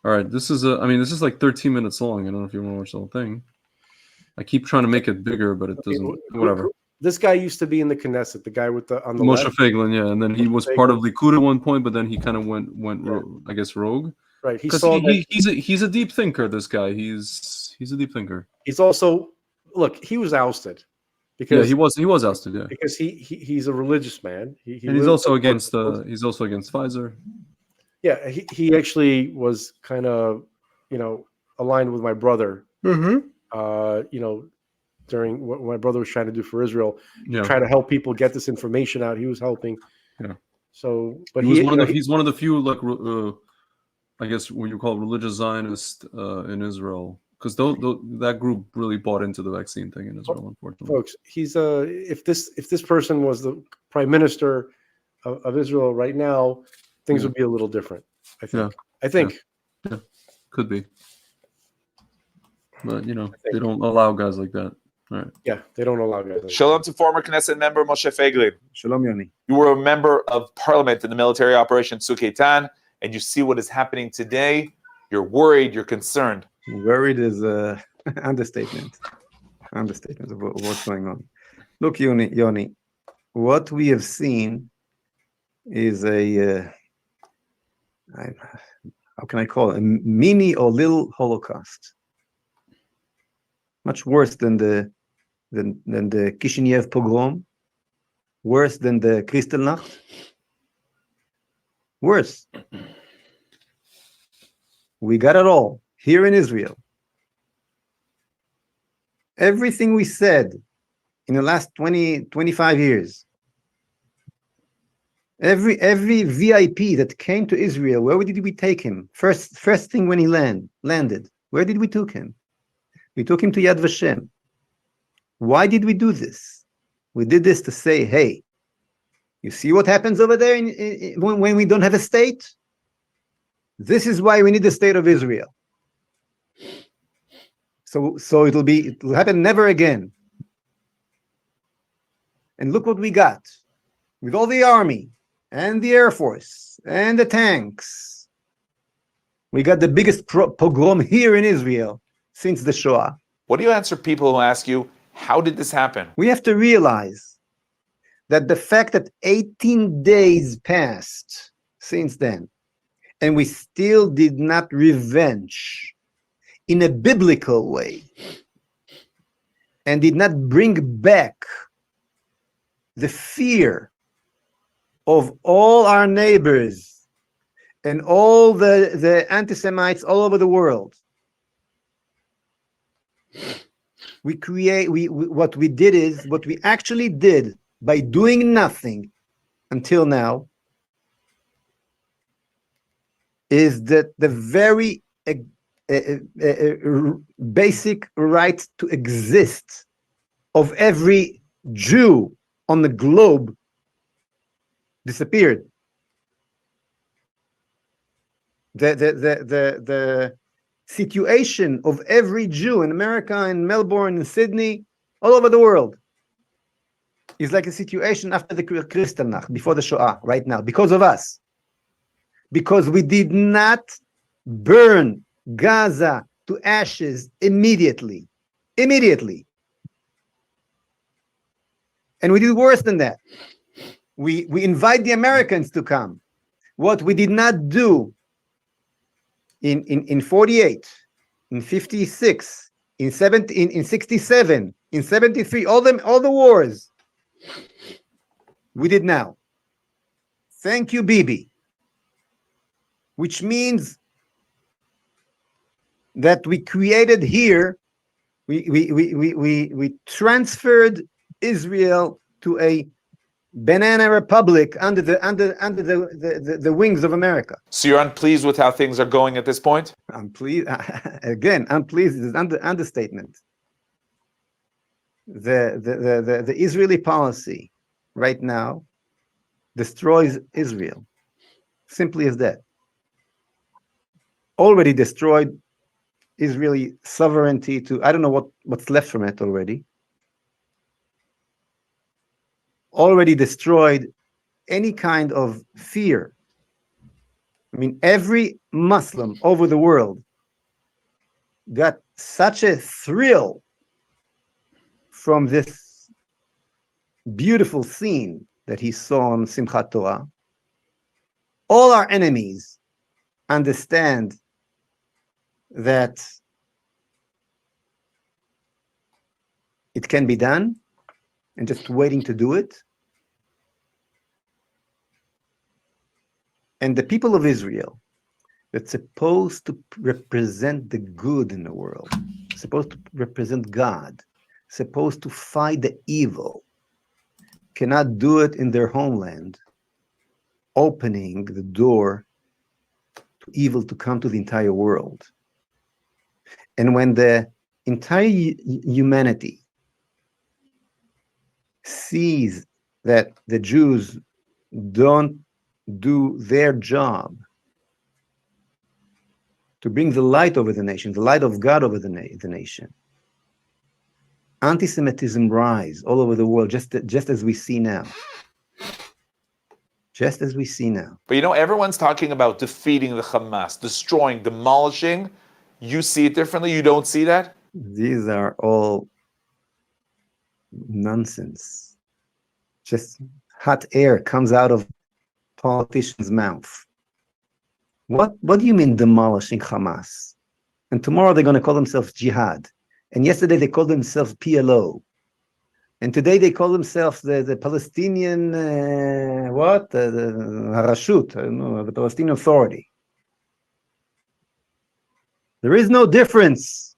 All right. This is 13 minutes long. I don't know if you want to watch the whole thing. I keep trying to make it bigger, but it doesn't. Whatever. This guy used to be in the Knesset. The guy on the Moshe left. Feiglin, yeah, and then he was part of Likud at one point, but then he kind of went I guess rogue. Right. He's a deep thinker. This guy. He's a deep thinker. He's also he was ousted. Because he was ousted, yeah. Because he's a religious man. And he's also against Pfizer. Yeah, he actually was kind of, aligned with my brother. During what my brother was trying to do for Israel, try to help people get this information out. He was helping. Yeah. So, but he's one of the few I guess what you call religious Zionists in Israel. Because that group really bought into the vaccine thing in Israel, unfortunately. Folks, he's if this person was the prime minister of Israel right now, things would be a little different. I think. Yeah. Could be. but they don't allow guys like that. All right. Yeah, they don't allow guys. Shalom to former Knesset member Moshe Feiglin. Shalom, Yoni. You were a member of parliament in the military operation Tzuk Eitan, and you see what is happening today. You're worried. You're concerned. Worried is understatement. Understatement of what's going on. Look, Yoni, what we have seen is how can I call it? A mini or little Holocaust. Much worse than the Kishinev pogrom, worse than the Kristallnacht. Worse. We got it all here in Israel. Everything we said in the last 20, 25 years, every VIP that came to Israel, where did we take him? First thing when he landed, where did we take him? We took him to Yad Vashem. Why did we do this? We did this to say, hey, you see what happens over there when we don't have a state? This is why we need the state of Israel. So it will happen never again. And look what we got with all the army and the air force and the tanks. We got the biggest pogrom here in Israel since the Shoah. What do you answer people who ask you, how did this happen? We have to realize that the fact that 18 days passed since then, and we still did not revenge in a biblical way, and did not bring back the fear of all our neighbors and all the anti-Semites all over the world. What we actually did by doing nothing until now is that the very basic right to exist of every Jew on the globe disappeared. The situation of every Jew in America, in Melbourne, in Sydney, all over the world is like a situation after the Kristallnacht, before the Shoah, right now, because of us. Because we did not burn Gaza to ashes immediately. Immediately. And we did worse than that. We invite the Americans to come. What we did not do in 48, in 56, in 67, in 73, all the wars we did now. Thank you, Bibi. Which means that we created here, we transferred Israel to a banana republic under the wings of America. So you're unpleased with how things are going at this point? I'm pleased. Again, unpleased is understatement. The Israeli policy right now destroys Israel. Simply as that. Already destroyed Israeli sovereignty to, I don't know what's left from it already. Already destroyed any kind of fear. I mean, every Muslim over the world got such a thrill from this beautiful scene that he saw on Simchat Torah. All our enemies understand that it can be done, and just waiting to do it. And the people of Israel, that's supposed to represent the good in the world, supposed to represent God, supposed to fight the evil, cannot do it in their homeland, opening the door to evil to come to the entire world. And when the entire humanity sees that the Jews don't do their job to bring the light over the nation, the light of God over the nation. Anti-Semitism rise all over the world, just as we see now. Just as we see now. But you know, everyone's talking about defeating the Hamas, destroying, demolishing. You see it differently? You don't see that? These are all nonsense. Just hot air comes out of politicians' mouth. What do you mean demolishing Hamas? And tomorrow they're going to call themselves jihad. And yesterday they called themselves PLO. And today they call themselves the Palestinian, the Harashut, the Palestinian Authority. There is no difference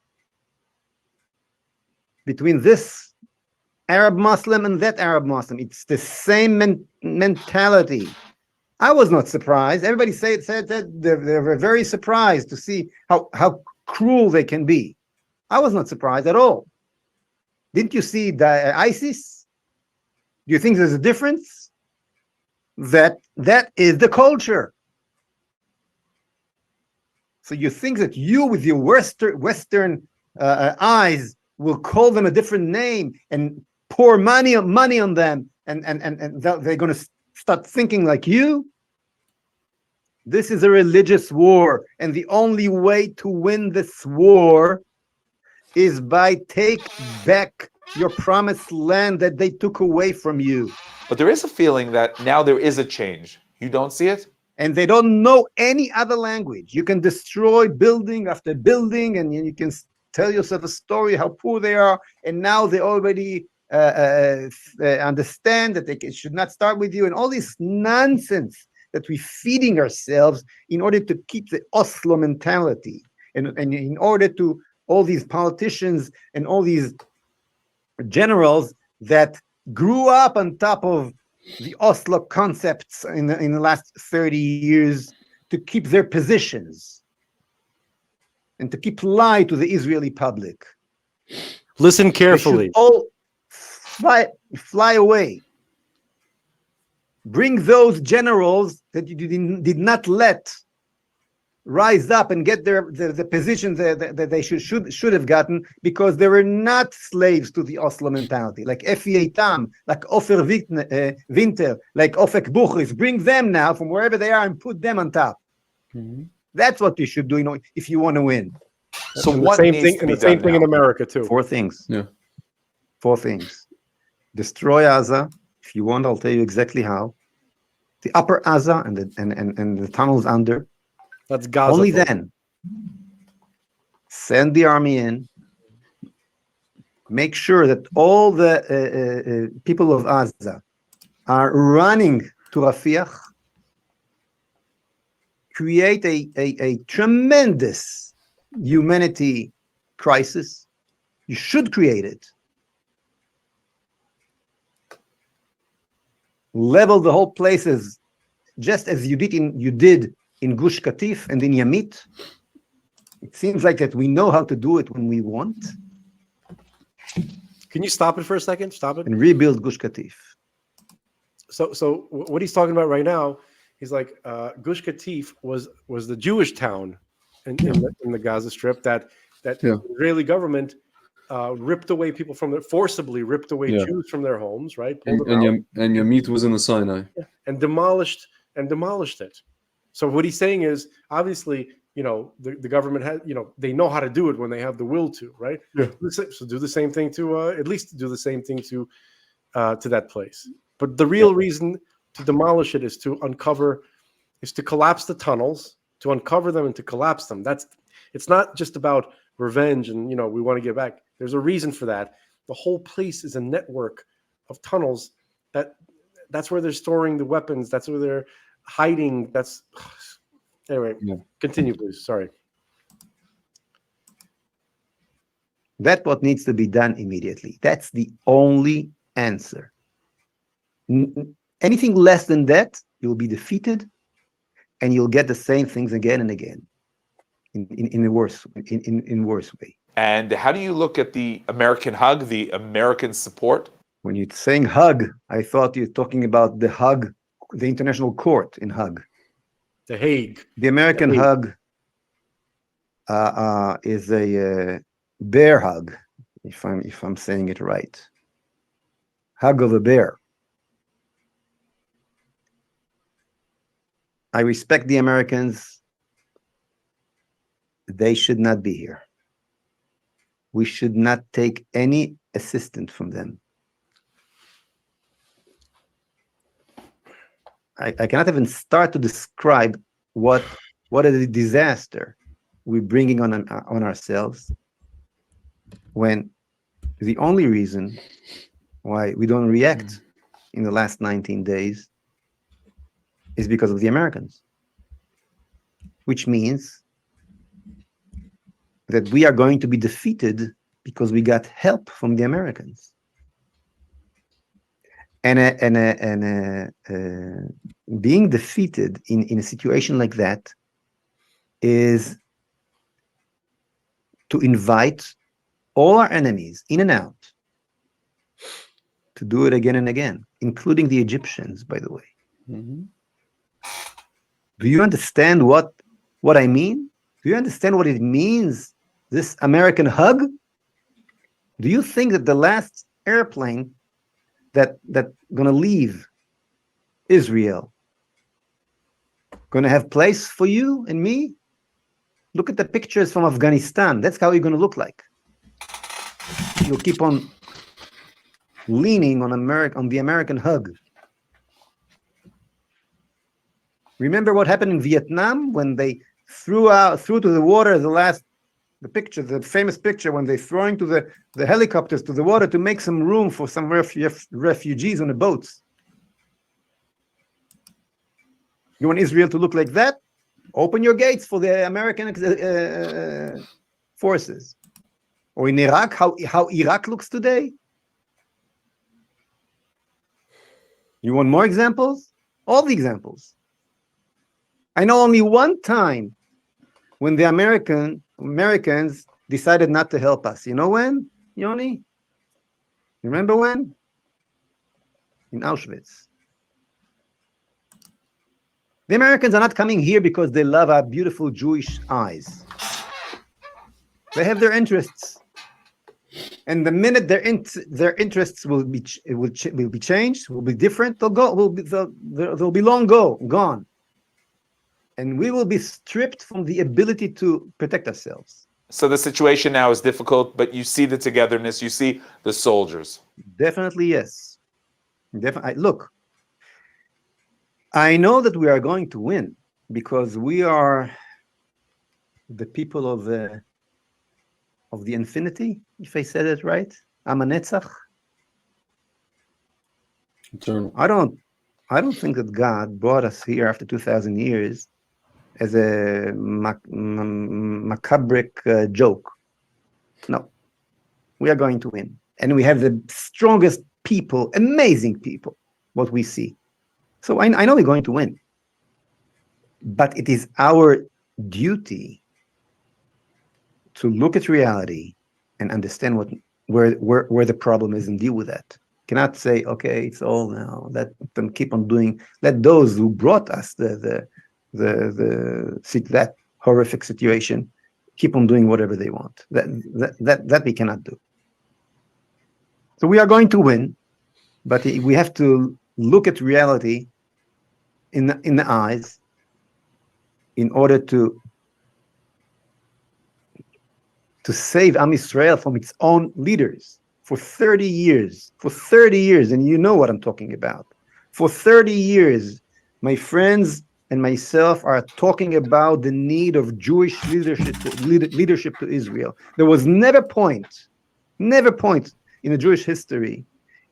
between this Arab Muslim and that Arab Muslim. It's the same mentality. I was not surprised. Everybody said that they were very surprised to see how cruel they can be. I was not surprised at all. Didn't you see ISIS? Do you think there's a difference? That is the culture. So you think that you, with your Western eyes, will call them a different name and pour money on them, and they're going to start thinking like you? This is a religious war, and the only way to win this war is by take back your promised land that they took away from you. But there is a feeling that now there is a change. You don't see it? And they don't know any other language. You can destroy building after building, and you can tell yourself a story how poor they are, and now they already understand that they should not start with you, and all this nonsense that we're feeding ourselves in order to keep the Oslo mentality, and in order to all these politicians and all these generals that grew up on top of the Oslo concepts in the last 30 years to keep their positions and to keep lie to the Israeli public. Listen carefully. They should all fly away. Bring those generals that you did not let rise up and get the positions that they should have gotten, because they were not slaves to the Oslo mentality, like Efi Eitam, like Ofer Winter, like Ofek Buchris. Bring them now from wherever they are and put them on top. Mm-hmm. That's what you should do, if you want to win. So and what the same needs thing, to and be the same done thing now? in America too. 4 things. Yeah. 4 things. Destroy Gaza. If you want, I'll tell you exactly how. The upper Gaza and the tunnels under. That's Gaza. Only folks. then send the army in. Make sure that all the people of Gaza are running to Rafiah. Create a tremendous humanity crisis. You should create it. Level the whole places, just as you did in Gush Katif and in Yamit. It seems like that we know how to do it when we want. Can you stop it for a second? Stop it. And rebuild Gush Katif. So what he's talking about right now, he's like Gush Katif was the Jewish town in the Gaza Strip that the Israeli government ripped away people forcibly ripped away Jews from their homes, right? And Yamit was in the Sinai. Yeah. And demolished it. So what he's saying is, obviously, the government has, they know how to do it when they have the will to, right? Yeah. So do the same thing to at least do the same thing to that place. But the real reason to demolish it is to collapse the tunnels, to uncover them and to collapse them. It's not just about revenge and we want to get back. There's a reason for that. The whole place is a network of tunnels that's where they're storing the weapons. That's where they're hiding. Anyway, continue, please. Sorry. That's what needs to be done immediately. That's the only answer. Anything less than that, you'll be defeated, and you'll get the same things again and again, in a worse way. And how do you look at the American hug, the American support? When you're saying hug, I thought you're talking about the hug, the international court in Hague. The Hague. The American hug is a bear hug, if I'm saying it right. Hug of a bear. I respect the Americans. They should not be here. We should not take any assistance from them. I cannot even start to describe what a disaster we're bringing on ourselves, when the only reason why we don't react in the last 19 days is because of the Americans, which means that we are going to be defeated because we got help from the Americans. And being defeated in a situation like that is to invite all our enemies in and out to do it again and again, including the Egyptians, by the way. Mm-hmm. Do you understand what I mean? Do you understand what it means, this American hug? Do you think that the last airplane that gonna leave Israel gonna have place for you and me? Look at the pictures from Afghanistan. That's how you're gonna look like. You'll keep on leaning on the American hug. Remember what happened in Vietnam when they threw to the water the famous picture when they throwing to the helicopters to the water to make some room for some refugees on the boats. You want Israel to look like that? Open your gates for the American forces. Or in Iraq, how Iraq looks today? You want more examples? All the examples. I know only one time when the Americans decided not to help us. You know when, Yoni? Remember when? In Auschwitz. The Americans are not coming here because they love our beautiful Jewish eyes. They have their interests. And the minute their interests will be changed, will be different, they'll be long gone. And we will be stripped from the ability to protect ourselves. So the situation now is difficult, but you see the togetherness, you see the soldiers. Definitely, yes. Look, I know that we are going to win because we are the people of the infinity, if I said it right. Amanetzach. Eternal. I don't think that God brought us here after 2,000 years as a macabric joke. No, we are going to win. And we have the strongest people, amazing people, what we see. So I know we're going to win. But it is our duty to look at reality and understand where the problem is and deal with that. Cannot say, okay, it's all now. Let them keep on doing. Let those who brought us that horrific situation keep on doing whatever they want. That we cannot do. So we are going to win, but we have to look at reality in the eyes in order to save Am Yisrael from its own leaders. For 30 years, and you know what I'm talking about. For 30 years, my friends and myself are talking about the need of Jewish leadership to Israel. There was never point in the Jewish history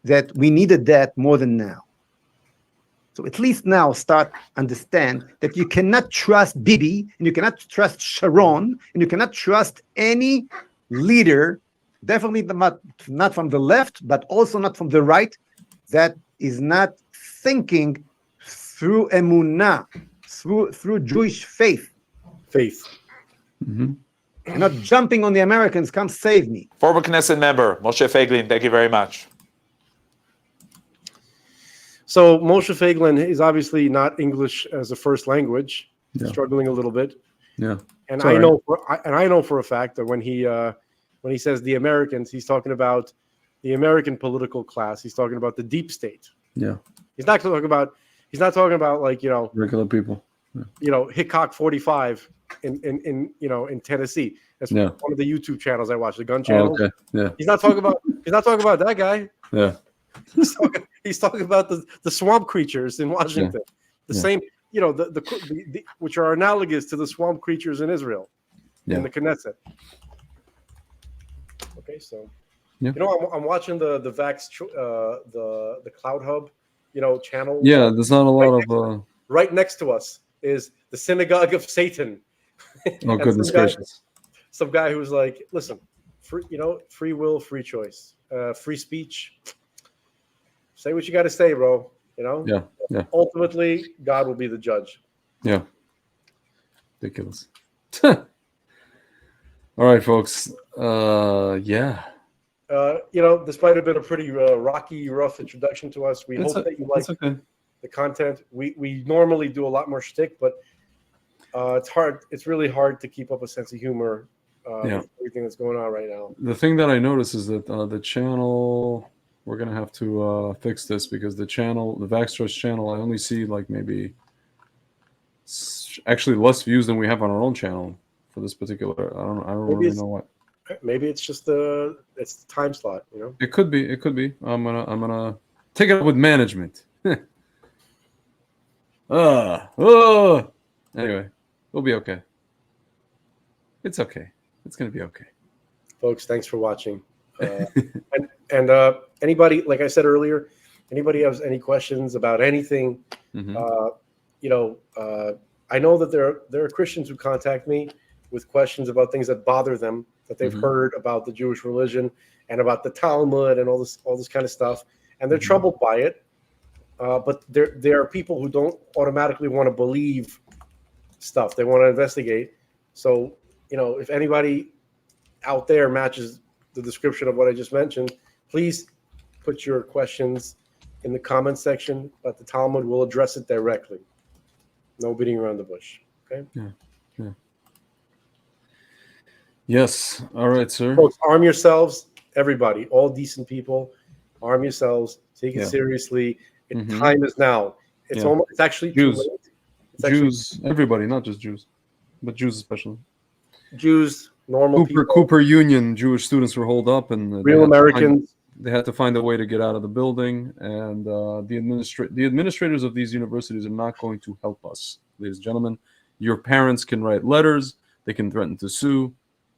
that we needed that more than now. So at least now understand that you cannot trust Bibi, and you cannot trust Sharon, and you cannot trust any leader, definitely not from the left, but also not from the right, that is not thinking through emunah, through Jewish faith. Mm-hmm. And not jumping on the Americans, come save me. Former Knesset member, Moshe Feiglin, thank you very much. So Moshe Feiglin is obviously not English as a first language, struggling a little bit. Yeah. And It's all I know for a fact that when he says the Americans, he's talking about the American political class. He's talking about the deep state. Yeah. He's not talking about like, regular people. Hickok 45 in Tennessee. That's Yeah. one of the YouTube channels I watch, the gun channel. Oh, okay. Yeah. He's not talking about that guy. Yeah. He's talking about the swamp creatures in Washington. The same, the which are analogous to the swamp creatures in Israel, in the Knesset. Okay, so I'm watching the Vax the Cloud Hub, channel. Yeah, there's not a lot of right next to us is the Synagogue of Satan. Oh, goodness gracious. Some guy who's like, listen, free will, free choice, free speech. Say what you got to say, bro. Yeah. Ultimately, God will be the judge. Yeah. Ridiculous. All right, folks. Yeah. This might have been a pretty rocky, rough introduction to us. We hope that you like the content. We normally do a lot more shtick, but it's hard. It's really hard to keep up a sense of humor with everything that's going on right now. The thing that I noticed is that the channel, we're going to have to fix this because the Vaxtrust channel, I only see like maybe actually less views than we have on our own channel for this particular. I don't really know what. Maybe it's just the time slot, It could be. I'm gonna take it up with management. Anyway, we'll be okay. It's okay. It's gonna be okay. Folks, thanks for watching. And anybody, like I said earlier, anybody has any questions about anything, I know that there are Christians who contact me with questions about things that bother them, that they've heard about the Jewish religion and about the Talmud and all this kind of stuff, and they're troubled by it. But there are people who don't automatically want to believe stuff; they want to investigate. So, if anybody out there matches the description of what I just mentioned, please put your questions in the comment section about the Talmud. We'll address it directly. No beating around the bush. Okay. Yeah. Yes. All right, sir. Folks, arm yourselves. Everybody, all decent people, arm yourselves. Take it seriously. Time is now. It's almost. It's actually Jews. too late. Jews. Everybody, not just Jews, but Jews especially. Jews, normal people. Cooper Union Jewish students were holed up, and real Americans. They had to find a way to get out of the building, and the administrators of these universities are not going to help us, ladies and gentlemen. Your parents can write letters. They can threaten to sue.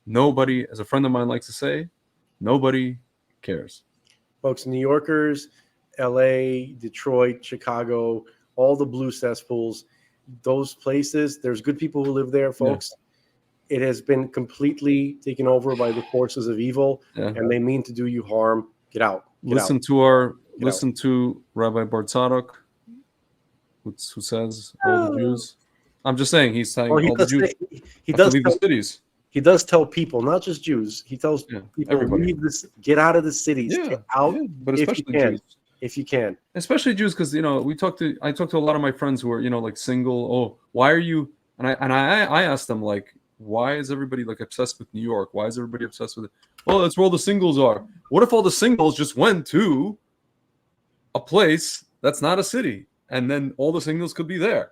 Nobody, as a friend of mine likes to say, nobody cares. Folks, New Yorkers, LA, Detroit, Chicago, all the blue cesspools, those places, there's good people who live there, folks. Yeah. It has been completely taken over by the forces of evil, and they mean to do you harm. Get out. Listen to Rabbi Bartzadok, who says all the Jews. I'm just saying he's saying all the Jews have to leave the cities. He does tell people, not just Jews. He tells people, everybody, get out of the cities. Get out, but especially Jews. If you can, especially Jews, because I talked to a lot of my friends who are like single. Oh, why are you? And I asked them like, why is everybody like obsessed with New York? Why is everybody obsessed with it? Well, that's where all the singles are. What if all the singles just went to a place that's not a city, and then all the singles could be there?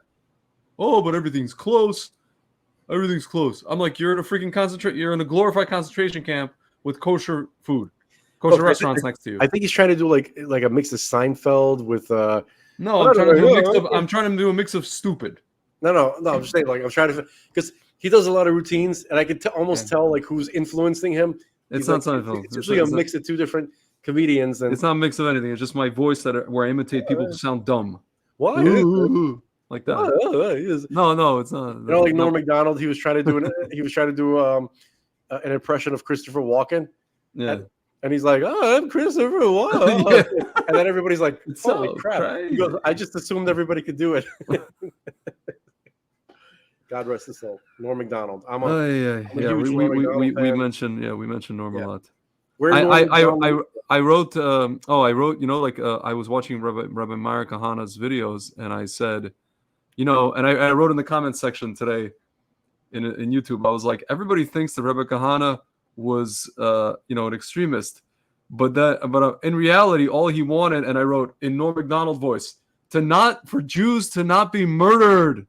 Oh, but everything's close. Everything's close. I'm like, you're in a glorified concentration camp with kosher food, kosher restaurants next to you. I think he's trying to do like a mix of Seinfeld with. No, I'm trying to do a mix of. I'm trying to do a mix of stupid. No. I'm just saying, like, I'm trying to, because he does a lot of routines, and I can almost tell like who's influencing him. It's not Seinfeld. It's usually a mix of two different comedians, and it's not a mix of anything. It's just my voice where I imitate people to sound dumb. Why? Like that. No, it's not. Like Norm Macdonald, he was trying to do an impression of Christopher Walken. Yeah. And he's like, "Oh, I'm Christopher Walken," and then everybody's like, "Holy crap!" He goes, "I just assumed everybody could do it." God rest his soul, Norm Macdonald. We mentioned Norm a lot. I wrote. I was watching Rabbi Meir Kahana's videos, and I said, and I wrote in the comments section today, in YouTube. I was like, everybody thinks that Rebbe Kahana was an extremist, but in reality, all he wanted, and I wrote in Norm Macdonald voice, for Jews to not be murdered.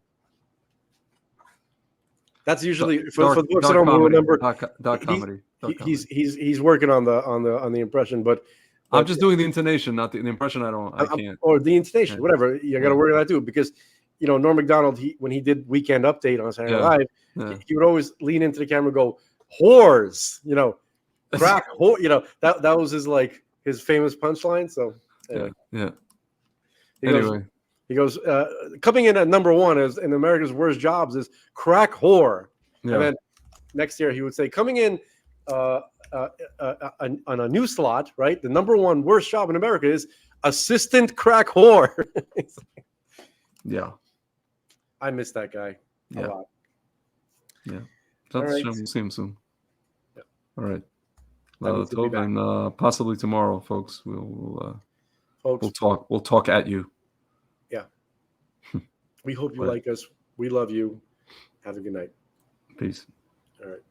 That's usually for the books. I don't remember. Comedy. He's working on the impression, but I'm just doing the intonation, not the impression. I can't. Or the intonation, whatever. You got to work on that too, because Norm Macdonald, when he did Weekend Update on Saturday Night Live, he would always lean into the camera and go, "Whores," crack whore. That was his famous punchline. So yeah. He goes, coming in at number one as in America's worst jobs is crack whore. Yeah. And then next year he would say, coming in on a new slot, right? The number one worst job in America is assistant crack whore. Yeah. I miss that guy a lot. Yeah. We'll see him soon. Yeah. All right. And possibly tomorrow, folks. We'll talk at you. Yeah. We hope you like us. We love you. Have a good night. Peace. All right.